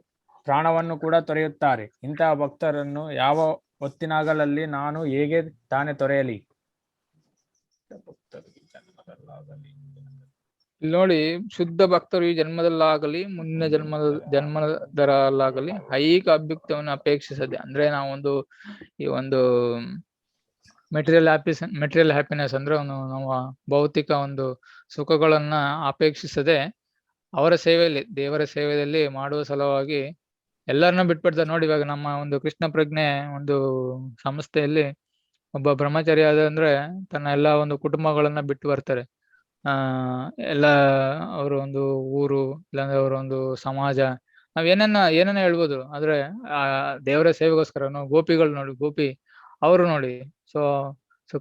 ಪ್ರಾಣವನ್ನು ಕೂಡ ತೊರೆಯುತ್ತಾರೆ. ಇಂತಹ ಭಕ್ತರನ್ನು ಯಾವ ಹೊತ್ತಿನಾಗಲಲ್ಲಿ ನಾನು ಹೇಗೆ ತಾನೇ ತೊರೆಯಲಿ? ನೋಡಿ, ಶುದ್ಧ ಭಕ್ತರು ಈ ಜನ್ಮದಲ್ಲಾಗಲಿ ಮುಂದಿನ ಜನ್ಮದಲ್ಲಾಗಲಿ ಐಹಿಕ ಅಭ್ಯುಕ್ತವನ್ನು ಅಪೇಕ್ಷಿಸದೆ, ಅಂದ್ರೆ ನಾವು ಈ ಒಂದು ಮೆಟೀರಿಯಲ್ ಹ್ಯಾಪಿನೆಸ್ ಅಂದ್ರೆ ನಾವು ಭೌತಿಕ ಒಂದು ಸುಖಗಳನ್ನ ಅಪೇಕ್ಷಿಸದೆ ಅವರ ಸೇವೆಯಲ್ಲಿ, ದೇವರ ಸೇವೆಯಲ್ಲಿ ಮಾಡುವ ಸಲುವಾಗಿ ಎಲ್ಲರನ್ನ ಬಿಟ್ಬಿಡ್ತಾರೆ. ನೋಡಿ, ಇವಾಗ ನಮ್ಮ ಒಂದು ಕೃಷ್ಣ ಪ್ರಜ್ಞೆ ಒಂದು ಸಂಸ್ಥೆಯಲ್ಲಿ ಒಬ್ಬ ಬ್ರಹ್ಮಚಾರಿ ಅಂದ್ರೆ ತನ್ನ ಎಲ್ಲಾ ಒಂದು ಕುಟುಂಬಗಳನ್ನ ಬಿಟ್ಟು ಬರ್ತಾರೆ. ಎಲ್ಲ ಅವರ ಒಂದು ಊರು, ಇಲ್ಲಾಂದ್ರೆ ಅವರ ಒಂದು ಸಮಾಜ, ನಾವ್ ಏನೇನ ಹೇಳ್ಬೋದು. ಆದ್ರೆ ದೇವರ ಸೇವೆಗೋಸ್ಕರ ಗೋಪಿಗಳು ನೋಡಿ, ಗೋಪಿ ಅವರು ನೋಡಿ. ಸೊ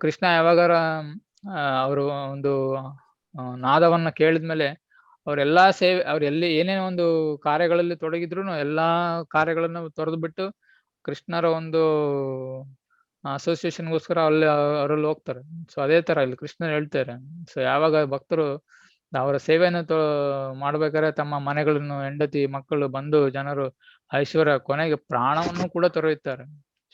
ಕೃಷ್ಣ ಯಾವಾಗಾರ ಅವರು ಒಂದು ನಾದವನ್ನ ಕೇಳಿದ್ಮೇಲೆ ಅವರೆಲ್ಲಾ ಸೇವೆ, ಎಲ್ಲಿ ಏನೇನೋ ಒಂದು ಕಾರ್ಯಗಳಲ್ಲಿ ತೊಡಗಿದ್ರು ಎಲ್ಲಾ ಕಾರ್ಯಗಳನ್ನು ತೊರೆದು ಬಿಟ್ಟು ಕೃಷ್ಣರ ಒಂದು ಅಸೋಸಿಯೇಷನ್ಗೋಸ್ಕರ ಅವರಲ್ಲಿ ಹೋಗ್ತಾರೆ. ಸೊ ಅದೇ ತರ ಇಲ್ಲಿ ಕೃಷ್ಣ ಹೇಳ್ತಾರೆ. ಸೊ ಯಾವಾಗ ಭಕ್ತರು ಅವರ ಸೇವೆಯನ್ನು ಮಾಡ್ಬೇಕಾದ್ರೆ ತಮ್ಮ ಮನೆಗಳನ್ನು, ಹೆಂಡತಿ, ಮಕ್ಕಳು, ಬಂಧು ಜನರು, ಐಶ್ವರ್ಯ ಕೊನೆಗೆ ಪ್ರಾಣವನ್ನು ಕೂಡ ತೊರೆಯುತ್ತಾರೆ.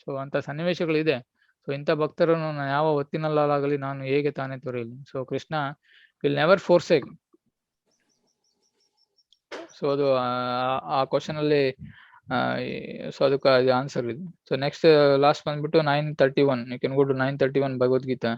ಸೊ ಅಂತ ಸನ್ನಿವೇಶಗಳಿದೆ. ಸೊ ಇಂಥ ಭಕ್ತರನ್ನು ಯಾವ ಹೊತ್ತಿನಲ್ಲಾಗಲಿ ನಾನು ಹೇಗೆ ತಾನೇ ತೊರೆಯಲಿ? So Krishna will never forsake. So ಅದು ಆ ಕ್ವಶನ್ ಅಲ್ಲಿ ಸೊ ಅದಕ್ಕೆ ಆನ್ಸರ್ ಇದೆ. ಸೊ ನೆಕ್ಸ್ಟ್ ಲಾಸ್ಟ್ ಬಂದ್ಬಿಟ್ಟು 9:31. You can go to 9:31 Bhagavad Gita.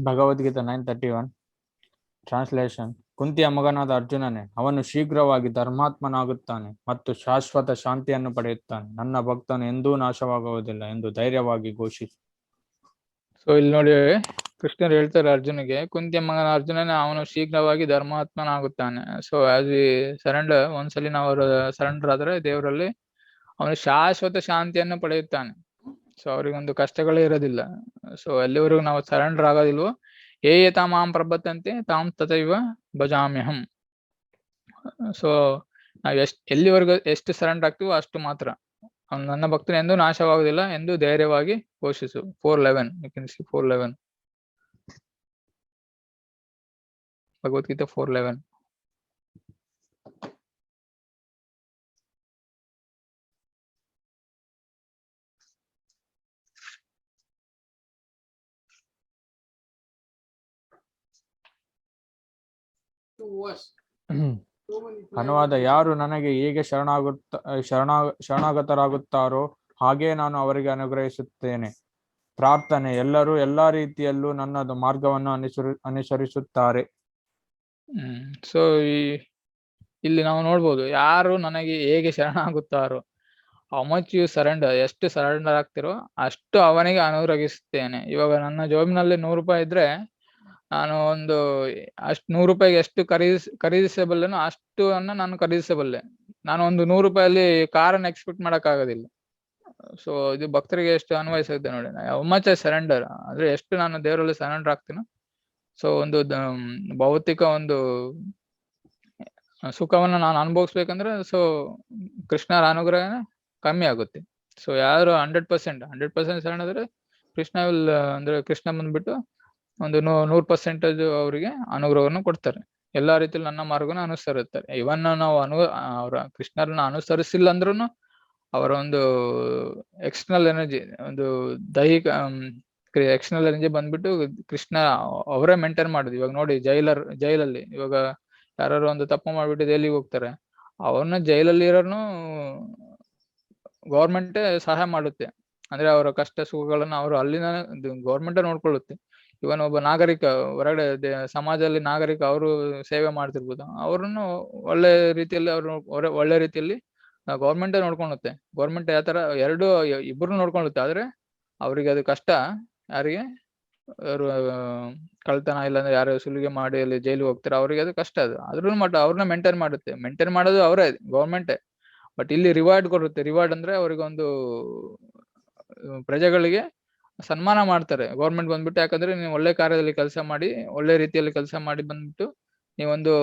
Bhagavad Gita 9:31. Translation. ಕುಂತಿಯ ಮಗನಾದ ಅರ್ಜುನನೇ, ಅವನು ಶೀಘ್ರವಾಗಿ ಧರ್ಮಾತ್ಮನಾಗುತ್ತಾನೆ ಮತ್ತು ಶಾಶ್ವತ ಶಾಂತಿಯನ್ನು ಪಡೆಯುತ್ತಾನೆ. ನನ್ನ ಭಕ್ತನು ಎಂದೂ ನಾಶವಾಗುವುದಿಲ್ಲ ಎಂದು ಧೈರ್ಯವಾಗಿ ಘೋಷಿಸಿ. ಸೊ ಇಲ್ಲಿ ನೋಡಿ ಕೃಷ್ಣರು ಹೇಳ್ತಾರೆ ಅರ್ಜುನಿಗೆ, ಕುಂತಿಯ ಮಗನ ಅರ್ಜುನನೇ ಅವನು ಶೀಘ್ರವಾಗಿ ಧರ್ಮಾತ್ಮನಾಗುತ್ತಾನೆ. ಸೊ ಆಸ್ ವಿ ಸರೆಂಡರ್, ಒಂದ್ಸಲಿ ನಾವು ಸರೆಂಡರ್ ಆದ್ರೆ ದೇವರಲ್ಲಿ ಅವನು ಶಾಶ್ವತ ಶಾಂತಿಯನ್ನು ಪಡೆಯುತ್ತಾನೆ. ಸೊ ಅವ್ರಿಗೊಂದು ಕಷ್ಟಗಳೇ ಇರೋದಿಲ್ಲ. ಸೊ ಎಲ್ಲಿವರೆಗೂ ನಾವು ಸರೆಂಡರ್ ಆಗೋದಿಲ್ವೋ, ಏ ಯಥಾ ಮಾಂ ಪ್ರಬದ್ಧಂತೆ ತಾಂ ತಥೈವ ಭಜಾಮ್ಯಹಂ. ಸೊ ನಾವು ಎಲ್ಲಿವರೆಗೂ ಎಷ್ಟು ಸರೆಂಡರ್ ಆಗ್ತೀವೋ ಅಷ್ಟು ಮಾತ್ರ. ಅವನು ನನ್ನ ಭಕ್ತನು ಎಂದೂ ನಾಶವಾಗುವುದಿಲ್ಲ ಎಂದು ಧೈರ್ಯವಾಗಿ ಘೋಷಿಸು. 4:11 you can see 4:11 Bhagavad Gita 4:11. to us. So many ಅನುವಾದ: ಯಾರು ನನಗೆ ಹೇಗೆ ಶರಣಾಗತರಾಗುತ್ತಾರೋ ಹಾಗೆ ನಾನು ಅವರಿಗೆ ಅನುಗ್ರಹಿಸುತ್ತೇನೆ. ಪ್ರಾರ್ಥನೆ: ಎಲ್ಲರೂ ಎಲ್ಲಾ ರೀತಿಯಲ್ಲೂ ನನ್ನ ಮಾರ್ಗವನ್ನು ಅನುಸರಿಸುತ್ತಾರೆ. ಸೊ ಇಲ್ಲಿ ನಾವು ನೋಡ್ಬೋದು, ಯಾರು ನನಗೆ ಹೇಗೆ ಶರಣಾಗುತ್ತಾರೋ, ಹೌ ಮಚ್ ಯು ಸರೆಂಡರ್, ಎಷ್ಟು ಸರೆಂಡರ್ ಆಗ್ತಿರೋ ಅಷ್ಟು ಅವನಿಗೆ ಅನುಗ್ರಹಿಸುತ್ತೇನೆ. ಇವಾಗ ನನ್ನ ಜಾಬ್ನಲ್ಲಿ 100 ರೂಪಾಯಿ ಇದ್ರೆ ನಾನು ಒಂದು ಅಷ್ಟು 100 ರೂಪಾಯಿಗೆ ಎಷ್ಟು ಖರೀದಿಸಬಲ್ಲೆನೋ ಅಷ್ಟು ನಾನು ಖರೀದಿಸಬಲ್ಲೆ. ನಾನು ಒಂದು 100 ರೂಪಾಯಲ್ಲಿ ಕಾರನ್ನು ಎಕ್ಸ್ಪೆಕ್ಟ್ ಮಾಡಕ್ ಆಗೋದಿಲ್ಲ. ಸೊ ಇದು ಭಕ್ತರಿಗೆ ಎಷ್ಟು ಅನ್ವಯಿಸುತ್ತೆ ನೋಡಿ. ಹೌ ಮಚ್ ಐ ಸರೆಂಡರ್ ಅಂದ್ರೆ ಎಷ್ಟು ನಾನು ದೇವರಲ್ಲಿ ಸರೆಂಡರ್ ಆಗ್ತೀನೋ, ಸೊ ಒಂದು ಭೌತಿಕ ಒಂದು ಸುಖವನ್ನು ನಾನು ಅನುಭವಿಸ್ಬೇಕಂದ್ರೆ ಸೊ ಕೃಷ್ಣರ ಅನುಗ್ರಹ ಕಮ್ಮಿ ಆಗುತ್ತೆ. ಸೊ ಯಾರು 100% ಸರೆಂಡರ್ ಅಂದ್ರೆ ಕೃಷ್ಣ ಬಂದ್ಬಿಟ್ಟು ಒಂದು 100% ಅವರಿಗೆ ಅನುಗ್ರಹವನ್ನು ಕೊಡ್ತಾರೆ. ಎಲ್ಲಾ ರೀತಿಯಲ್ಲಿ ನನ್ನ ಮಾರ್ಗವನ್ನು ಅನುಸರಿಸ್ತಾರೆ. ಇವನ್ ನಾವು ಅವರ ಕೃಷ್ಣರನ್ನ ಅನುಸರಿಸಿಲ್ಲ ಅಂದ್ರೂ ಅವರ ಒಂದು ಎಕ್ಸ್ಟರ್ನಲ್ ಎನರ್ಜಿ, ಒಂದು ದೈಹಿಕ ಎಕ್ಸ್ಟರ್ನಲ್ ಎನರ್ಜಿ ಬಂದ್ಬಿಟ್ಟು ಕೃಷ್ಣ ಅವರೇ ಮೇಂಟೈನ್ ಮಾಡುದು. ಇವಾಗ ನೋಡಿ ಜೈಲಲ್ಲಿ ಇವಾಗ ಯಾರು ಒಂದು ತಪ್ಪು ಮಾಡ್ಬಿಟ್ಟು ಜೈಲಿಗೆ ಹೋಗ್ತಾರೆ, ಅವ್ರನ್ನ ಜೈಲಲ್ಲಿ ಇರೋನು ಗೌರ್ಮೆಂಟೇ ಸಹಾಯ ಮಾಡುತ್ತೆ. ಅಂದ್ರೆ ಅವರ ಕಷ್ಟ ಸುಖಗಳನ್ನ ಅವರು ಅಲ್ಲಿನ ಗೌರ್ಮೆಂಟೇ ನೋಡ್ಕೊಳ್ಳುತ್ತೆ. ಇವನ್ ಒಬ್ಬ ನಾಗರಿಕ ಹೊರಗಡೆ ಸಮಾಜದಲ್ಲಿ ನಾಗರಿಕ ಅವರು ಸೇವೆ ಮಾಡ್ತಿರ್ಬೋದು, ಅವ್ರನ್ನು ಒಳ್ಳೆ ರೀತಿಯಲ್ಲಿ ಒಳ್ಳೆ ರೀತಿಯಲ್ಲಿ ಗೌರ್ಮೆಂಟೇ ನೋಡ್ಕೊಳ್ಳುತ್ತೆ. ಗೌರ್ಮೆಂಟ್ ಯಾವ ತರ ಇಬ್ಬರು ನೋಡ್ಕೊಳ್ಳುತ್ತೆ. ಆದ್ರೆ ಅವ್ರಿಗೆ ಅದು ಕಷ್ಟ, ಯಾರಿಗೆ ಅವರು ಕಳ್ತನ ಇಲ್ಲಾಂದ್ರೆ ಯಾರು ಸುಲಿಗೆ ಮಾಡಿ ಅಲ್ಲಿ ಜೈಲಿಗೆ ಹೋಗ್ತಾರೆ ಅವ್ರಿಗೆ ಅದು ಕಷ್ಟ. ಅದ್ರೂ ಅವ್ರನ್ನ ಮೇಂಟೈನ್ ಮಾಡುತ್ತೆ. ಮೇಂಟೈನ್ ಮಾಡೋದು ಅವರೇ, ಗೌರ್ಮೆಂಟೇ. ಬಟ್ ಇಲ್ಲಿ ರಿವಾರ್ಡ್ ಕೊಡುತ್ತೆ. ರಿವಾರ್ಡ್ ಅಂದ್ರೆ ಅವ್ರಿಗೊಂದು ಪ್ರಜೆಗಳಿಗೆ ಸನ್ಮಾನ ಮಾಡ್ತಾರೆ ಗೌರ್ಮೆಂಟ್ ಬಂದ್ಬಿಟ್ಟು. ಯಾಕಂದ್ರೆ ನೀವು ಒಳ್ಳೆ ಕಾರ್ಯದಲ್ಲಿ ಕೆಲಸ ಮಾಡಿ, ಒಳ್ಳೆ ರೀತಿಯಲ್ಲಿ ಕೆಲಸ ಮಾಡಿ ಬಂದ್ಬಿಟ್ಟು ನೀವೊಂದು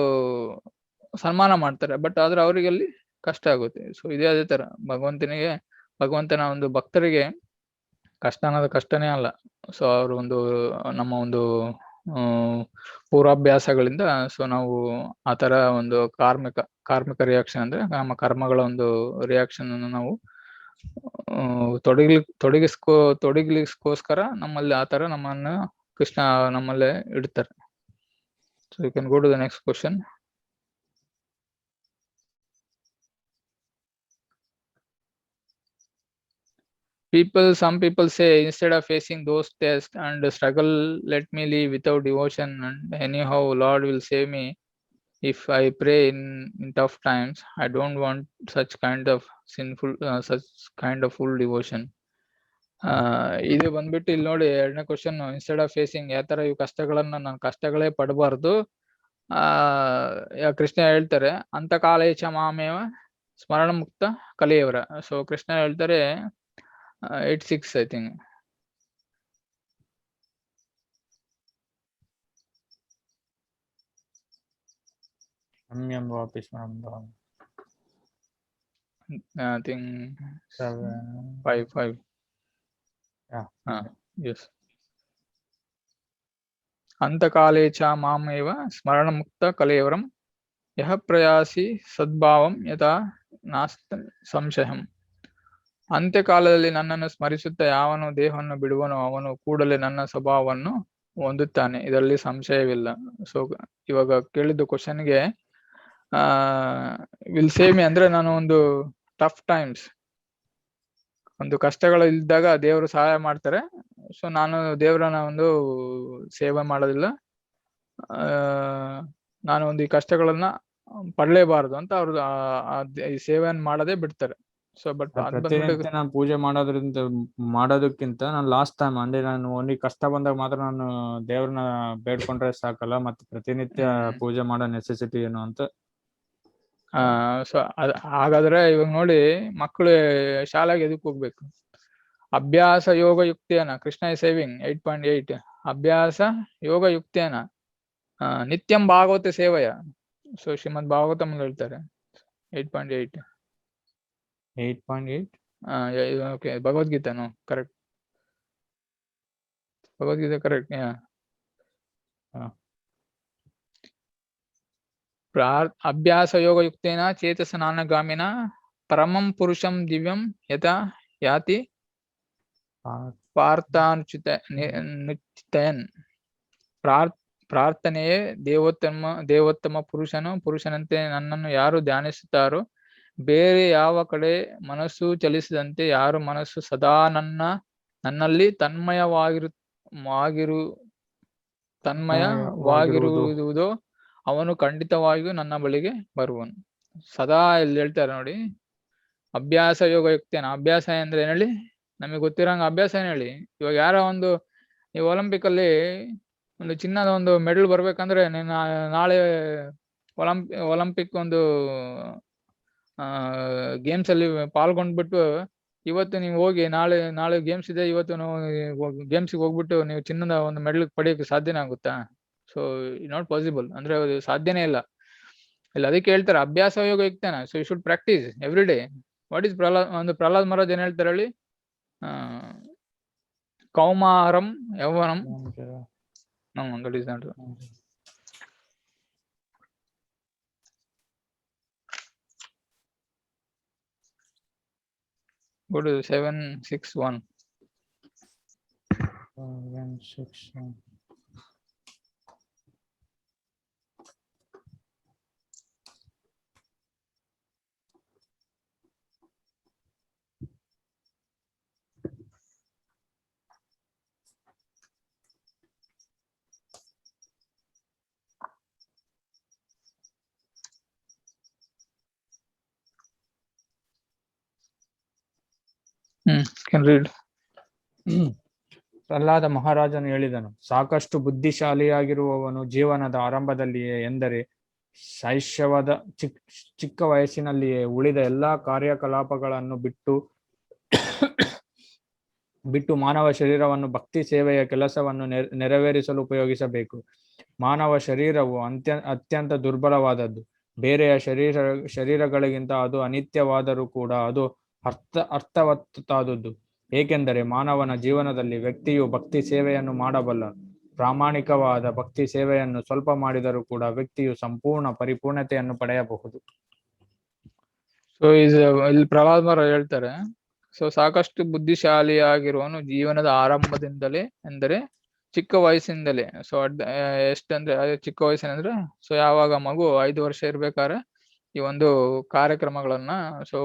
ಸನ್ಮಾನ ಮಾಡ್ತಾರೆ. ಬಟ್ ಆದ್ರೆ ಅವರಿಗೆ ಅಲ್ಲಿ ಕಷ್ಟ ಆಗುತ್ತೆ. ಸೊ ಇದೇ ಅದೇ ತರ ಭಗವಂತನ ಒಂದು ಭಕ್ತರಿಗೆ ಕಷ್ಟ ಅನ್ನೋದು ಕಷ್ಟನೇ ಅಲ್ಲ. ಸೊ ಅವರು ನಮ್ಮ ಒಂದು ಪೂರ್ವಾಭ್ಯಾಸಗಳಿಂದ ಸೊ ನಾವು ಆ ತರ ಒಂದು ಕಾರ್ಮಿಕ ರಿಯಾಕ್ಷನ್ ಅಂದ್ರೆ ನಮ್ಮ ಕರ್ಮಗಳ ಒಂದು ರಿಯಾಕ್ಷನ್ ಅನ್ನು ನಾವು ತೊಡಗಿಸ್ಕೋಸ್ಕರ ನಮ್ಮಲ್ಲಿ ಆ ತರ ನಮ್ಮನ್ನ ಕೃಷ್ಣ ನಮ್ಮಲ್ಲೇ ಇಡ್ತಾರೆ. So you can go to the next question. Some people say, instead of facing those tests and struggle, let me live without devotion, and anyhow Lord will save me if I pray in tough times. I don't want such kind of full devotion. ಇದು ಬಂದ್ಬಿಟ್ಟು ಇಲ್ಲಿ ನೋಡಿ 2ನೇ question. Instead of facing, ಯಾವ ತರ ಇವು ಕಷ್ಟಗಳನ್ನ ನಾನು ಕಷ್ಟಗಳೇ ಪಡಬಾರ್ದು. ಕೃಷ್ಣ ಹೇಳ್ತಾರೆ, ಅಂತ ಕಾಲೇಚ ಮಾಮೇವ ಸ್ಮರಣ ಮುಕ್ತ ಕಲಿಯವರ. ಸೊ ಕೃಷ್ಣ ಹೇಳ್ತಾರೆ 8:6 I think. I think 5. Yes. ಅಂತಕಾಲೇ ಚ ಮಾಮೇವ ಸ್ಮರಣ ಮುಕ್ತ ಕಲೇವರಂ ಯಹ ಪ್ರಯಾಸಿ ಸದ್ಭಾವಂ ಯಥಾ ನಾಸ್ತಿ ಸಂಶಯಂ. ಅಂತ್ಯಕಾಲದಲ್ಲಿ ನನ್ನನ್ನು ಸ್ಮರಿಸುತ್ತಾ ಯಾವನು ದೇಹವನ್ನು ಬಿಡುವನೋ ಅವನು ಕೂಡಲೇ ನನ್ನ ಸ್ವಭಾವವನ್ನು ಹೊಂದುತ್ತಾನೆ, ಇದರಲ್ಲಿ ಸಂಶಯವಿಲ್ಲ. ಸೊ ಇವಾಗ ಕೇಳಿದ್ದು ಕ್ವಶನ್ಗೆ ವಿಲ್ ಸೇವ್ ಮಿ ಅಂದ್ರೆ ನಾನು ಒಂದು ಟಫ್ ಟೈಮ್ಸ್, ಒಂದು ಕಷ್ಟಗಳು ಇದ್ದಾಗ ದೇವರು ಸಹಾಯ ಮಾಡ್ತಾರೆ. ಸೊ ನಾನು ದೇವರನ್ನ ಒಂದು ಸೇವೆ ಮಾಡೋದಿಲ್ಲ. ನಾನು ಒಂದು ಈ ಕಷ್ಟಗಳನ್ನ ಪಡಲೇಬಾರದು ಅಂತ ಅವ್ರು ಈ ಸೇವೆಯನ್ನು ಮಾಡದೆ ಬಿಡ್ತಾರೆ. ಸೊ ಬಟ್ ಅದ್ ಬಂದ್ಬಿಟ್ಟು ಪ್ರತಿನಿತ್ಯ ನಾನು ಪೂಜೆ ಮಾಡೋದಕ್ಕಿಂತ ನಾನು ಲಾಸ್ಟ್ ಟೈಮ್ ಅಂದ್ರೆ ನಾನು ಓನ್ಲಿ ಕಷ್ಟ ಬಂದಾಗ ಮಾತ್ರ ನಾನು ದೇವ್ರನ್ನ ಬೇಡ್ಕೊಂಡ್ರೆ ಸಾಕಲ್ಲ, ಮತ್ತೆ ಪ್ರತಿನಿತ್ಯ ಪೂಜೆ ಮಾಡೋ ನೆಸೆಸಿಟಿ ಏನು ಅಂತ. ಸೊ ಹಾಗಾದ್ರೆ ಇವಾಗ ನೋಡಿ, ಮಕ್ಕಳು ಶಾಲೆಗೆ ಎದಕ್ ಹೋಗ್ಬೇಕು? ಅಭ್ಯಾಸ ಯೋಗ ಯುಕ್ತೇನ, ಕೃಷ್ಣ ಇಸ್ ಸೇವಿಂಗ್ 8.8 ಅಭ್ಯಾಸ ಯೋಗ ಯುಕ್ತೇನ ನಿತ್ಯಂ ಭಾಗವತ ಸೇವೆಯ. ಸೊ ಶ್ರೀಮದ್ ಭಾಗವತಂ ಹೇಳ್ತಾರೆ 8.8. 8.8 ಓಕೆ, ಭಗವದ್ಗೀತಾನು ಕರೆಕ್ಟ್, ಭಗವದ್ಗೀತೆ ಕರೆಕ್ಟ್. ಅಭ್ಯಾಸ ಯೋಗ ಯುಕ್ತೇನ ಚೇತಸ ನಾನಗಾಮಿನ ಪರಮಂ ಪುರುಷಂ ದಿವ್ಯಂ ಯಥಾ ಯಾತಿ ಪಾರ್ಥಾನುಚಿತ ನಿಶ್ಚಿತಯನ್. ಪ್ರಾರ್ಥನೆಯೇ ದೇವೋತ್ತಮ ಪುರುಷನಂತೆ ನನ್ನನ್ನು ಯಾರು ಧ್ಯಾನಿಸುತ್ತಾರೋ, ಬೇರೆ ಯಾವ ಕಡೆ ಮನಸ್ಸು ಚಲಿಸಿದಂತೆ ಯಾರು ಮನಸ್ಸು ಸದಾ ನನ್ನಲ್ಲಿ ತನ್ಮಯವಾಗಿರುವುದೋ ಅವನು ಖಂಡಿತವಾಗಿಯೂ ನನ್ನ ಬಳಿಗೆ ಬರುವನು. ಸದಾ ಇಲ್ಲಿ ಹೇಳ್ತಾರೆ ನೋಡಿ, ಅಭ್ಯಾಸ ಯೋಗ ಯುಕ್ತೇನ. ಅಭ್ಯಾಸ ಅಂದ್ರೆ ಏನ್ ಹೇಳಿ? ನಮಗೆ ಗೊತ್ತಿರಂಗ ಅಭ್ಯಾಸ ಏನ್ ಹೇಳಿ? ಇವಾಗ ಯಾರೋ ಒಂದು ನೀವು ಒಲಿಂಪಿಕ್ ಅಲ್ಲಿ ಒಂದು ಚಿನ್ನದ ಒಂದು ಮೆಡಲ್ ಬರ್ಬೇಕಂದ್ರೆ ನಾಳೆ ಒಲಿಂಪಿಕ್ ಒಂದು ಗೇಮ್ಸ್ ಅಲ್ಲಿ ಪಾಲ್ಗೊಂಡ್ಬಿಟ್ಟು ಇವತ್ತು ನೀವು ಹೋಗಿ ನಾಳೆ ಗೇಮ್ಸ್ ಇದೆ, ಇವತ್ತು ನಾವು ಗೇಮ್ಸ್ಗೆ ಹೋಗ್ಬಿಟ್ಟು ನೀವು ಚಿನ್ನದ ಒಂದು ಮೆಡಲ್ ಪಡೆಯೋಕೆ ಸಾಧ್ಯನೇ ಆಗುತ್ತಾ? ಸೊ ನಾಟ್ ಪಾಸಿಬಲ್, ಅಂದ್ರೆ ಅದು ಸಾಧ್ಯನೇ ಇಲ್ಲ. ಅದಕ್ಕೆ ಹೇಳ್ತಾರೆ ಅಭ್ಯಾಸ ಯೋಗ ಯುಕ್ತೇನ. So you should practice every day. What is Prahlad Maharaj ಏನ್ ಹೇಳ್ತಾರೆ ಹೇಳಿ? ಕೌಮಾರಂ ಯೌವನಂ that is not. Go to 761. 761. Can read. Pralhad ಮಹಾರಾಜನು ಹೇಳಿದನು, ಸಾಕಷ್ಟು ಬುದ್ಧಿಶಾಲಿಯಾಗಿರುವವನು ಜೀವನದ ಆರಂಭದಲ್ಲಿಯೇ, ಎಂದರೆ ಶೈಶವದ ಚಿಕ್ಕ ವಯಸ್ಸಿನಲ್ಲಿಯೇ ಉಳಿದ ಎಲ್ಲಾ ಕಾರ್ಯಕಲಾಪಗಳನ್ನು ಬಿಟ್ಟು ಮಾನವ ಶರೀರವನ್ನು ಭಕ್ತಿ ಸೇವೆಯ ಕೆಲಸವನ್ನು ನೆರವೇರಿಸಲು ಉಪಯೋಗಿಸಬೇಕು. ಮಾನವ ಶರೀರವು ಅತ್ಯಂತ ದುರ್ಬಲವಾದದ್ದು. ಬೇರೆಯ ಶರೀರಗಳಿಗಿಂತ ಅದು ಅನಿತ್ಯವಾದರೂ ಕೂಡ ಅದು ಅರ್ಥವತ್ತಾದದ್ದು. ಏಕೆಂದರೆ ಮಾನವನ ಜೀವನದಲ್ಲಿ ವ್ಯಕ್ತಿಯು ಭಕ್ತಿ ಸೇವೆಯನ್ನು ಮಾಡಬಲ್ಲ. ಪ್ರಾಮಾಣಿಕವಾದ ಭಕ್ತಿ ಸೇವೆಯನ್ನು ಸ್ವಲ್ಪ ಮಾಡಿದರೂ ಕೂಡ ವ್ಯಕ್ತಿಯು ಸಂಪೂರ್ಣ ಪರಿಪೂರ್ಣತೆಯನ್ನು ಪಡೆಯಬಹುದು. ಸೊ ಇಲ್ಲಿ ಪ್ರಹ್ಲಾದ್ ಮಹಾರಾಜ್ ಹೇಳ್ತಾರೆ, ಸೊ ಸಾಕಷ್ಟು ಬುದ್ಧಿಶಾಲಿಯಾಗಿರುವನು ಜೀವನದ ಆರಂಭದಿಂದಲೇ, ಎಂದರೆ ಚಿಕ್ಕ ವಯಸ್ಸಿಂದಲೇ. ಸೊ ಎಷ್ಟಂದ್ರೆ ಚಿಕ್ಕ ವಯಸ್ಸಿನಂದ್ರೆ ಸೊ ಯಾವಾಗ ಮಗು 5 ವರ್ಷ ಇರ್ಬೇಕಾದ್ರೆ ಈ ಒಂದು ಕಾರ್ಯಕ್ರಮಗಳನ್ನ ಸೊ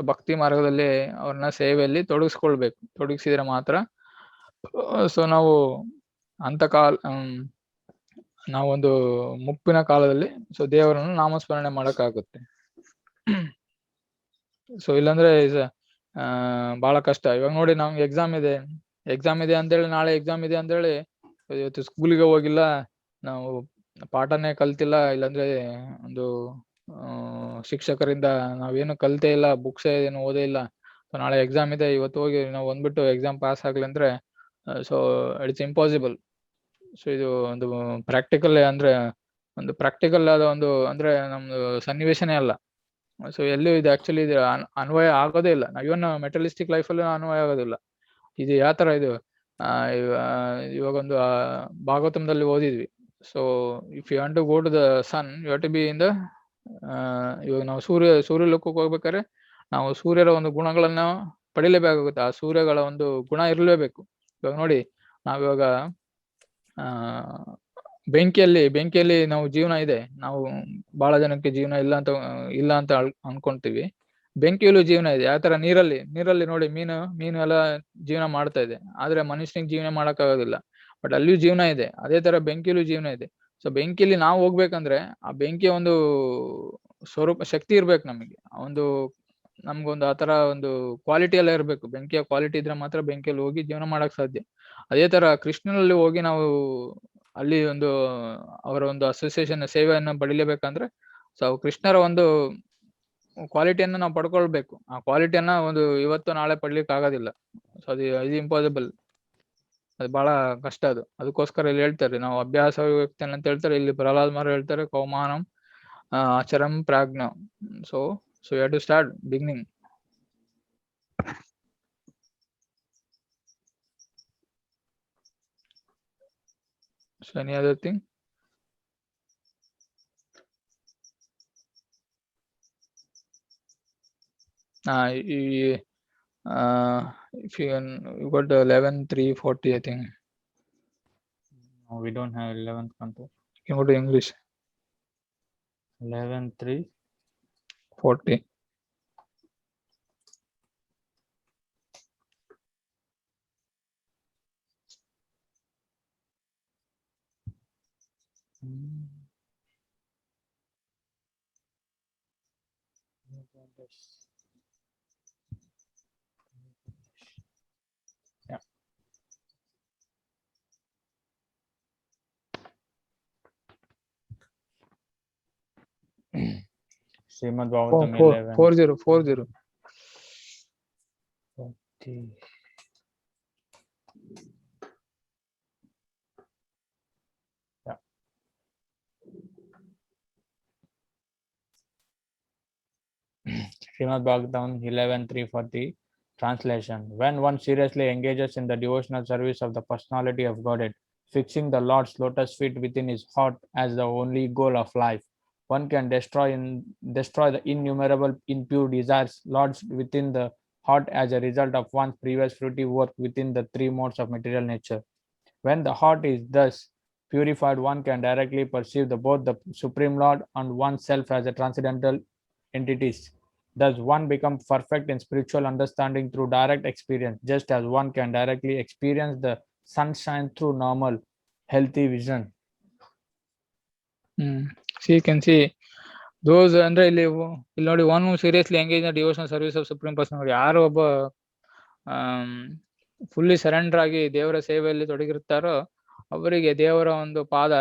ಭಕ್ತಿ ಮಾರ್ಗದಲ್ಲಿ ಅವ್ರನ್ನ ಸೇವೆಯಲ್ಲಿ ತೊಡಗಿಸಿದ್ರೆ ಮಾತ್ರ ಸೊ ನಾವು ನಾವೊಂದು ಮುಪ್ಪಿನ ಕಾಲದಲ್ಲಿ ಸೊ ದೇವರನ್ನು ನಾಮಸ್ಮರಣೆ ಮಾಡಕ್ಕಾಗುತ್ತೆ. ಸೊ ಇಲ್ಲಾಂದ್ರೆ ಬಹಳ ಕಷ್ಟ. ಇವಾಗ ನೋಡಿ, ನಮ್ಗೆ ಎಕ್ಸಾಮ್ ಇದೆ ಅಂತೇಳಿ, ನಾಳೆ ಎಕ್ಸಾಮ್ ಇದೆ ಅಂತೇಳಿ ಇವತ್ತು ಸ್ಕೂಲಿಗೆ ಹೋಗಿಲ್ಲ, ನಾವು ಪಾಠನೇ ಕಲ್ತಿಲ್ಲ, ಇಲ್ಲಾಂದ್ರೆ ಒಂದು ಶಿಕ್ಷಕರಿಂದ ನಾವೇನು ಕಲ್ತೇ ಇಲ್ಲ, ಬುಕ್ಸ್ ಏನು ಓದೇ ಇಲ್ಲ, ನಾಳೆ ಎಕ್ಸಾಮ್ ಇದೆ, ಇವತ್ತು ಹೋಗಿ ನಾವು ಬಂದ್ಬಿಟ್ಟು ಎಕ್ಸಾಮ್ ಪಾಸ್ ಆಗ್ಲಿ ಅಂದ್ರೆ ಸೊ ಇಟ್ಸ್ ಇಂಪಾಸಿಬಲ್. ಸೊ ಇದು ಒಂದು ಪ್ರಾಕ್ಟಿಕಲ್ ಆದ ಒಂದು ಅಂದ್ರೆ ನಮ್ದು ಸನ್ನಿವೇಶನೇ ಅಲ್ಲ. ಸೊ ಎಲ್ಲೂ ಇದು ಆಕ್ಚುಲಿ ಇದು ಅನ್ವಯ ಆಗೋದೇ ಇಲ್ಲ. ಇವನ್ ಮೆಟಲಿಸ್ಟಿಕ್ ಲೈಫಲ್ಲೂ ಅನ್ವಯ ಆಗೋದಿಲ್ಲ. ಇದು ಯಾವ ತರ ಇದು ಇವಾಗ ಒಂದು ಭಾಗವತಂದಲ್ಲಿ ಓದಿದ್ವಿ. So if you want to go to the sun, you have to be in the ಇವಾಗ ನಾವು ಸೂರ್ಯ ಲೋಕಕ್ಕೆ ಹೋಗ್ಬೇಕಾದ್ರೆ ನಾವು ಸೂರ್ಯರ ಒಂದು ಗುಣಗಳನ್ನ ಪಡಿಲೇಬೇಕಾಗುತ್ತೆ. ಆ ಸೂರ್ಯಗಳ ಒಂದು ಗುಣ ಇರಲೇಬೇಕು. ಇವಾಗ ನೋಡಿ, ನಾವಿವಾಗ ಬೆಂಕಿಯಲ್ಲಿ ನಾವು ಜೀವನ ಇದೆ, ನಾವು ಬಹಳ ಜನಕ್ಕೆ ಜೀವನ ಇಲ್ಲ ಅಂತ ಅನ್ಕೊಂತೀವಿ. ಬೆಂಕಿಯಲ್ಲೂ ಜೀವನ ಇದೆ. ಯಾವ ತರ ನೀರಲ್ಲಿ ನೋಡಿ, ಮೀನು ಎಲ್ಲ ಜೀವನ ಮಾಡ್ತಾ ಇದೆ, ಆದ್ರೆ ಮನುಷ್ಯನಿಗೆ ಜೀವನ ಮಾಡಕ್ಕಾಗೋದಿಲ್ಲ. ಬಟ್ ಅಲ್ಲಿಯೂ ಜೀವನ ಇದೆ. ಅದೇ ತರ ಬೆಂಕಿಯಲ್ಲೂ ಜೀವನ ಇದೆ. ಸೊ ಬೆಂಕಿಯಲ್ಲಿ ನಾವು ಹೋಗ್ಬೇಕಂದ್ರೆ ಆ ಬೆಂಕಿಯ ಒಂದು ಸ್ವರೂಪ ಶಕ್ತಿ ಇರ್ಬೇಕು ನಮಗೆ, ಒಂದು ನಮ್ಗೊಂದು ಆತರ ಒಂದು ಕ್ವಾಲಿಟಿ ಎಲ್ಲ ಇರ್ಬೇಕು. ಬೆಂಕಿಯ ಕ್ವಾಲಿಟಿ ಇದ್ರೆ ಮಾತ್ರ ಬೆಂಕಿಯಲ್ಲಿ ಹೋಗಿ ಜೀವನ ಮಾಡಕ್ ಸಾಧ್ಯ. ಅದೇ ತರ ಕೃಷ್ಣನಲ್ಲಿ ಹೋಗಿ ನಾವು ಅಲ್ಲಿ ಒಂದು ಅವರ ಒಂದು ಅಸೋಸಿಯೇಷನ್ ಸೇವೆಯನ್ನು ಪಡಿಲೇಬೇಕಂದ್ರೆ ಸೊ ಕೃಷ್ಣರ ಒಂದು ಕ್ವಾಲಿಟಿಯನ್ನು ನಾವು ಪಡ್ಕೊಳ್ಬೇಕು. ಆ ಕ್ವಾಲಿಟಿಯನ್ನ ಒಂದು ಇವತ್ತು ನಾಳೆ ಪಡ್ಲಿಕ್ಕೆ ಆಗೋದಿಲ್ಲ. ಸೊ ಅದು ಇಂಪಾಸಿಬಲ್, ಅದು ಬಹಳ ಕಷ್ಟ. ಅದಕ್ಕೋಸ್ಕರ ಇಲ್ಲಿ ಹೇಳ್ತಾರೆ ನಾವು ಅಭ್ಯಾಸ ವ್ಯಕ್ತಿ ಅಂತ ಹೇಳ್ತಾರೆ. ಇಲ್ಲಿ ಪ್ರಹ್ಲಾದ್ ಮಾರು ಹೇಳ್ತಾರೆ ಕೌಮಾನಂ ಆಚರಂ ಪ್ರಾಜ್ಞ. So you have to start beginning. So any other thing? If you got 11:3:40, I think. No, we don't have 11th contour. You can go to English. 11:3:40. Yeah. Srimad Bhagavatam 11. 40. 40. Yeah. Srimad Bhagavatam 11:3:40. Translation. When one seriously engages in the devotional service of the personality of Godhead, fixing the Lord's lotus feet within his heart as the only goal of life, one can destroy the innumerable impure desires lodged within the heart as a result of one's previous fruitive work within the three modes of material nature. When the heart is thus purified, one can directly perceive both the Supreme Lord and oneself as a transcendental entities. Thus, one becomes perfect in spiritual understanding through direct experience, just as one can directly experience the sunshine through normal, healthy vision. So you can see those ಅಂದ್ರೆ ಇಲ್ಲಿ ನೋಡಿ one who seriously engage in the devotional service of Supreme Personality. ಯಾರು ಒಬ್ಬ fully surrender ಆಗಿ ದೇವರ ಸೇವೆಯಲ್ಲಿ ತೊಡಗಿರುತ್ತಾರೋ ಅವರಿಗೆ ದೇವರ ಒಂದು ಪಾದ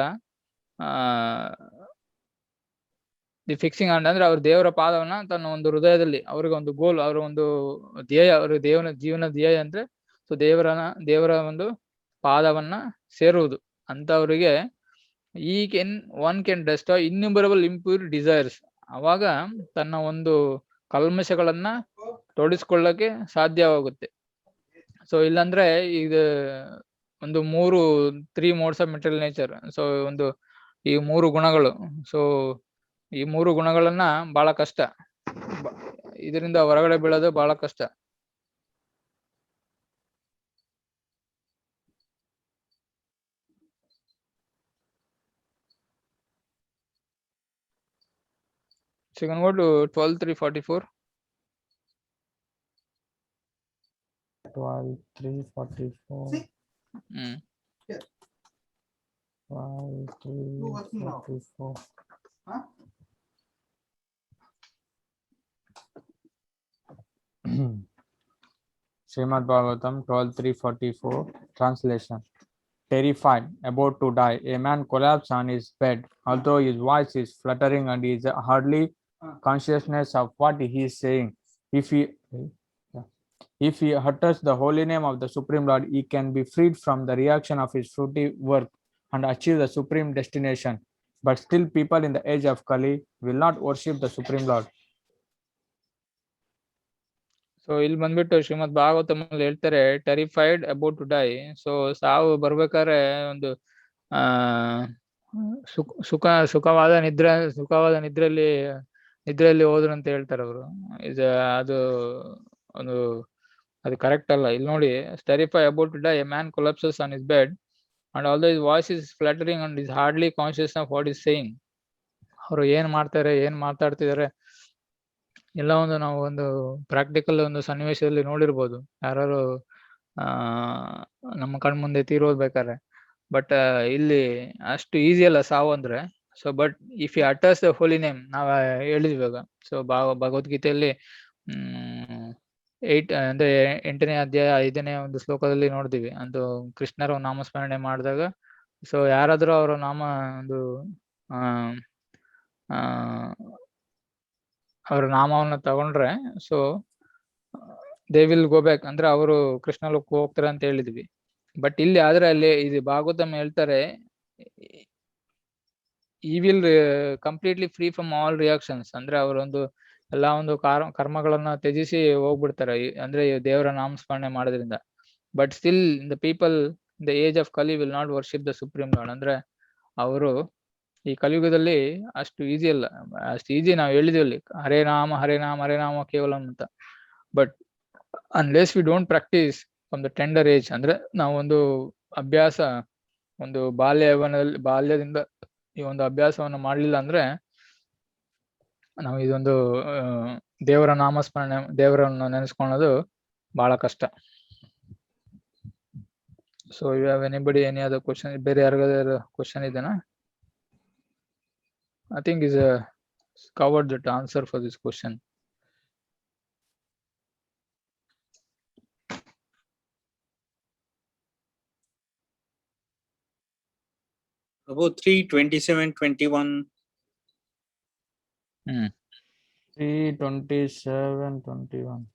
ದಿ ಫಿಕ್ಸಿಂಗ್ ಅಂದ್ರೆ ಅವ್ರ ದೇವರ ಪಾದವನ್ನ ತನ್ನ ಒಂದು ಹೃದಯದಲ್ಲಿ ಅವ್ರಿಗೆ ಒಂದು ಗೋಲ್, ಅವರ ಒಂದು ಧ್ಯೇಯ, ಅವ್ರ ಜೀವನ ಧ್ಯೇಯ ಅಂದ್ರೆ ಸೊ ದೇವರ ಒಂದು ಪಾದವನ್ನ ಸೇರುವುದು ಅಂತ ಅವರಿಗೆ one can destroy innumerable impure desires. ಅವಾಗ ತನ್ನ ಒಂದು ಕಲ್ಮಶಗಳನ್ನ ತೊಡಿಸ್ಕೊಳ್ಳಕ್ಕೆ ಸಾಧ್ಯವಾಗುತ್ತೆ. ಸೊ ಇಲ್ಲಾಂದ್ರೆ ಇದು ಒಂದು 3 modes of material nature. So ಒಂದು ಈ 3 ಗುಣಗಳು, ಸೊ ಈ 3 ಗುಣಗಳನ್ನ ಬಹಳ ಕಷ್ಟ, ಇದರಿಂದ ಹೊರಗಡೆ ಬೀಳೋದು ಬಹಳ ಕಷ್ಟ. So you can go to 12:3:44. 12:3:44. 12:3:44. Srimad Bhagavatam 12:3:44. Translation. Terrified, about to die, a man collapsed on his bed, although his voice is fluttering and he is hardly consciousness of what he is saying. If he utters the holy name of the Supreme Lord, he can be freed from the reaction of his fruitive work and achieve the supreme destination. But still, people in the age of Kali will not worship the Supreme Lord. So ಇಲ್ಲಿ ಬಂದ್ಬಿಟ್ಟು ಶ್ರೀಮದ್ ಭಾಗವತಂ ಅಲ್ಲಿ ಹೇಳ್ತಾರೆ terrified about to dye. So ಸಾವು ಬರ್ಬೇಕಾದ್ರೆ ಒಂದು ಸುಖವಾದ ನಿದ್ರೆಯಲ್ಲಿ ಹೋದ್ರು ಅಂತ ಹೇಳ್ತಾರೆ ಅವರು. ಅದು ಕರೆಕ್ಟ್ ಅಲ್ಲ. ಇಲ್ಲಿ ನೋಡಿ, terrify about to die, a man collapses on his bed and although his voice is fluttering and is hardly conscious of what is saying. ಅವರು ಏನ್ ಮಾತಾಡ್ತಿದ್ದಾರೆ ಎಲ್ಲ ನಾವು ಒಂದು ಪ್ರಾಕ್ಟಿಕಲ್ ಒಂದು ಸನ್ನಿವೇಶದಲ್ಲಿ ನೋಡಿರ್ಬೋದು. ಯಾರು ನಮ್ಮ ಕಣ್ಮುಂದೆ ತೀರೋದ್ ಬೇಕಾದ್ರೆ ಬಟ್ ಇಲ್ಲಿ ಅಷ್ಟು ಈಸಿ ಅಲ್ಲ ಸಾವು ಅಂದ್ರೆ. So but if you utters the holy name, ನಾವ್ ಹೇಳಿದ್ವಿ ಇವಾಗ. ಸೊ ಭಗವದ್ಗೀತೆಯಲ್ಲಿ 8 ಅಂದ್ರೆ 8ನೇ ಅಧ್ಯಾಯ 5ನೇ ಒಂದು ಶ್ಲೋಕದಲ್ಲಿ ನೋಡ್ತೀವಿ. ಒಂದು ಕೃಷ್ಣರ ನಾಮಸ್ಮರಣೆ ಮಾಡಿದಾಗ, ಸೊ ಯಾರಾದ್ರೂ ಅವರ ನಾಮ ಒಂದು ಅವರ ನಾಮವನ್ನು ತಗೊಂಡ್ರೆ, so they will go back, ಅಂದ್ರೆ ಅವರು ಕೃಷ್ಣ ಲೋಕ ಹೋಗ್ತಾರೆ ಅಂತ ಹೇಳಿದ್ವಿ. ಬಟ್ ಇಲ್ಲಿ ಆದ್ರೆ ಅಲ್ಲಿ ಇದು ಭಾಗವತಮ್ ಹೇಳ್ತಾರೆ, ಈ will completely free from all reactions, ಅಂದ್ರೆ ಅವರೊಂದು ಎಲ್ಲಾ ಒಂದು ಕರ್ಮಗಳನ್ನ ತ್ಯಜಿಸಿ ಹೋಗ್ಬಿಡ್ತಾರೆ, ಅಂದ್ರೆ ದೇವರ ನಾಮಸ್ಮರಣೆ ಮಾಡೋದ್ರಿಂದ. But still the people the age of Kali will not worship the supreme lord. ಅಂದ್ರೆ ಅವರು ಈ ಕಲಿಯುಗದಲ್ಲಿ ಅಷ್ಟು ಈಸಿ ಅಲ್ಲ, ಅಷ್ಟು ಈಸಿ ನಾವು ಹೇಳಿದ್ವಿ ಅಲ್ಲಿ ಹರೇ ನಾಮ ಹರೇ ನಾಮ ಹರೇ ನಾಮ ಕೇವಲ ಅಂತ. But unless we don't practice from the tender age, ಅಂದ್ರೆ ನಾವೊಂದು ಅಭ್ಯಾಸ ಒಂದು ಬಾಲ್ಯದಿಂದ ಈ ಒಂದು ಅಭ್ಯಾಸವನ್ನು ಮಾಡ್ಲಿಲ್ಲ ಅಂದ್ರೆ ನಾವು ಇದೊಂದು ದೇವರ ನಾಮಸ್ಮರಣೆ, ದೇವರನ್ನು ನೆನೆಸ್ಕೊಳ್ಳೋದು ಬಹಳ ಕಷ್ಟ. So you have anybody any other question? ಬೇರೆ ಯಾರಿಗಾದ್ರು ಕ್ವಶನ್ ಇದೆನಾ? I think is covered that answer for this question. About 3:27:21. 3:27:21.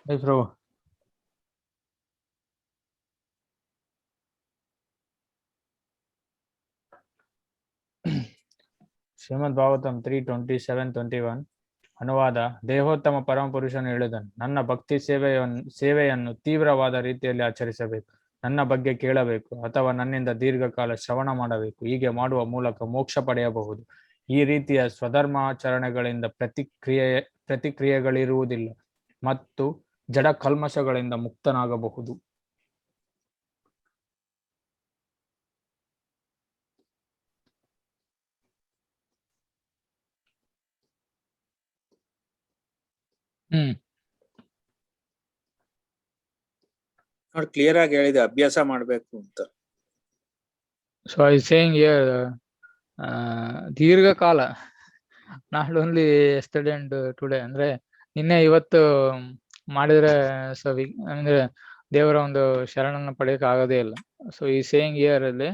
Hey, bro. ಶ್ರೀಮದ್ ಭಾಗವತಂ 3:27:21 ಅನುವಾದ. ದೇಹೋತ್ತಮ ಪರಮಪುರುಷನು ಹೇಳಿದನು, ನನ್ನ ಭಕ್ತಿ ಸೇವೆಯನ್ನು ತೀವ್ರವಾದ ರೀತಿಯಲ್ಲಿ ಆಚರಿಸಬೇಕು, ನನ್ನ ಬಗ್ಗೆ ಕೇಳಬೇಕು ಅಥವಾ ನನ್ನಿಂದ ದೀರ್ಘಕಾಲ ಶ್ರವಣ ಮಾಡಬೇಕು. ಹೀಗೆ ಮಾಡುವ ಮೂಲಕ ಮೋಕ್ಷ ಪಡೆಯಬಹುದು. ಈ ರೀತಿಯ ಸ್ವಧರ್ಮಾಚರಣೆಗಳಿಂದ ಪ್ರತಿಕ್ರಿಯೆಗಳಿರುವುದಿಲ್ಲ ಮತ್ತು ಜಡ ಕಲ್ಮಶಗಳಿಂದ ಮುಕ್ತನಾಗಬಹುದು. ನೋಡಿ ಕ್ಲಿಯರ್ ಆಗಿ ಹೇಳಿದೆ, ಅಭ್ಯಾಸ ಮಾಡ್ಬೇಕು ಅಂತ. ಸೊ ಐ ಸೇಯಿಂಗ್ ಹಿಯರ್ ದೀರ್ಘಕಾಲ, not only yesterday and today, ಅಂದ್ರೆ ನಿನ್ನೆ ಇವತ್ತು ಮಾಡಿದ್ರೆ ಅಂದ್ರೆ ದೇವರ ಒಂದು ಶರಣನ್ನು ಪಡೆಯಕ್ಕೆ ಆಗೋದೇ ಇಲ್ಲ. ಸೊ ಈ ಸೇಯಿಂಗ್ ಹಿಯರ್ ಅಲ್ಲಿ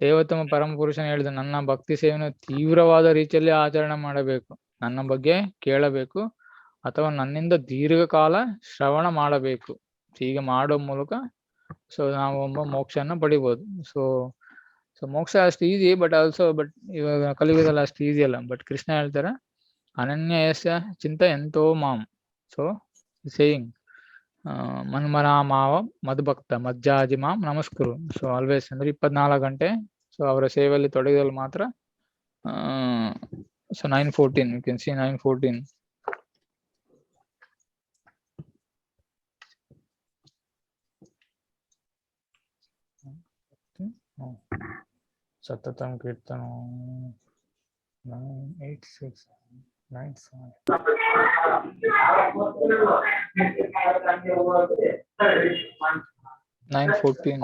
ದೇವೋತ್ತಮ ಪರಮ ಪುರುಷನ ಹೇಳಿದ, ನನ್ನ ಭಕ್ತಿ ಸೇವೆಯನ್ನು ತೀವ್ರವಾದ ರೀತಿಯಲ್ಲಿ ಆಚರಣೆ ಮಾಡಬೇಕು, ನನ್ನ ಬಗ್ಗೆ ಕೇಳಬೇಕು ಅಥವಾ ನನ್ನಿಂದ ದೀರ್ಘಕಾಲ ಶ್ರವಣ ಮಾಡಬೇಕು. ಹೀಗೆ ಮಾಡೋ ಮೂಲಕ ಸೊ ನಾವು ಒಬ್ಬ ಮೋಕ್ಷನ ಪಡಿಬೋದು. ಸೊ ಮೋಕ್ಷ ಅಷ್ಟು ಈಸಿ, ಬಟ್ ಇವಾಗ ಕಲಿಯುಗದಲ್ಲಿ ಅಷ್ಟು ಈಸಿ ಅಲ್ಲ. ಬಟ್ ಕೃಷ್ಣ ಹೇಳ್ತಾರೆ, ಅನನ್ಯಸ್ಯ ಚಿಂತ ಎಂತೋ ಮಾಂ. ಸೊ ಸೇಯಿಂಗ್ ಮನ್ಮನ ಮಾವ ಮದ್ಭಕ್ತ ಮಜ್ಜಾಜಿ ಮಾಂ ನಮಸ್ಕುರು. ಸೊ ಆಲ್ವೇಸ್ ಅಂದ್ರೆ 24 ಗಂಟೆ ಸೊ ಅವರ ಸೇವೆಯಲ್ಲಿ ತೊಡಗಿದಲ್ಲಿ ಮಾತ್ರ. So 9:14 you can see 9:14. ಸತತಂ ಕೀರ್ತನ 98695. ನೈನ್ 14.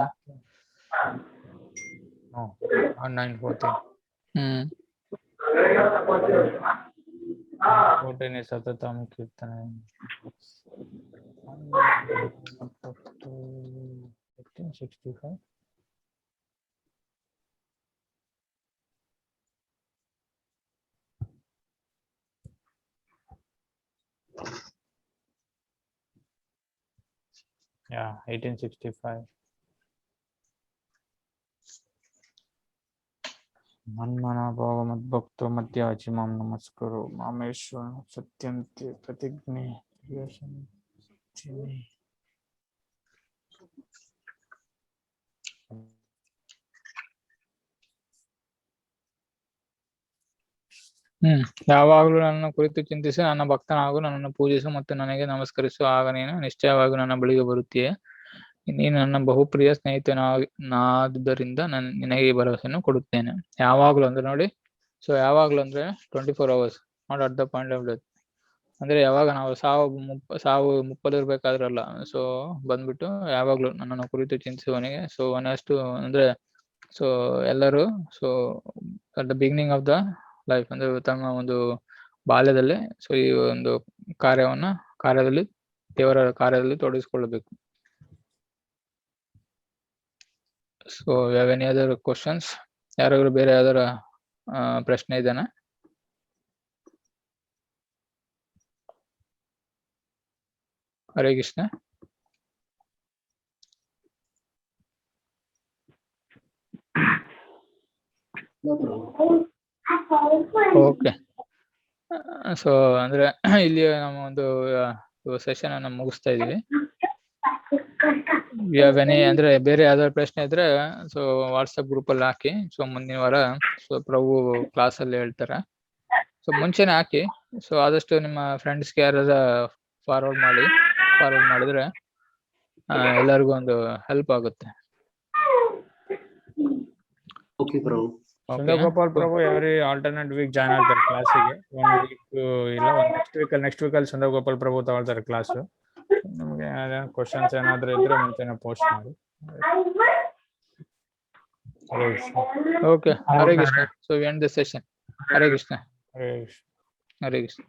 14 ಸತತಂ ಕೀರ್ತನ 1865. Yeah, 1865. ಮನ್ಮನ ಭಾವ ಮದ್ಭಕ್ತೋ ಮಧ್ಯಾಜಿ ಮಾಂ ನಮಸ್ಕರು ಮಾಮೇಶ್ವರ ಸತ್ಯಂತೆ ಪ್ರತಿಜ್ಞೆ ಯಾವಾಗಲೂ ನನ್ನ ಕುರಿತು ಚಿಂತಿಸಿ ನನ್ನ ಭಕ್ತನಾಗು, ನನ್ನನ್ನು ಪೂಜಿಸು ಮತ್ತು ನನಗೆ ನಮಸ್ಕರಿಸು, ಆಗ ನೀನು ನಿಶ್ಚಯವಾಗಿ ನನ್ನ ಬಳಿಗೆ ಬರುತ್ತೀಯೆ. ನೀನು ನನ್ನ ಬಹುಪ್ರಿಯ ಸ್ನೇಹಿತನಾದುದರಿಂದ ನಿನಗೆ ಈ ಭರವಸೆಯನ್ನು ಕೊಡುತ್ತೇನೆ. ಯಾವಾಗಲೂ ಅಂದ್ರೆ ನೋಡಿ, ಸೊ ಯಾವಾಗಲೂ ಅಂದ್ರೆ 24 hours, not at the point of death. ಅಂದ್ರೆ ಯಾವಾಗ ನಾವು ಸಾವು ಮುಪ್ಪಲಿರ್ಬೇಕಾದ್ರಲ್ಲ, ಸೊ ಬಂದ್ಬಿಟ್ಟು ಯಾವಾಗ್ಲೂ ನನ್ನನ್ನು ಕುರಿತು ಚಿಂತಿಸುವವನಿಗೆ, ಸೊ ಅಷ್ಟು ಅಂದ್ರೆ ಸೊ ಎಲ್ಲರೂ so at the beginning of the life ಅಂದ್ರೆ ತಮ್ಮ ಒಂದು ಬಾಲ್ಯದಲ್ಲೇ ಸೊ ಈ ಒಂದು ಕಾರ್ಯದಲ್ಲಿ ದೇವರ ಕಾರ್ಯದಲ್ಲಿ ತೊಡಗಿಸಿಕೊಳ್ಳಬೇಕು. So have any other questions? ಯಾರಾದ್ರೂ ಬೇರೆ ಯಾವ್ದಾರ ಪ್ರಶ್ನೆ ಇದೆನಾ? ಹರೇ ಕೃಷ್ಣ. ಓಕೆ, ಸೊ ಅಂದ್ರೆ ಇಲ್ಲಿ ನಮ್ಮ ಒಂದು ಸೆಷನ್ ಅನ್ನ ಮುಗಿಸ್ತಾ ಇದೀವಿ. ಅಂದ್ರೆ ಬೇರೆ ಯಾವ್ದಾದ್ರು ಪ್ರಶ್ನೆ ಇದ್ರೆ ಸೊ ವಾಟ್ಸಪ್ ಗ್ರೂಪ್ ಅಲ್ಲಿ ಹಾಕಿ. ಸೊ ಮುಂದಿನ ವಾರ ಸೊ ಪ್ರಭು ಕ್ಲಾಸ್ ಅಲ್ಲಿ ಹೇಳ್ತಾರೆ. ಸೊ ಮುಂಚೆನೆ ಹಾಕಿ. ಸೊ ಆದಷ್ಟು ನಿಮ್ಮ ಫ್ರೆಂಡ್ಸ್ಗೆ ಯಾರಾದ್ರೂ ಫಾರ್ವರ್ಡ್ ಮಾಡಿದ್ರೆ ಎಲ್ಲರಿಗೂ ಒಂದು ಹೆಲ್ಪ್ ಆಗುತ್ತೆ. ಓಕೆ ಪ್ರಭು. ಸುಂದರ್ ಗೋಪಾಲ್ ಪ್ರಭು ಎವ್ರಿ ಆಲ್ಟರ್ನೇಟ್ ವೀಕ್ ಜಾಯ್ನ್ ಆಗ್ತಾರೆ ಕ್ಲಾಸಿಗೆ. 1 week ಇಲ್ಲ ನೆಕ್ಸ್ಟ್ ವೀಕ್ ಅಲ್ಲಿ ಸುಂದರ್ ಗೋಪಾಲ್ ಪ್ರಭು ತಗೊಳ್ತಾರೆ ಕ್ಲಾಸ್. ನಿಮ್ಗೆ ಕ್ವಶನ್ಸ್ ಏನಾದ್ರು ಇದ್ರೆ ಮುಂಚೆನೆ ಪೋಸ್ಟ್ ಮಾಡಿ. Okay, Hare Krishna. So we end this session. Hare Krishna. Hare Krishna. Hare Krishna.